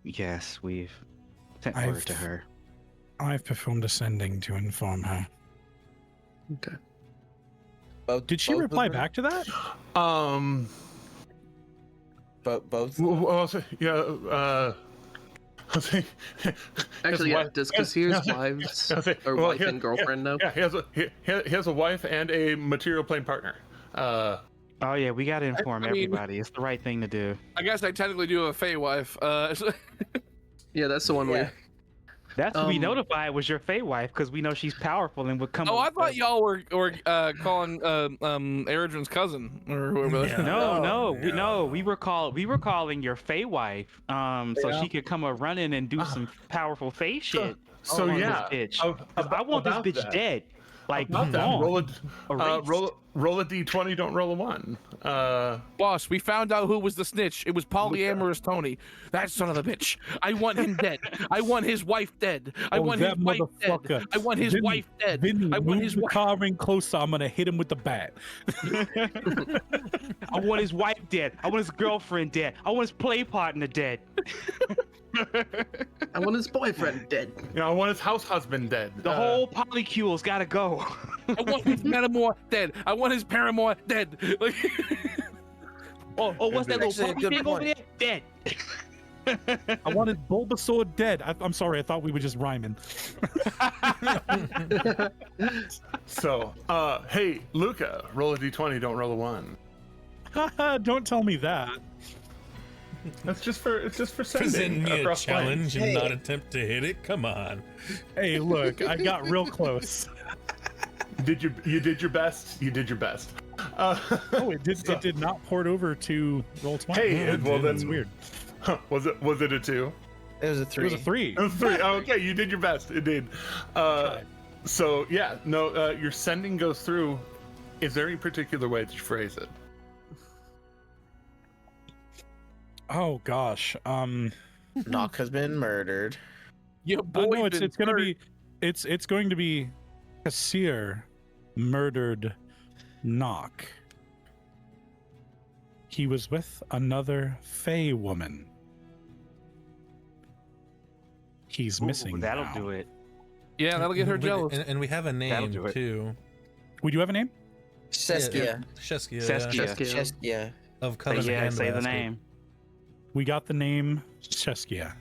Yes, we've sent word to her. I've performed a sending to inform her. Okay. Did she reply back to that? Both. Well, yeah. Actually, yeah. Does Cochise's wives or wife and girlfriend know? Yeah, he has a wife and a material plane partner. Oh yeah, we gotta inform everybody. It's the right thing to do. I guess I technically do have a Fey wife. Yeah, that's the one way. That's who we notified was your Fey wife, because we know she's powerful and would come. Oh, I thought y'all were calling Eredrin's cousin or whoever. Yeah. No, we were calling your Fey wife, so she could come running and do some powerful Fey shit. So yeah, this bitch. I want this bitch dead. Like, roll a d20, don't roll a 1. Boss, we found out who was the snitch. It was polyamorous Tony. That son of a bitch. I want him dead. I want his wife dead. I want his wife dead. I want his wife dead. Vinny, I want his wife. Car in closer. I'm gonna hit him with the bat. I want his wife dead. I want his girlfriend dead. I want his play partner dead. I want his boyfriend dead. I want his house husband dead. The whole polycule's gotta go. I want his paramour dead. I want his paramour dead. Like, oh, what's that little puppy thing over there? Dead. I wanted Bulbasaur dead. I'm sorry, I thought we were just rhyming. So, hey, Luca, roll a d20, don't roll a 1. Don't tell me that. It's just for sending. Present me a challenge and not attempt to hit it. Come on. Hey, look, I got real close. You did your best. You did your best. It did not port over to roll 20. Hey, well then, it's weird. Was it a 2? It was a 3. It was a 3. It was 3. Oh, okay, you did your best. It did. So yeah, no, your sending goes through. Is there any particular way that you phrase it? Oh gosh. Nock has been murdered. Your boy No, it's going to be it's going to be Kassir murdered Nock. He was with another Fey woman. He's missing. That'll now. do it. Yeah, that'll get her jealous. And we have a name do it. too. We do have a name? Seskia. Sheskia. Seskia. Seskia. Of But Covenant yeah, say the Handbasket. name. We got the name Seskia.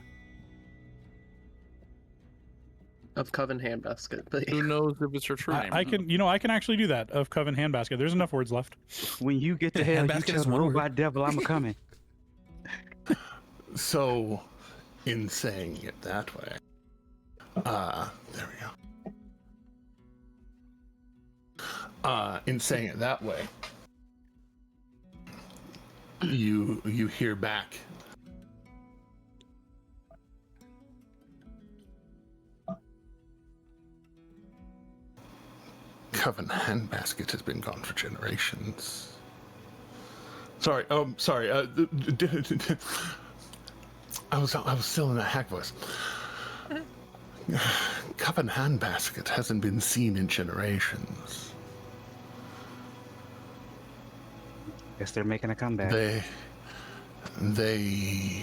Of Coven Handbasket. But Who knows if it's her true name? I can actually do that of Coven Handbasket. There's enough words left. When you get to hell, you Handbasket tell is the one word. robot devil I'm coming. So, in saying it that way, there we go. In saying it that way, you hear back. Coven Handbasket has been gone for generations. Sorry. I was still in that hack voice. Coven Handbasket hasn't been seen in generations. Guess they're making a comeback. They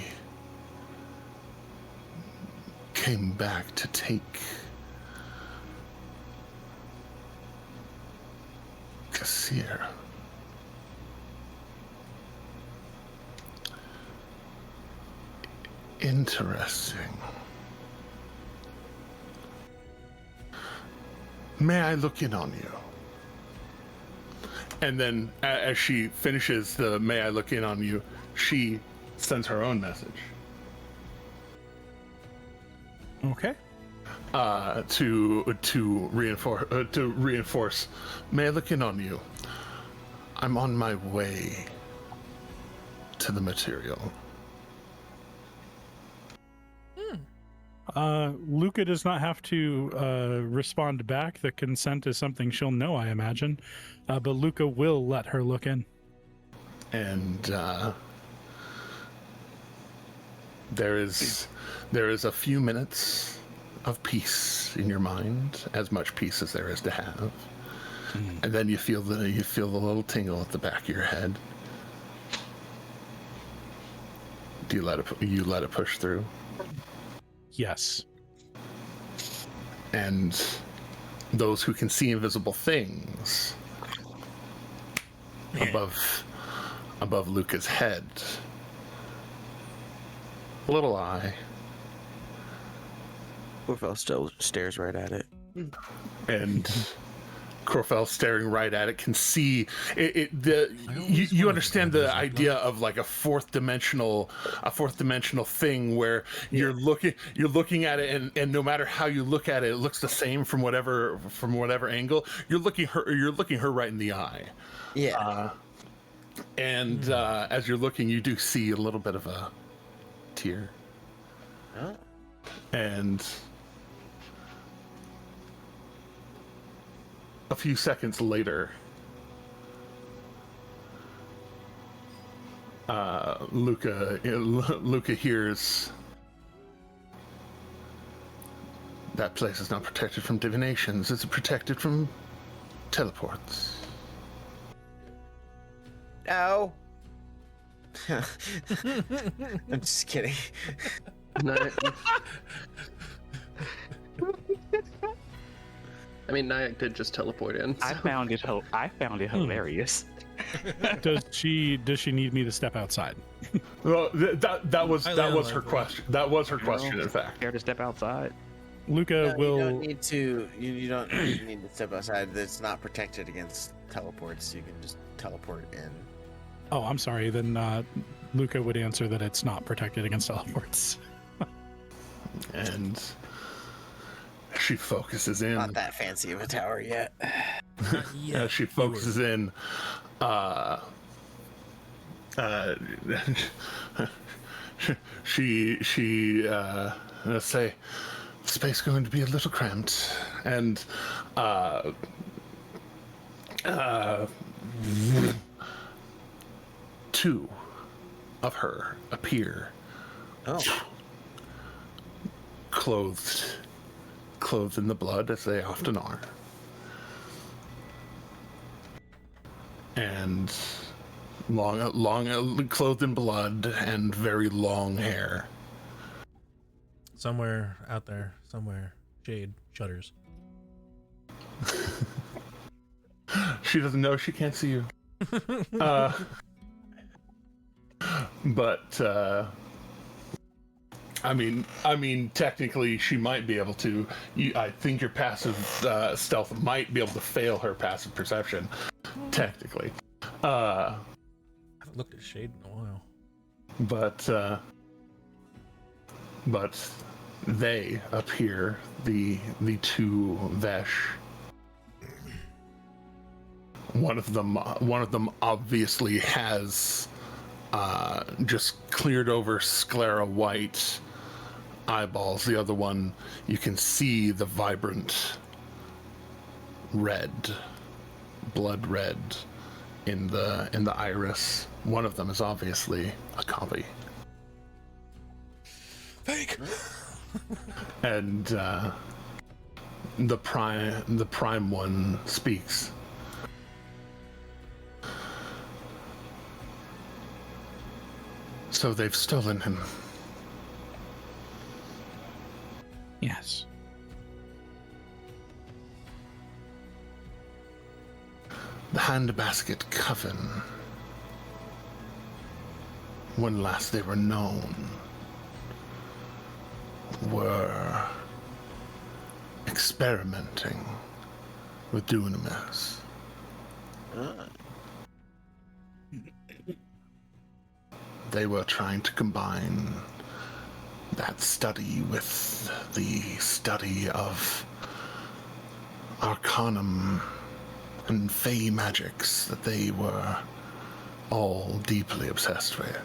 came back to take Kassir. Interesting. May I look in on you? And then, as she finishes the "May I look in on you," she sends her own message Okay. to reinforce. May I look in on you? I'm on my way to the material. Luca does not have to respond back. The consent is something she'll know, I imagine. But Luca will let her look in. And there is a few minutes of peace in your mind, as much peace as there is to have. And then you feel the little tingle at the back of your head. Do you let it push through? Yes. And those who can see invisible things above Luca's head. Little eye. Corfell still stares right at it. And Corfell, staring right at it, can see it. You understand the idea of like a fourth dimensional thing where you're looking at it, and no matter how you look at it, it looks the same from whatever angle. You're looking her right in the eye. Yeah. And as you're looking, you do see a little bit of a tear. Oh. And a few seconds later, Luca hears, that place is not protected from divinations. It's protected from teleports. No. I'm just kidding. I mean, Nyack did just teleport in. I So. found it hilarious. Does she need me to step outside? Well, that was her like question. That was her question, in fact. Care to step outside? Luca No, will. You don't need to. You don't need to step outside. It's not protected against teleports. You can just teleport in. Oh, I'm sorry. Then Luca would answer that it's not protected against teleports. And she focuses in. Not that fancy of a tower yet. As she focuses in, she say, space going to be a little cramped, and two of her appear, clothed in the blood as they often are, and long clothed in blood and very long hair. Somewhere out there, Jade shudders. She doesn't know, she can't see you. But I mean, technically, she might be able to. I think your passive stealth might be able to fail her passive perception. Technically, I haven't looked at Shade in a while. But they appear, the two Vesh. One of them obviously has just cleared over sclera white eyeballs. The other one, you can see the vibrant red, blood red in the iris. One of them is obviously a copy. Fake. And the prime one speaks. So they've stolen him. Yes. The Handbasket Coven, when last they were known, were experimenting with Dunamis. They were trying to combine that study with the study of Arcanum and Fey magics that they were all deeply obsessed with.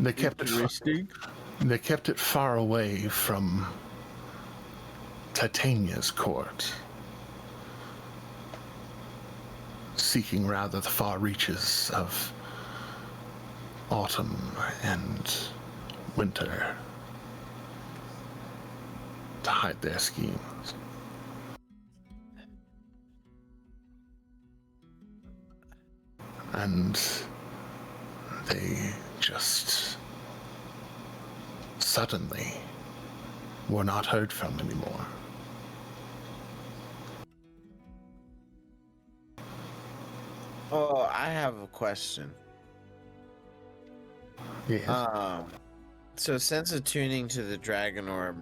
They kept it far away from Titania's court, seeking rather the far reaches of autumn and winter to hide their schemes. And they just suddenly were not heard from anymore. Oh, I have a question. Yeah. So since attuning to the dragon orb,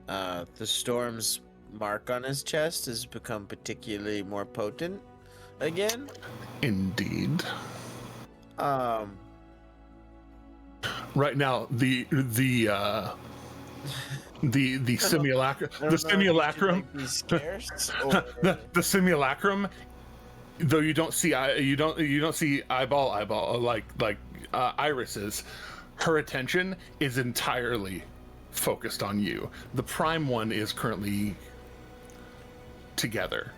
the storm's mark on his chest has become particularly more potent again? Indeed. Right now, the simulacrum, the simulacrum, though you don't see eyeball like irises, her attention is entirely focused on you. The prime one is currently together.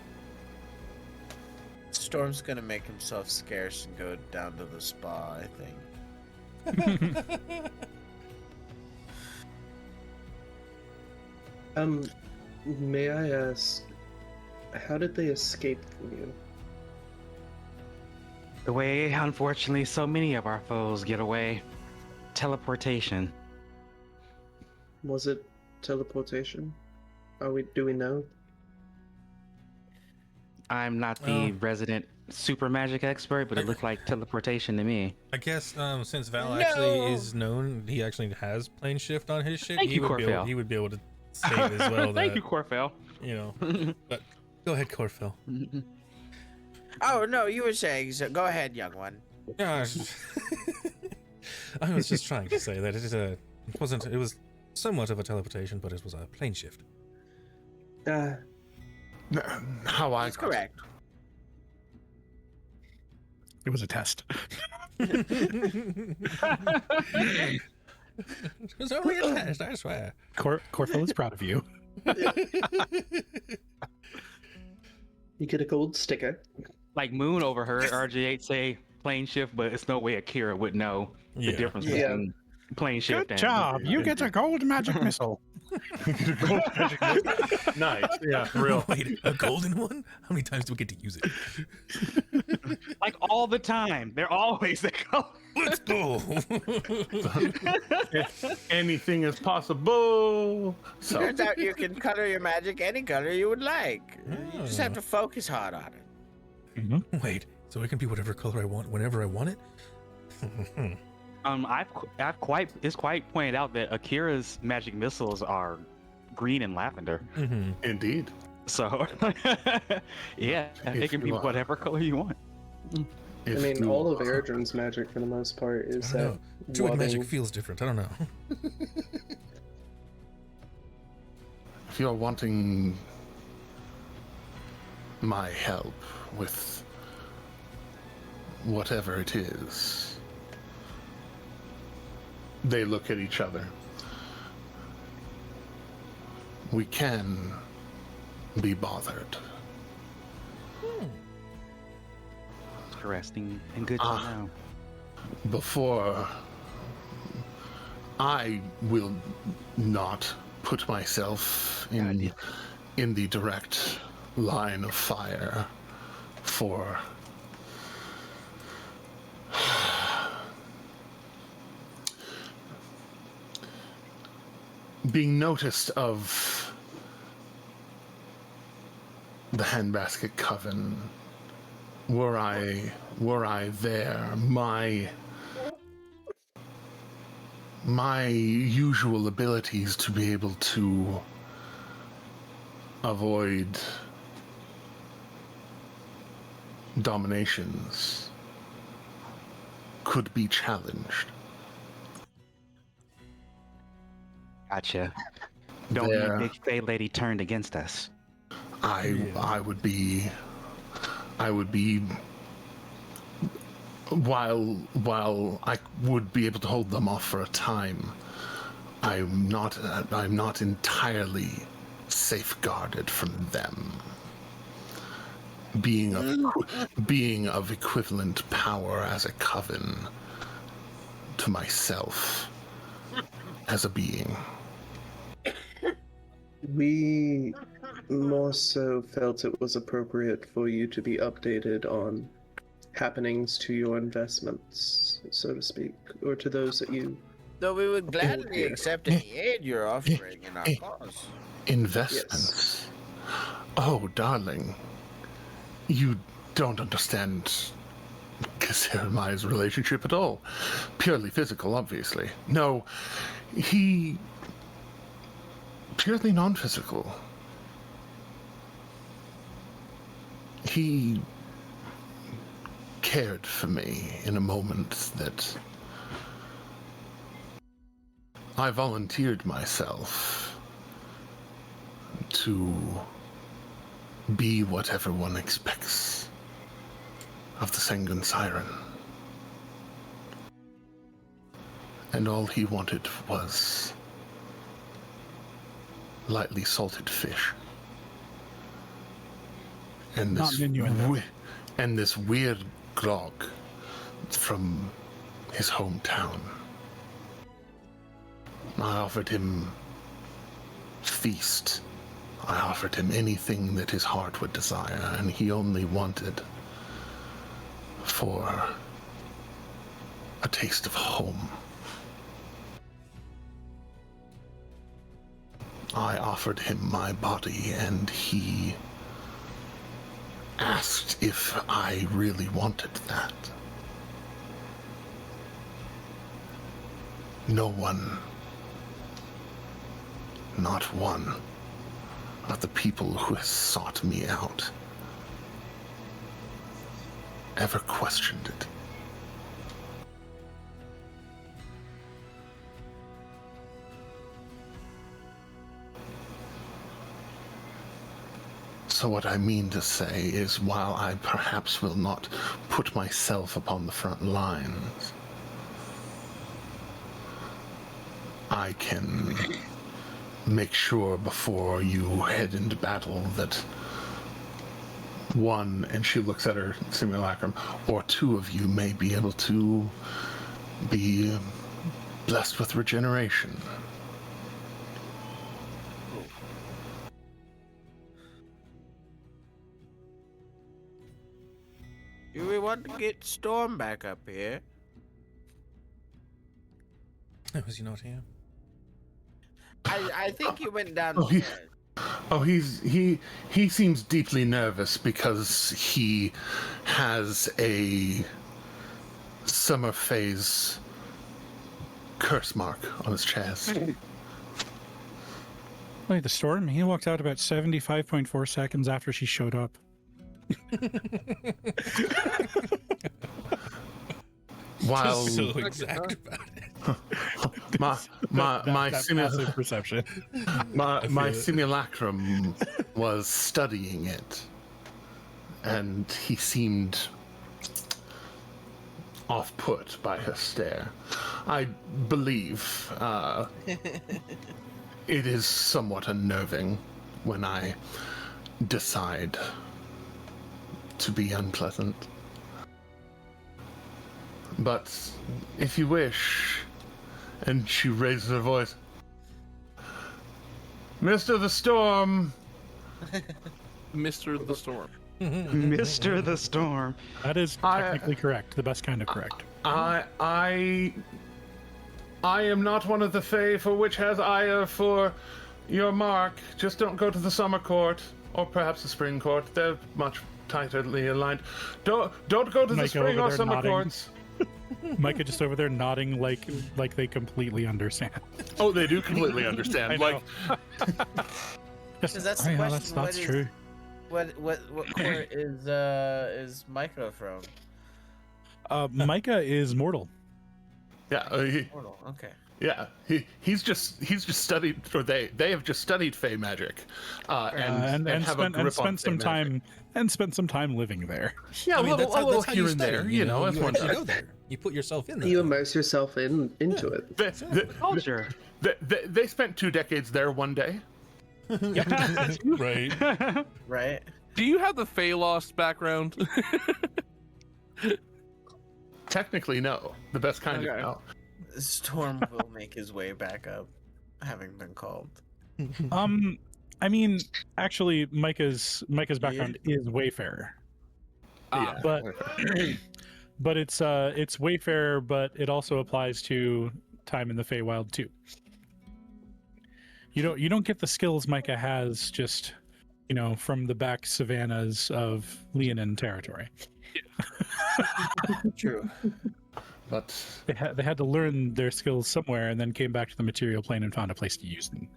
Storm's gonna make himself scarce and go down to the spa, I think. May I ask, how did they escape from you? The way, unfortunately, so many of our foes get away. Teleportation. Was it teleportation? Do we know? I'm not the resident super magic expert, but it looked like teleportation to me. I guess since Val actually is known, he actually has plane shift on his shit. He would be able to save as well. Thank you, Corfell. You know, but go ahead, Corfell. Oh no, you were saying so. Go ahead, young one. Yeah, I was just trying to say that it was somewhat of a teleportation, but it was a plane shift. How I That's correct. It was a test. It was only a test, I swear. Corfel is proud of you. You get a gold sticker. Like Moon overheard RG8 say plane shift, but it's no way Akira would know the difference between plane shift Good and job. You get a gold magic missile. Nice. Yeah, for real. Wait, a golden one? How many times do we get to use it? like all the time. They're always the color. Let's go. Anything is possible. So Turns out you can color your magic any color you would like. You just have to focus hard on it. Wait, so I can be whatever color I want whenever I want it? It's quite pointed out that Akira's magic missiles are green and lavender. indeed. So, yeah, it can be whatever color you want. I mean, all of Eredrin's magic, for the most part, is I don't that know. Druid loving- magic feels different. I don't know. If you're wanting my help with whatever it is, they look at each other. We can be bothered. Interesting and good to know. Before I will not put myself in the direct line of fire for being noticed of the Handbasket Coven. Were I there, my usual abilities to be able to avoid dominations could be challenged. Gotcha. Don't be a big Fey lady turned against us. I would be while I would be able to hold them off for a time, I'm not entirely safeguarded from them. Being of equivalent power as a coven to myself as a being. We more so felt it was appropriate for you to be updated on happenings to your investments, so to speak, or to those that you... Though we would gladly accept any aid you're offering in our cause. Investments? Yes. Oh, darling. You don't understand Kasir and Mai's relationship at all. Purely physical, obviously. No, he... purely non-physical. He cared for me in a moment that I volunteered myself to be what everyone expects of the Sengun Siren. And all he wanted was lightly salted fish. And this weird grog from his hometown. I offered him feast. I offered him anything that his heart would desire, and he only wanted for a taste of home. I offered him my body, and he asked if I really wanted that. No one, not one, of the people who has sought me out ever questioned it. So what I mean to say is, while I perhaps will not put myself upon the front lines, I can make sure before you head into battle that one, and she looks at her simulacrum, or two of you may be able to be blessed with regeneration. Do we want to get Storm back up here? Was he not here? I think he went down. He seems deeply nervous because he has a summer phase curse mark on his chest. Wait, the Storm? He walked out about 75.4 seconds after she showed up. While so exact about it. my passive perception. my simulacrum was studying it, and he seemed off-put by her stare. I believe it is somewhat unnerving when I decide to be unpleasant. But if you wish, and she raises her voice, Mr. the Storm. Mr. the Storm. Mr. the Storm. That is technically correct. The best kind of correct. I am not one of the Fae for which has ire for your mark. Just don't go to the summer court, or perhaps the spring court. They're much tightly aligned. Don't go to the Micah spring over or there summer nodding. courts. Micah just over there nodding like they completely understand. Oh, they do completely understand. I Like, know. Because that's the yeah, question. that's true. What court is Micah from? Micah is mortal. yeah, Mortal. Okay. yeah. He's just studied, or they have just studied Fae magic, and have a grip on Fae magic. Spent some time living there. Yeah, I mean, a little that's how here you and study, there, you know, as you one actually does. go there. You put yourself in there. You immerse yourself into it. Culture. They spent 2 decades there one day. Right. Right. Do you have the Fey Lost background? Technically, no. The best kind Okay. of no. Storm will make his way back up, having been called. I mean, actually, Micah's background is Wayfarer, Yeah. but it's Wayfarer, but it also applies to time in the Feywild too. You don't get the skills Micah has just, from the back savannas of Leonin territory. True. But They had to learn their skills somewhere, and then came back to the material plane and found a place to use them.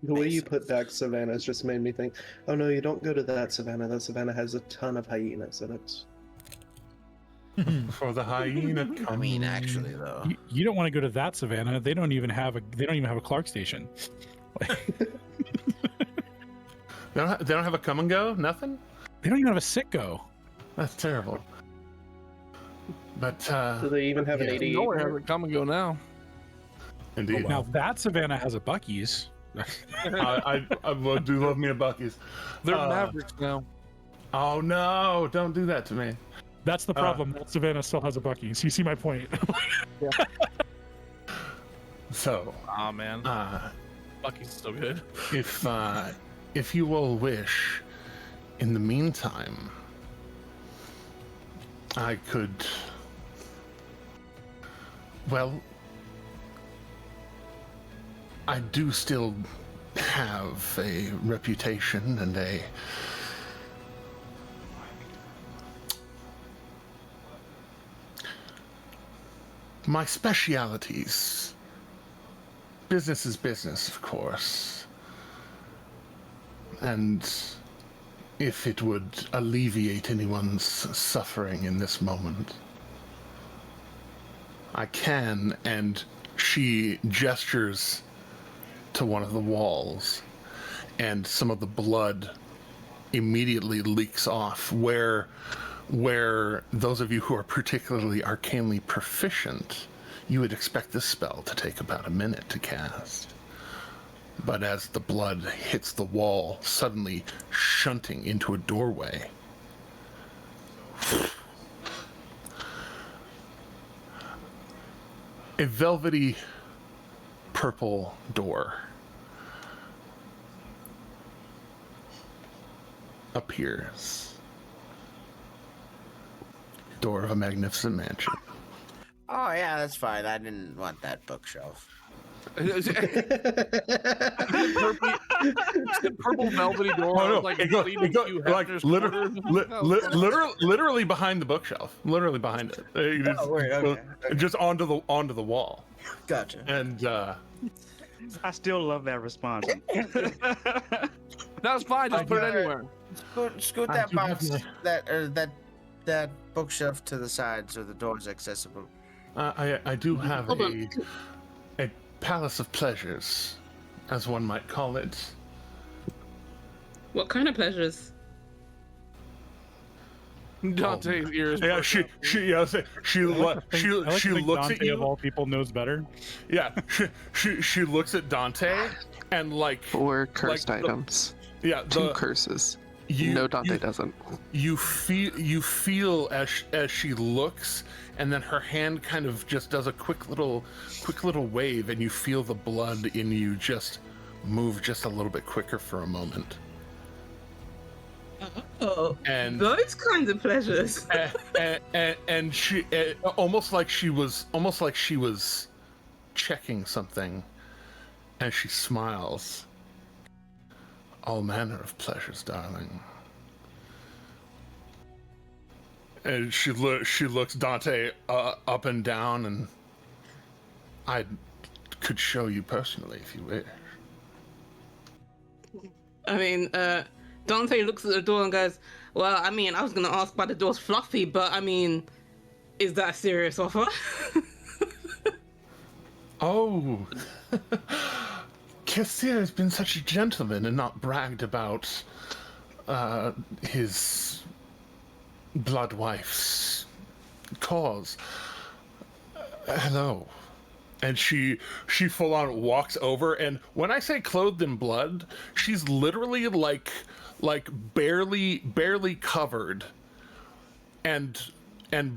The way you put back savannas just made me think, oh no, you don't go to that savannah. That savannah has a ton of hyenas in it. for the hyena, I mean, actually, though. You don't want to go to that savannah. They don't even have a Clark station. they don't have a come and go. Nothing. They don't even have a Sitgo. That's terrible. But Do they even have an Yeah. 88? Nowhere has it come and go now. indeed, Now that savannah has a Buc-ee's. I do love me a Buc-ee's. They're Uh, Mavericks now. Oh no! Don't do that to me. That's the problem. That savannah still has a Buc-ee's. You see my point? So, Aw, man. Bucky's still good. if you all wish, in the meantime, I could. Well, I do still have a reputation and a. My specialities. Business is business, of course. And if it would alleviate anyone's suffering in this moment, I can, and she gestures to one of the walls, and some of the blood immediately leaks off, where those of you who are particularly arcanely proficient, you would expect this spell to take about a minute to cast. But as the blood hits the wall, suddenly shunting into a doorway, a velvety purple door appears. Door of a magnificent mansion. Oh yeah, that's fine. I didn't want that bookshelf. Is it purple velvety door? Oh no! Like, It goes like literally behind the bookshelf. Literally behind it. It just, Okay. just onto the wall. Gotcha. And I still love that response. That's fine. Just put it anywhere. Scoot that box, that bookshelf to the side so the door's accessible. I do have a palace of pleasures, as one might call it. What kind of pleasures? Dante's ears. Yeah, she looks Dante at you. of all people knows better. Yeah, she looks at Dante and like 4 cursed like items. Yeah, 2 curses. No, Dante doesn't. You feel as she looks, and then her hand kind of just does a quick little wave, and you feel the blood in you just move just a little bit quicker for a moment. Oh, and those kinds of pleasures. and she almost like she was checking something, and she smiles. All manner of pleasures, darling. And she looks Dante up and down, and I could show you personally if you wish. I mean, Dante looks at the door and goes, well, I mean, I was going to ask why the door's fluffy, but I mean, is that a serious offer? Oh, Kassir has been such a gentleman and not bragged about his blood wife's cause. Hello. And she full on walks over, and when I say clothed in blood, she's literally like barely covered, and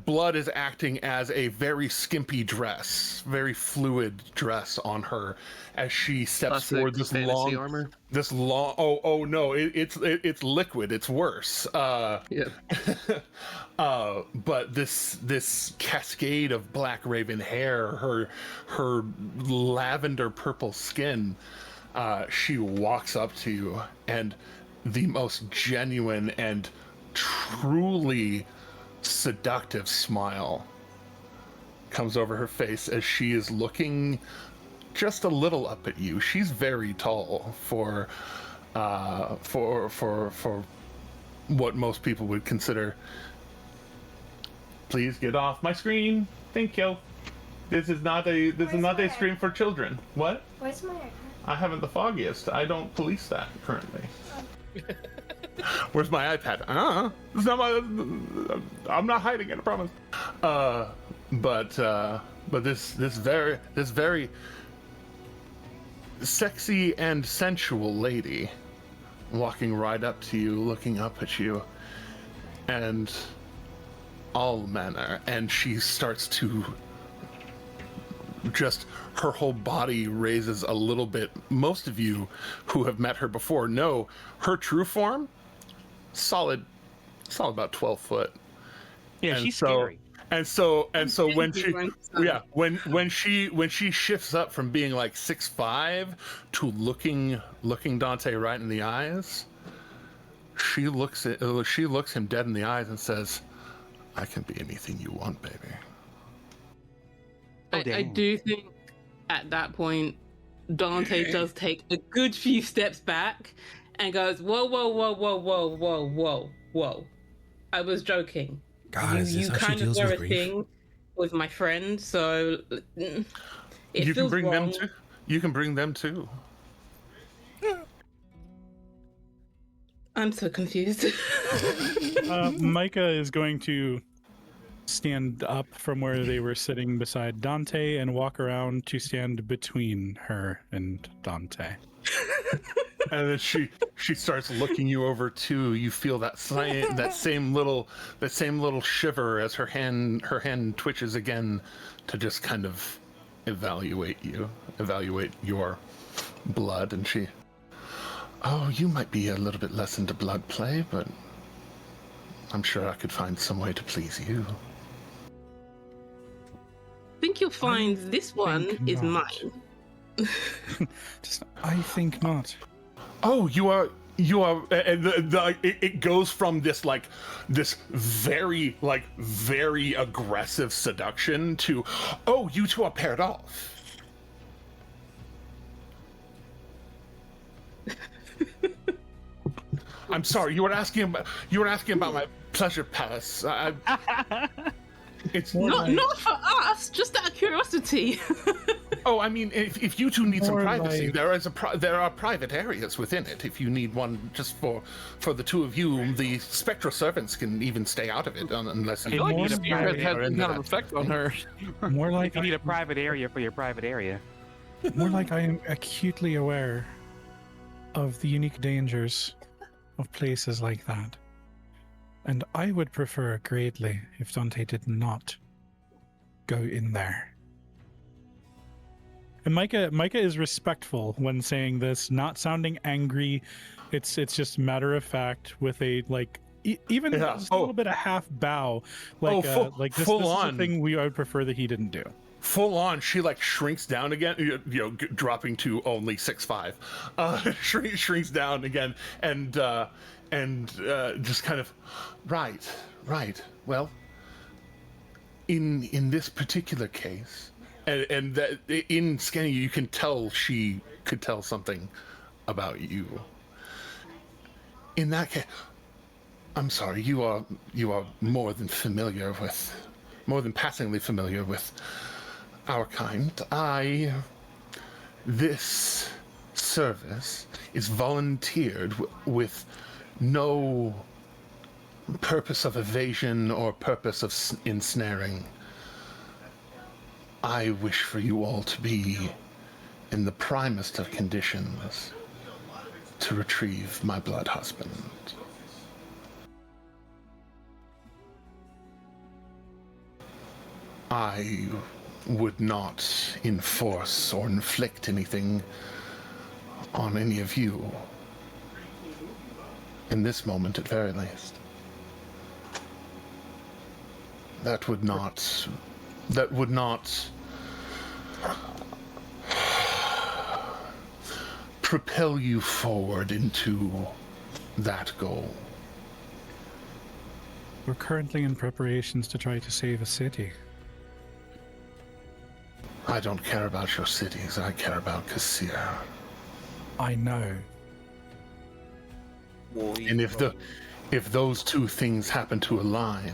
blood is acting as a very skimpy dress, very fluid dress on her as she steps forward. This long armor. Oh no, it's liquid. It's worse. Yeah. But this cascade of black raven hair, her lavender purple skin, she walks up to you, and the most genuine and truly seductive smile comes over her face as she is looking just a little up at you. She's very tall for what most people would consider. Please get off my screen. Thank you. This is not a stream for children. What? Where's my iPad? I haven't the foggiest. I don't police that currently. Where's my iPad? It's not my. I'm not hiding it. I promise. But this very sexy and sensual lady walking right up to you, looking up at you, and all manner, and she starts to just, her whole body raises a little bit. Most of you who have met her before know her true form, solid about 12 foot. Yeah, she's scary. And so when she shifts up from being like 6'5" to looking Dante right in the eyes, she looks him dead in the eyes and says, "I can be anything you want, baby." I do think at that point, Dante does take a good few steps back and goes, whoa. I was joking. God, is this you how she kind of deals were with a grief? thing with my friend, so it You can feels bring wrong. them too. You can bring them too. I'm so confused. Micah is going to stand up from where they were sitting beside Dante and walk around to stand between her and Dante. And then she starts looking you over too. You feel that same little shiver as her hand twitches again to just kind of evaluate your blood. And she, oh, you might be a little bit less into blood play, but I'm sure I could find some way to please you. I think you'll find this one is mine. I think not. Oh, you are, and it goes from this very aggressive seduction to, oh, you two are paired off. I'm sorry, you were asking about my pleasure palace. It's not for us, just out of curiosity. Oh, I mean, if you two need some privacy, there are private areas within it. If you need one just for the two of you, the spectral servants can even stay out of it unless you need a private area. Had an effect on her. More like you need a private area for your private area. More like I am acutely aware of the unique dangers of places like that. And I would prefer greatly if Dante did not go in there. And Micah is respectful when saying this, not sounding angry. It's just matter of fact with a even just a little bit of half bow. This is the thing I would prefer that he didn't do. Full on, she shrinks down again, dropping to only 6'5". Shrinks down again and just kind of, right. Well, in this particular case, and that in scanning you can tell she could tell something about you. In that case, I'm sorry, you are more than passingly familiar with our kind. This service is volunteered with no purpose of evasion or purpose of ensnaring. I wish for you all to be in the primest of conditions to retrieve my blood husband. I would not enforce or inflict anything on any of you. In this moment, at very least. That would not propel you forward into that goal. We're currently in preparations to try to save a city. I don't care about your cities, I care about Cochise. I know. And if those two things happen to align,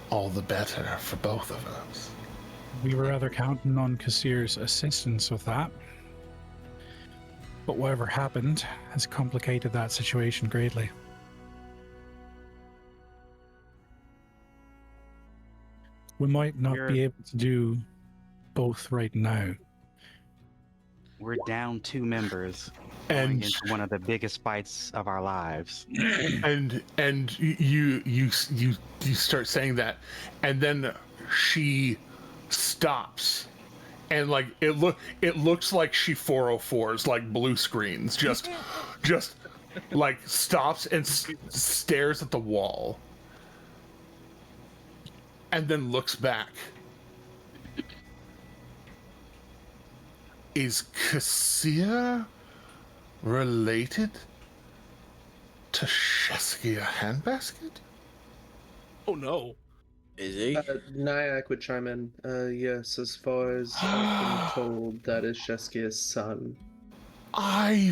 all the better for both of us. We were rather counting on Cassier's assistance with that. But whatever happened has complicated that situation greatly. We might not be able to do both right now. We're down 2 members going into one of the biggest fights of our lives. And you start saying that, and then she stops, and it looks like she 404s blue screens, just stops and stares at the wall, and then looks back. Is Cochise related to Sheskia Handbasket? Oh no. Is he? Nyack would chime in. Yes, as far as I've been told, that is Sheskia's son. I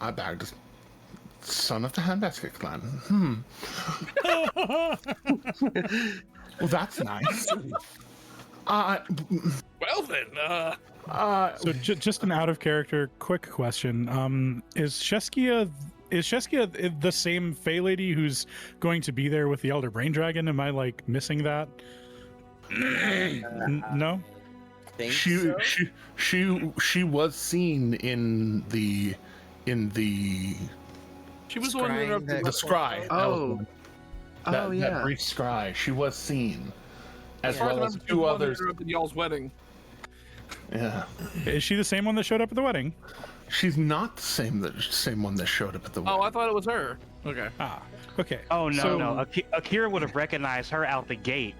bagged son of the Handbasket clan. Well, that's nice. Well, then. So just an out of character quick question. Is Sheskia the same Fey lady who's going to be there with the Elder Brain Dragon? Am I like missing that? No. She was seen in the She was the one who interrupted the scry. Oh. That Yeah. brief scry. She was seen, as as far well as as I'm two others. interrupted y'all's wedding. Yeah, Is she the same one that showed up at the wedding? she's not the same one that showed up at the wedding. Oh, I thought it was her. Okay. Okay. Oh no, So- no. Akira would have recognized her out the gate,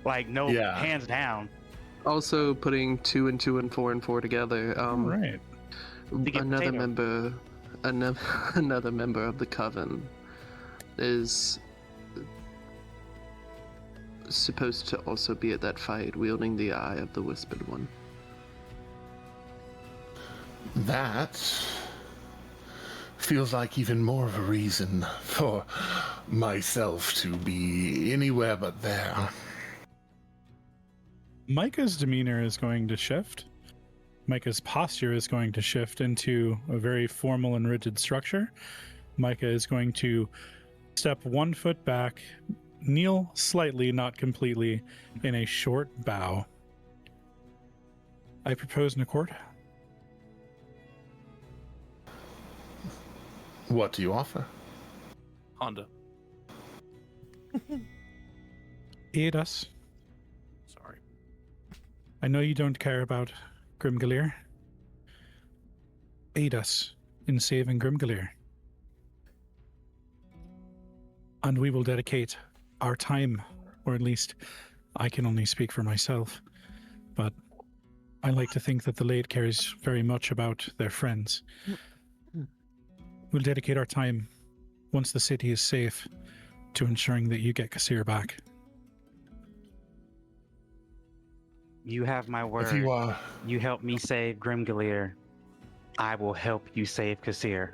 like no, Yeah. hands down. Also, putting 2 and 2 and 4 and 4 together. Right. To get Another potato. another member of the coven is supposed to also be at that fight, wielding the Eye of the Whispered One. That feels like even more of a reason for myself to be anywhere but there. Micah's demeanor is going to shift. Micah's posture is going to shift into a very formal and rigid structure. Micah is going to step 1 foot back, kneel slightly, not completely, in a short bow. I propose an accord. What do you offer? Honda. Aid us. Sorry. I know you don't care about Grimgalier. Aid us in saving Grimgalier. And we will dedicate our time, or at least I can only speak for myself, but I like to think that the Lade cares very much about their friends. We'll dedicate our time, once the city is safe, to ensuring that you get Kassir back. You have my word. If you You help me save Grimgalier, I will help you save Kassir.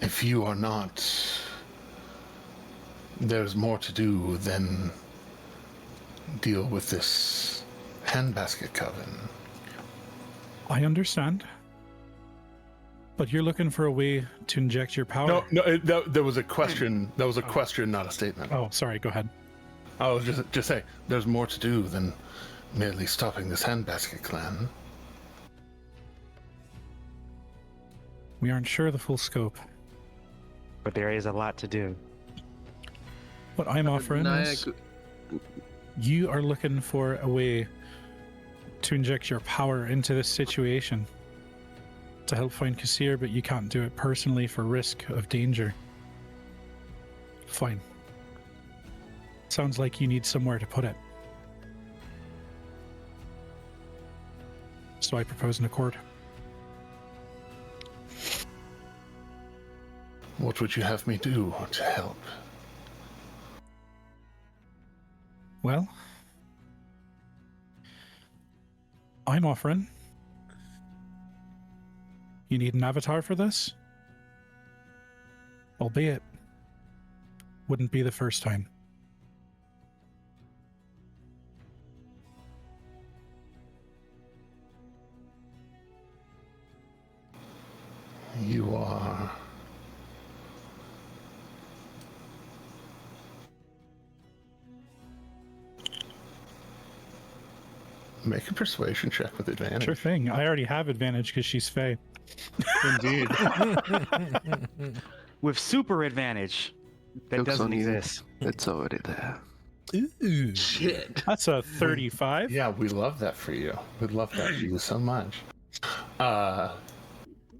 if you are not, there's more to do than deal with this handbasket coven. I understand. But you're looking for a way to inject your power. There was a question. That was a question, not a statement. Oh, sorry. Go ahead. I was just saying, there's more to do than merely stopping this handbasket clan. We aren't sure of the full scope. But there is a lot to do. What I'm offering is you are looking for a way to inject your power into this situation to help find Kassir, but you can't do it personally for risk of danger. Fine. Sounds like you need somewhere to put it. So I propose an accord. What would you have me do to help? Well, I'm offering. You need an avatar for this? Albeit, wouldn't be the first time. You are... Make a persuasion check with advantage. Sure thing. I already have advantage because she's Fae. Indeed. With super advantage. That Joke's doesn't on you. exist. It's already there. Ooh. Shit. That's a 35. Yeah, we love that for you. We love that for you so much. I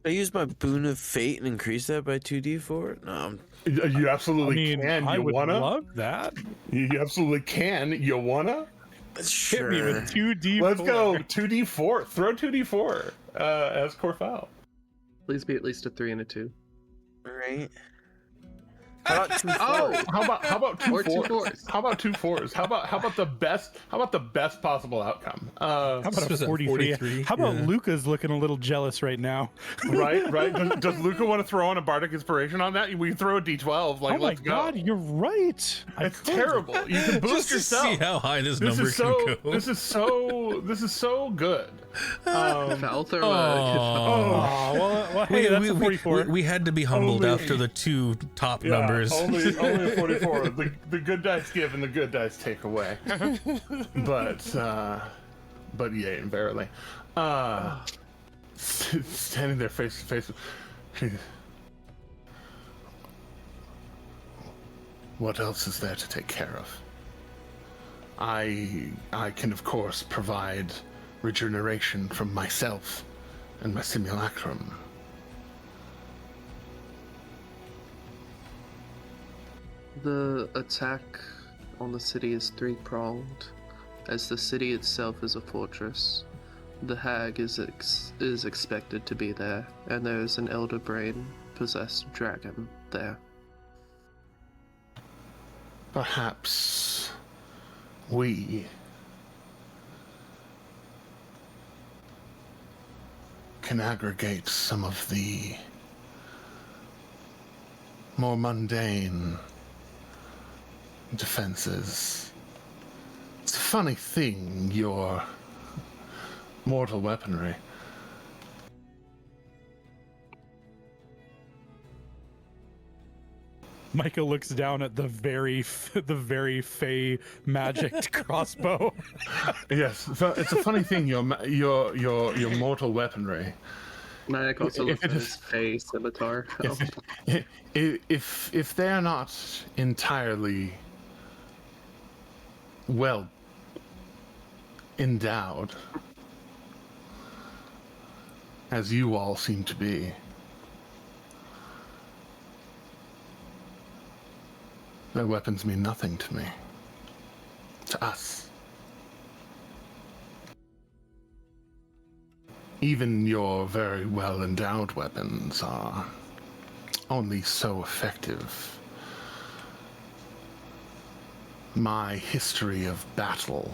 use my boon of fate and increase that by 2d4. No, You absolutely can. I You would wanna? love that. You absolutely can. You wanna? Hit me with 2d4. Let's go. 2d4. Throw 2d4 as Corfal. Please be at least a 3 and a 2. right. How about 2 Oh! 4s? How about two Or two fours? fours. How about 2 4s? How about the best possible outcome? How about This a was a 43? 43, How about yeah. Luca's looking a little jealous right now? Right. Does Luca want to throw on a bardic inspiration on that? We throw a d12. Like, Oh my let's go. god, you're right. It's terrible. You can boost Just to yourself. see how high this This number is can so. go. This is so good. Foul throw. Well, hey, that's a 44. We had to be humbled Only- after the two top Yeah, numbers. only a 44. The good dice give and the good dice take away. but yea and verily. Standing there face to face. What else is there to take care of? I can of course provide regeneration from myself and my simulacrum. The attack on the city is three-pronged. As the city itself is a fortress, the hag is expected to be there, and there is an elder brain possessed dragon there. Perhaps we can aggregate some of the more mundane defenses. It's a funny thing, your mortal weaponry. Michael looks down at the very fey magic crossbow. Yes, it's a funny thing, your mortal weaponry. Nyack also If looks it at is- his face scimitar. If they're not entirely well endowed, as you all seem to be, their weapons mean nothing to me. To us. Even your very well endowed weapons are only so effective. My history of battle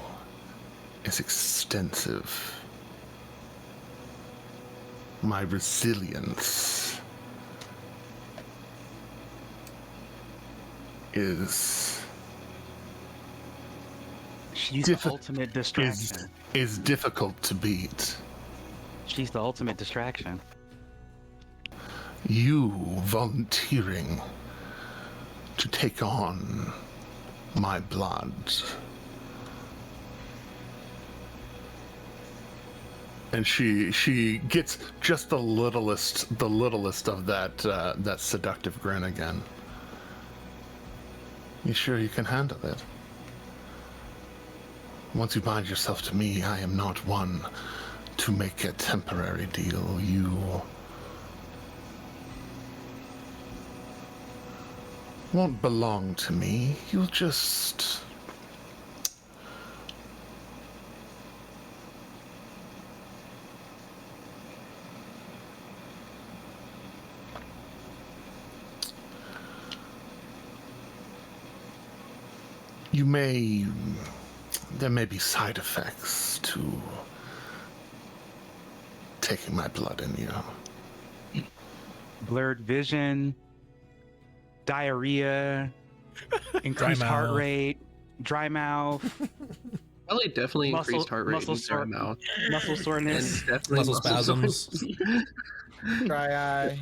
is extensive. My resilience is She's Diffi- the ultimate distraction. is difficult to beat. She's the ultimate distraction. You volunteering to take on my blood. And she gets just the littlest of that seductive grin again. You sure you can handle it? Once you bind yourself to me, I am not one to make a temporary deal. You won't belong to me. You'll just... There may be side effects to taking my blood in you. Blurred vision, diarrhea, increased heart mouth. rate, dry mouth, Probably definitely Muscle- increased heart rate muscle and dry sore- mouth. muscle And soreness. definitely Muscle spasms. Dry eye.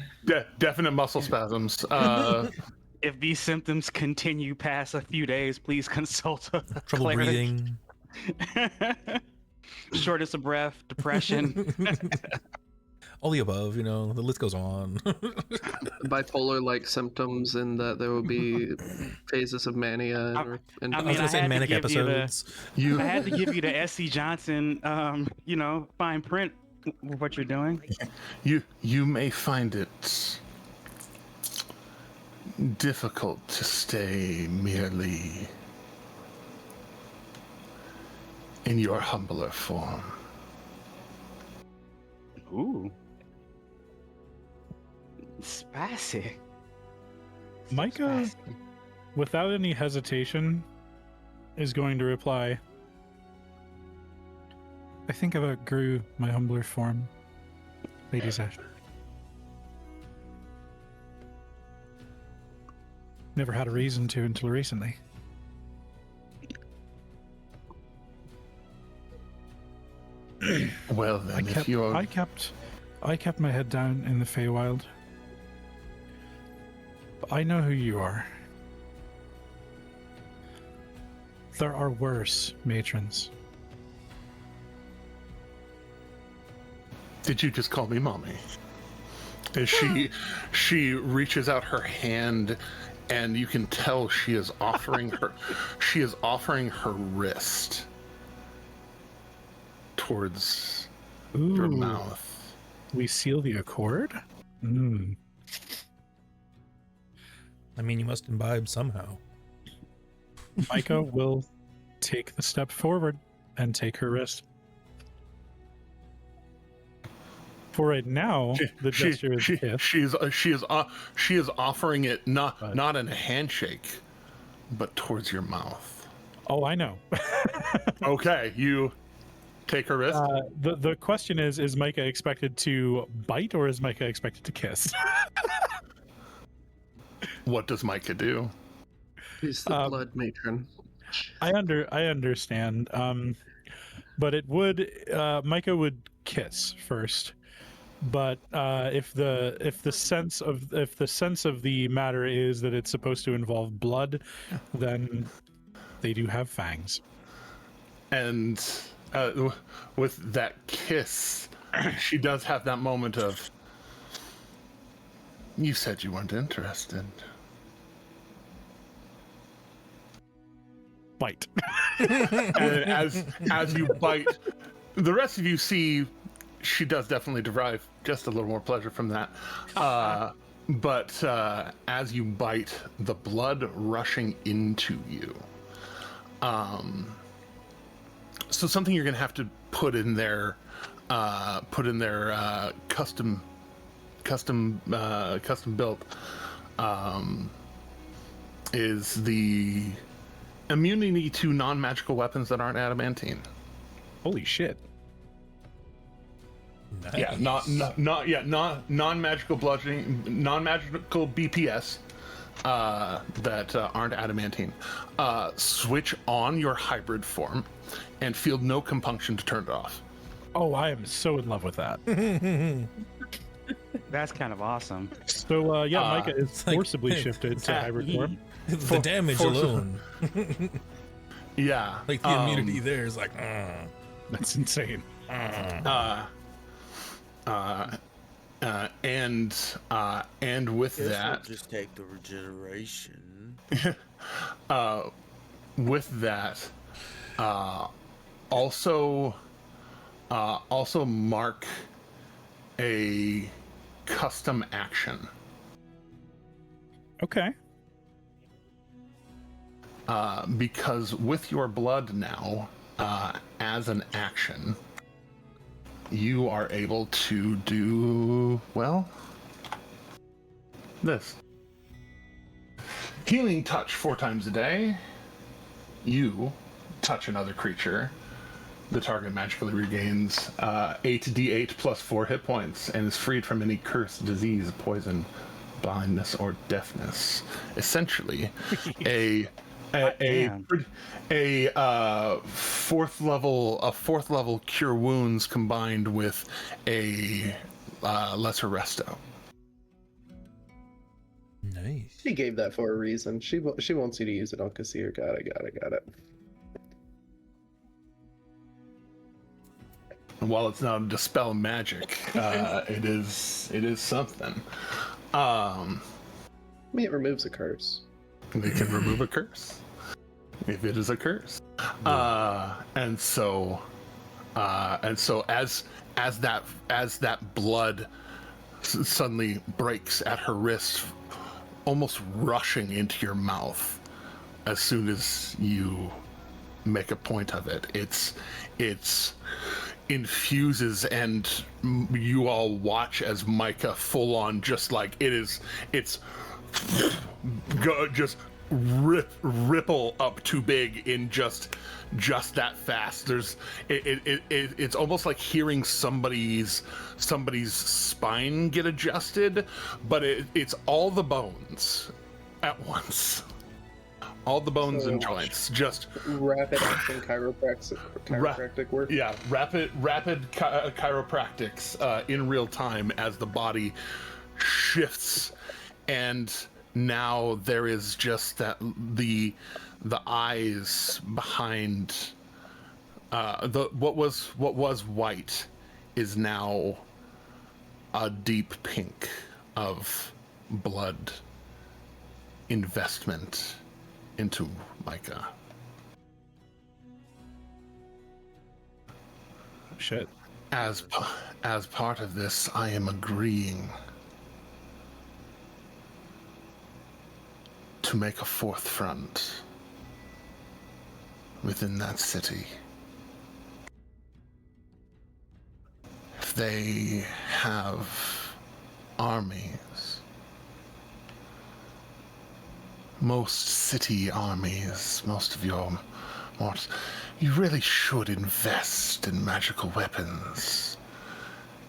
Definite muscle spasms. If these symptoms continue past a few days, please consult a Trouble cleric. breathing. Shortness of breath, depression. All the above, you know, the list goes on. Bipolar-like symptoms, and that there will be phases of mania. And I I was mean, gonna say had to manic give you the- episodes. You I had to give you the S.C. Johnson, fine print with what you're doing. you may find it difficult to stay merely in your humbler form. Ooh. Spicy. Micah, without any hesitation, is going to reply, I think I've outgrew my humbler form, Lady Zash. Never had a reason to until recently. Well then, I kept my head down in the Feywild. But I know who you are. There are worse matrons. Did you just call me mommy? As she reaches out her hand, and you can tell she is offering her wrist towards your mouth. We seal the accord? Mm. I mean, you must imbibe somehow. Micah will take the step forward and take her wrist. For right now, the gesture is kiss. She is offering it not in a handshake, but towards your mouth. Oh, I know. Okay, you take her wrist. The question is Micah expected to bite or is Micah expected to kiss? What does Micah do? He's the blood matron. I understand. But it would Micah would kiss first. But if the sense of the matter is that it's supposed to involve blood, then they do have fangs. And with that kiss, she does have that moment of, you said you weren't interested. Bite. And as you bite, the rest of you see she does definitely derive just a little more pleasure from that. But as you bite, the blood rushing into you. So something you're gonna have to put in their custom built is the immunity to non-magical weapons that aren't adamantine. Holy shit. Nice. Yeah, non-magical bludgeoning, non-magical BPS that aren't adamantine. Switch on your hybrid form and feel no compunction to turn it off. Oh, I am so in love with that. That's kind of awesome. So Micah is forcibly shifted to hybrid form. The damage alone. Yeah, like the immunity there is like, that's insane. And with that, we'll just take the regeneration. With that, also mark a custom action. Okay. Because with your blood now, as an action, you are able to do, well, this. Healing touch 4 times a day. You touch another creature. The target magically regains 8d8 plus 4 hit points and is freed from any curse, disease, poison, blindness, or deafness. Essentially, a fourth level cure wounds combined with a lesser resto. nice. She gave that for a reason. She wants you to use it on Kassir. Got it. And while it's not a dispel magic, it is something. I mean, it removes a curse. They can remove a curse if it is a curse. And so as that blood suddenly breaks at her wrist, almost rushing into your mouth, as soon as you make a point of it, it's infuses, and you all watch as Micah full on, just like it's just ripple up too big in just that fast. It's almost like hearing somebody's spine get adjusted, but it's all the bones at once. All the bones and joints, just rapid action chiropractic work. Yeah, rapid chiropractics in real time as the body shifts, and now there is just that the eyes behind what was white is now a deep pink of blood investment into Micah. Shit. As part of this, I am agreeing to make a fourth front within that city. If they have armies, most city armies, most of your mortals, you really should invest in magical weapons.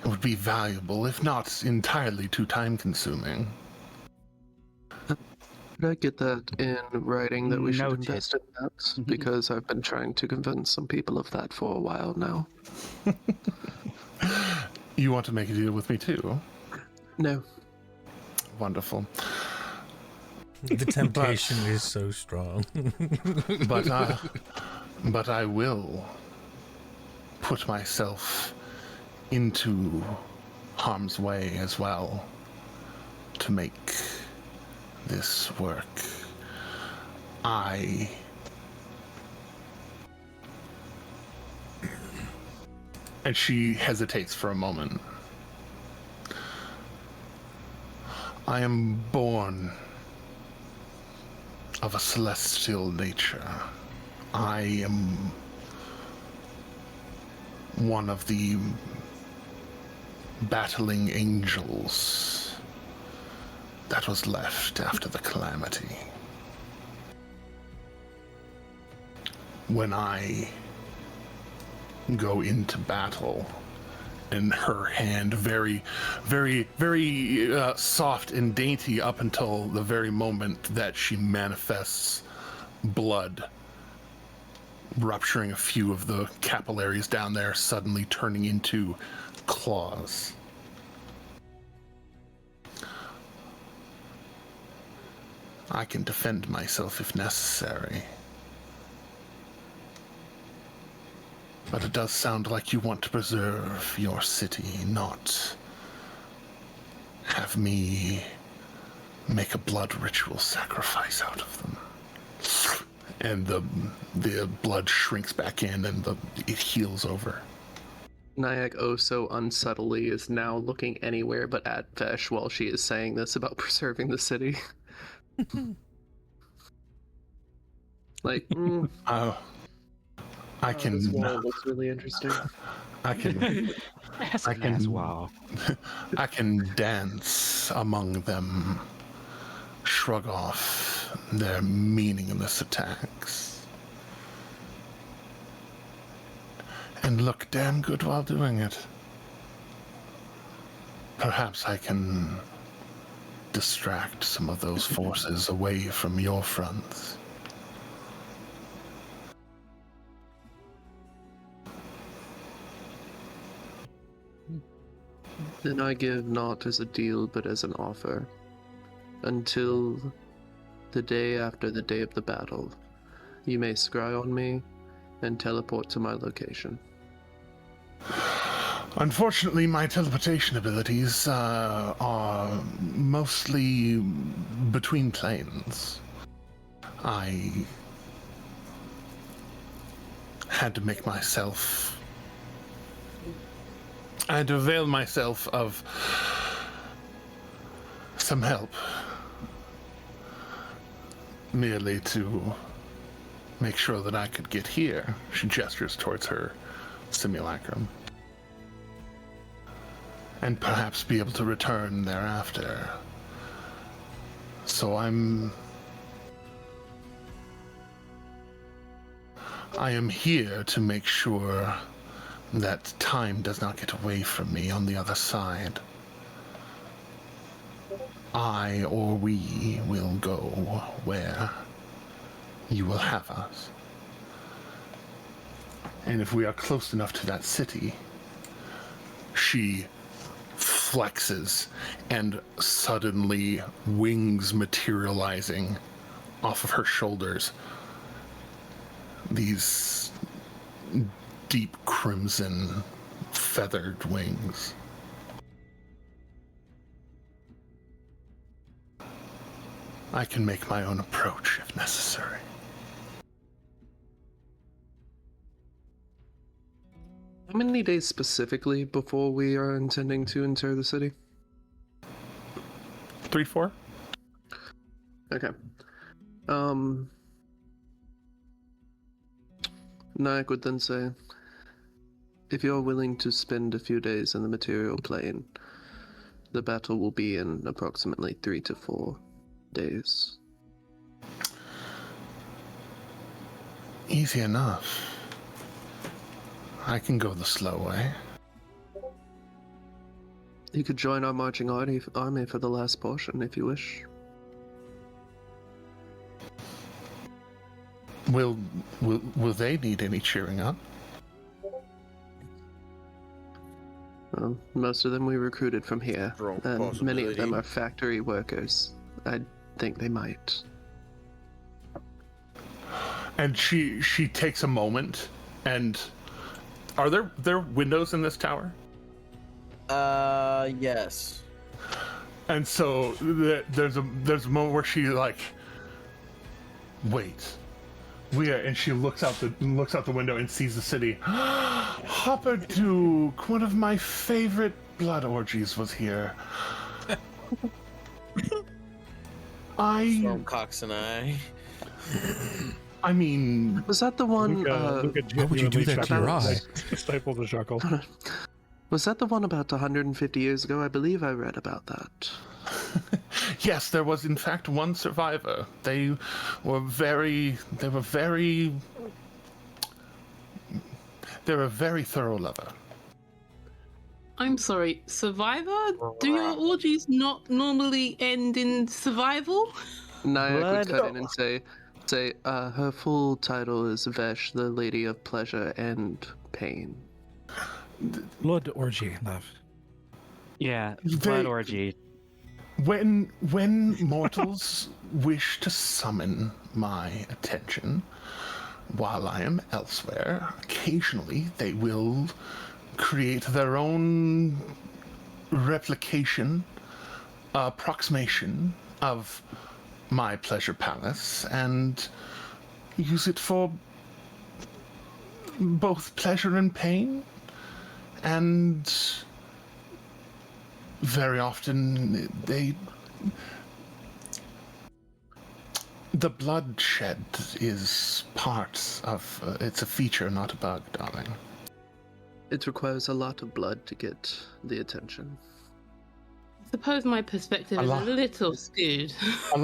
It would be valuable, if not entirely too time-consuming. Could I get that in writing that we should Noted. invest in that? Because I've been trying to convince some people of that for a while now. You want to make a deal with me too? No. Wonderful. The temptation is so strong. But I will put myself into harm's way as well to make this work. And she hesitates for a moment. I am born of a celestial nature. I am one of the battling angels that was left after the calamity. When I go into battle, and her hand very, very, very soft and dainty up until the very moment that she manifests blood, rupturing a few of the capillaries down there, suddenly turning into claws. I can defend myself if necessary. But it does sound like you want to preserve your city, not have me make a blood ritual sacrifice out of them. And the blood shrinks back in and it heals over. Nyack oh so unsubtly is now looking anywhere but at Vesh while she is saying this about preserving the city. Like, I can. This wall looks really interesting. I can dance among them, shrug off their meaningless attacks, and look damn good while doing it. Perhaps I can distract some of those forces away from your fronts. Then I give not as a deal but as an offer. Until the day after the day of the battle, you may scry on me and teleport to my location. Unfortunately, my teleportation abilities are mostly between planes. I had to avail myself of some help, merely to make sure that I could get here. She gestures towards her simulacrum. And perhaps be able to return thereafter. So I am here to make sure that time does not get away from me on the other side. I or we will go where you will have us. And if we are close enough to that city, she flexes and suddenly wings materializing off of her shoulders. These deep crimson feathered wings. I can make my own approach if necessary. How many days specifically before we are intending to enter the city? 3 to 4? Okay. Nyack would then say, if you're willing to spend a few days in the material plane, the battle will be in approximately 3 to 4 days. Easy enough. I can go the slow way. You could join our marching army for the last portion if you wish. Will they need any cheering up? Well, most of them we recruited from here, Strong and many of them possibility. are factory workers. I think they might. And she takes a moment, and are there windows in this tower? Yes. And so there's a moment where she like, wait, we are, and she looks out the window and sees the city. Hopper Duke, one of my favorite blood orgies was here. Storm Cox and I mean, Was that the one? Luca Why would you do that to your eye? Stifled a chuckle. Was that the one about 150 years ago? I believe I read about that. yes, there was in fact one survivor. They were very they're a very thorough lover. I'm sorry, survivor? Do your orgies not normally end in survival? Nyack would Blood. cut in and say, her full title is Vesh, the Lady of Pleasure and Pain. Blood orgy, love. Yeah, They- blood orgy. When mortals wish to summon my attention while I am elsewhere, occasionally they will create their own replication, approximation of my pleasure palace and use it for both pleasure and pain, and very often the bloodshed is part of it's a feature, not a bug, darling. It requires a lot of blood to get the attention. I suppose my perspective is a little skewed. A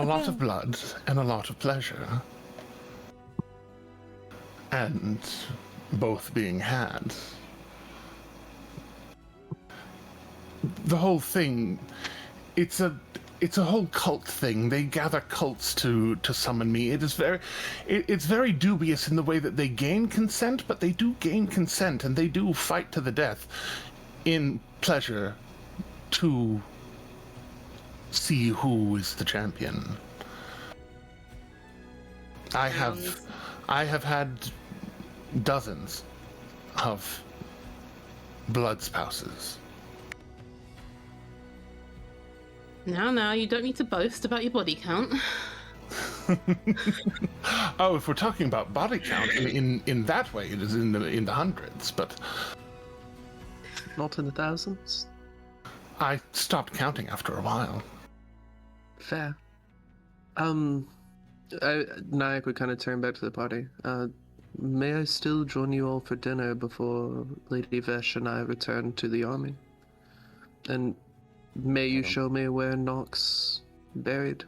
lot of blood and a lot of pleasure, and both being had. The whole thing, it's a whole cult thing. They gather cults to summon me. It's very dubious in the way that they gain consent, but they do gain consent, and they do fight to the death in pleasure to see who is the champion. I have had dozens of blood spouses. Now, you don't need to boast about your body count. Oh, if we're talking about body count, in that way, it is in the hundreds. But Not in the thousands? I stopped counting after a while. Fair. Nyack would kind of turn back to the party. May I still join you all for dinner before Lady Vesh and I return to the army? And may you show me where Nox buried?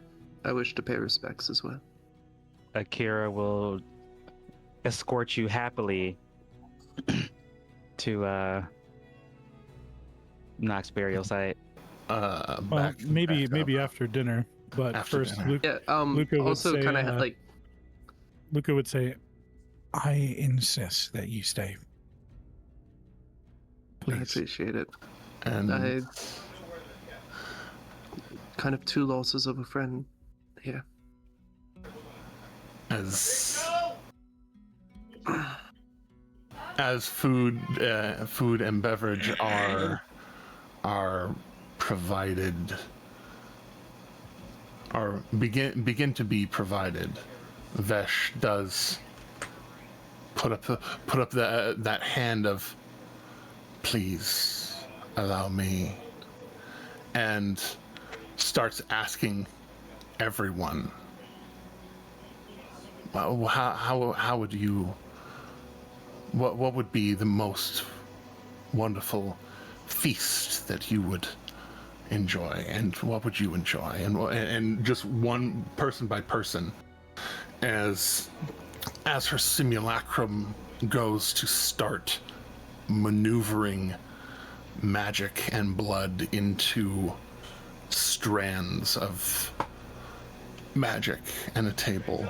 I wish to pay respects as well. Akira will escort you happily to Nox burial site. Well, maybe after dinner, but After first, dinner. Luca would Also, say, kind of like Luca would say, "I insist that you stay. I Please." appreciate it. And I kind of two losses of a friend here. as food and beverage are provided, or begin to be provided, Vesh does put up that hand of, please allow me, and starts asking everyone, well, how would you, what would be the most wonderful feast that you would enjoy, and what would you enjoy, and just one person by person, as her simulacrum goes to start maneuvering magic and blood into strands of magic, and a table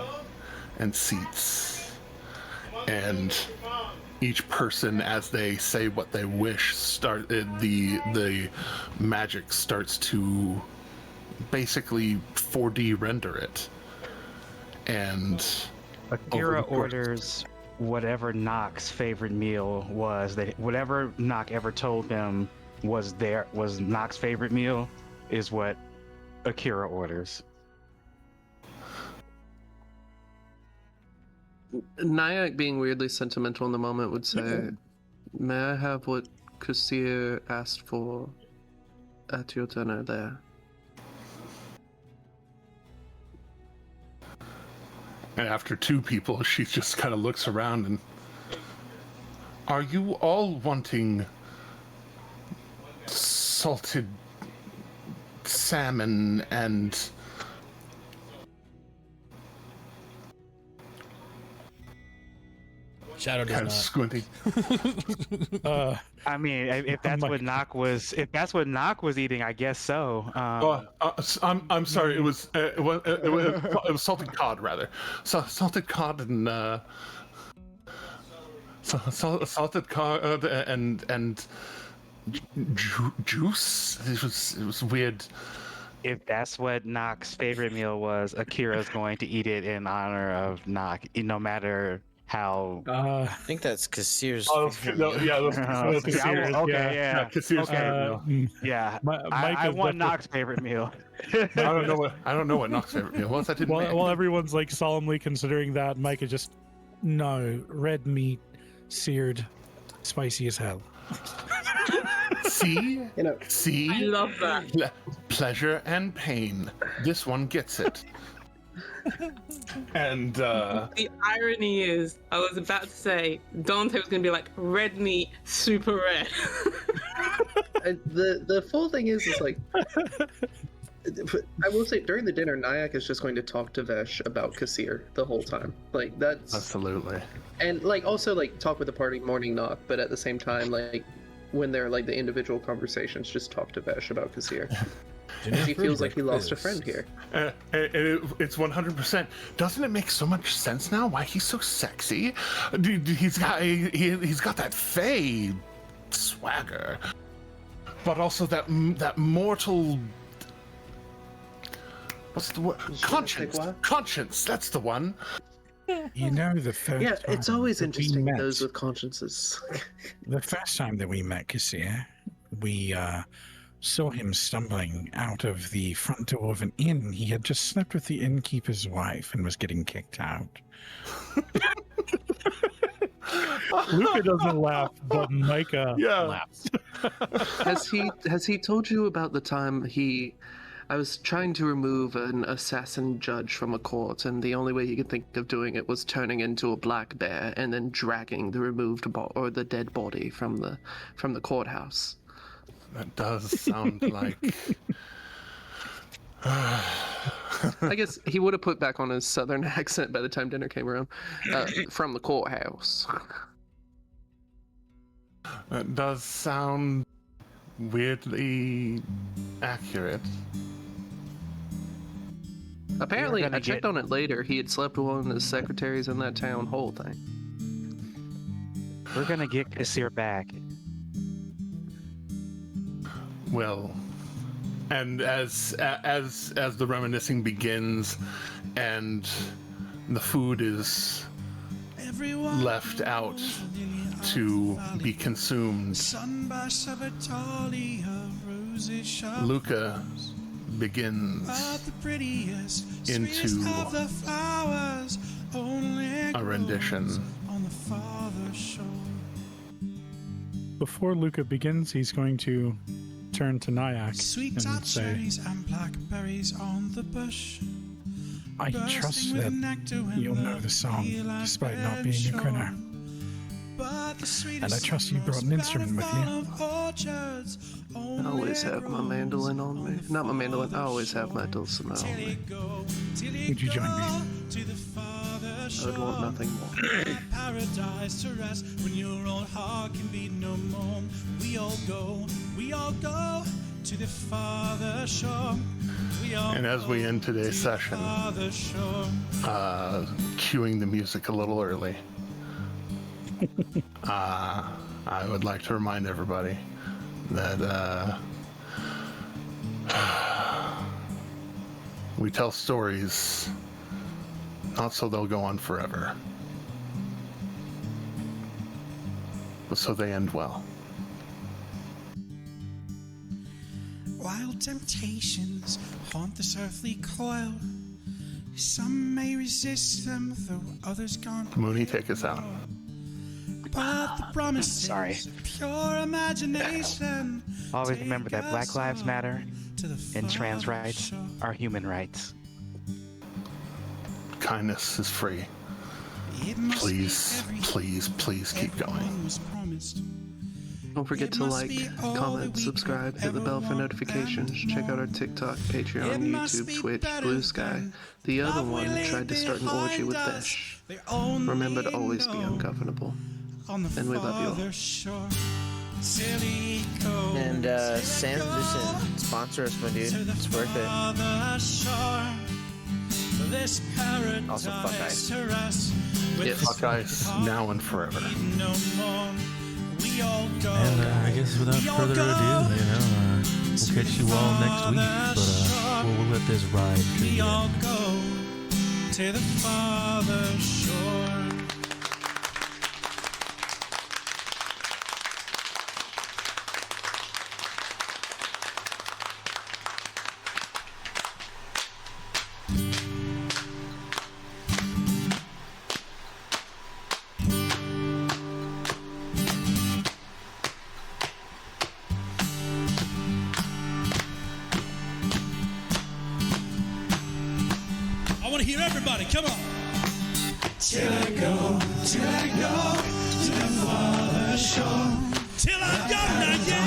and seats, and each person, as they say what they wish, the magic starts to basically 4D render it. And Akira orders whatever Nock's favorite meal was. That whatever Nock ever told them was Nock's favorite meal is what Akira orders. Nyack, being weirdly sentimental in the moment, would say, "May I have what Kusir asked for at your dinner there?" And after two people, she just kind of looks around and, are you all wanting salted salmon and Shadow kind of does squinting? I mean, if that's what Nock was eating, I guess so. I'm sorry. It was salted cod, rather. Salted cod and salted cod and juice. It was weird. If that's what Nock's favorite meal was, Akira's going to eat it in honor of Nock, no matter how. I think that's Kasir's. Kasir's, okay, yeah. Kasir's favorite meal. Yeah, Mike I is want definitely- Nock's favorite meal. I don't know what Nock's favorite meal was. I didn't. While everyone's like solemnly considering that, Mike is just, no, red meat, seared, spicy as hell. See, see. I love that. Pleasure and pain. This one gets it. And The irony is, I was about to say Dante was gonna be like red meat, super red. The full thing is like, I will say during the dinner, Nyack is just going to talk to Vesh about Kasir the whole time. Like that's absolutely. And like also like talk with the party morning knock, but at the same time like when they're like the individual conversations, just talk to Vesh about Kasir. He feels like he lost a friend here. It's 100%. Doesn't it make so much sense now why he's so sexy? Dude, he's got that Fey swagger, but also that mortal. What's the word? Conscience. Conscience. That's the one. You know, the first Yeah, it's always time that we interesting met- those with consciences. The first time that we met Kasir, we saw him stumbling out of the front door of an inn. He had just slept with the innkeeper's wife and was getting kicked out. Luca doesn't laugh, but Micah laughs. Has he told you about the time I was trying to remove an assassin judge from a court, and the only way he could think of doing it was turning into a black bear and then dragging the removed or the dead body from the courthouse? That does sound like. I guess he would have put back on his southern accent by the time dinner came around. From the courthouse. That does sound weirdly accurate. Apparently, I checked on it later. He had slept with one of the secretaries in that town hall thing. We're gonna get Kassir back. Well, and as the reminiscing begins, and the food is left out to be consumed, Luca begins into a rendition. Before Luca begins, he's going to turn to Nyack and say, I trust that you'll know the song despite not being a Grinner. And I trust you brought an instrument with you. I always have my mandolin on me. Not my mandolin, I always have my dulcimer on me. Would you join me? I would want nothing more. Paradise to rest when your old heart can beat no more. We all go to the farther shore. And as we end today's session, cueing the music a little early, I would like to remind everybody that we tell stories not so they'll go on forever, but so they end well. Wild temptations haunt this earthly coil. Some may resist them, though others can't. Mooney, take us out. But the promise is pure imagination. Always remember that Black Lives Matter and trans rights are human rights. Kindness is free. Please, please, please keep going. Don't forget to like, comment, subscribe, hit the bell for notifications, check out our TikTok, Patreon, YouTube, Twitch, Blue Sky. The other one tried to start an orgy with Besh. Remember to always be ungovernable. And we love you all. And Sanderson, sponsor us, my dude. It's worth it. Also, fuck ice. Yes. Fuck ice, now and forever. And I guess without further ado, we'll catch you all next week. But we'll let this ride to the end. Go to the farther shore. Hear everybody, come on. Till I go to the farther shore. Till I go now, yeah.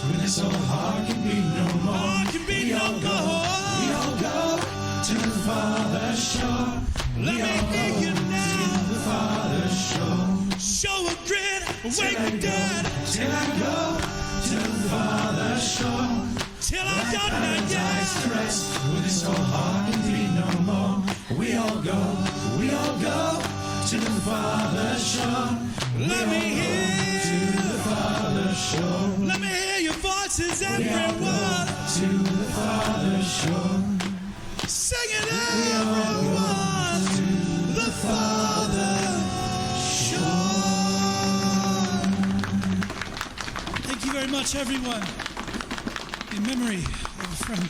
When this old heart can be no more. Heart can be no more. We all go to the farther shore. Let me hear you now. To the farther shore. Show a grin, wake the dead. Till I go to the farther shore. Till I go now, yeah. When this old heart can be no more. We all go to the farther shore. Let me hear to the farther shore. Let me hear your voices, everyone. To the farther shore. Sing it, everyone. To the farther shore. Thank you very much, everyone. In memory of a friend.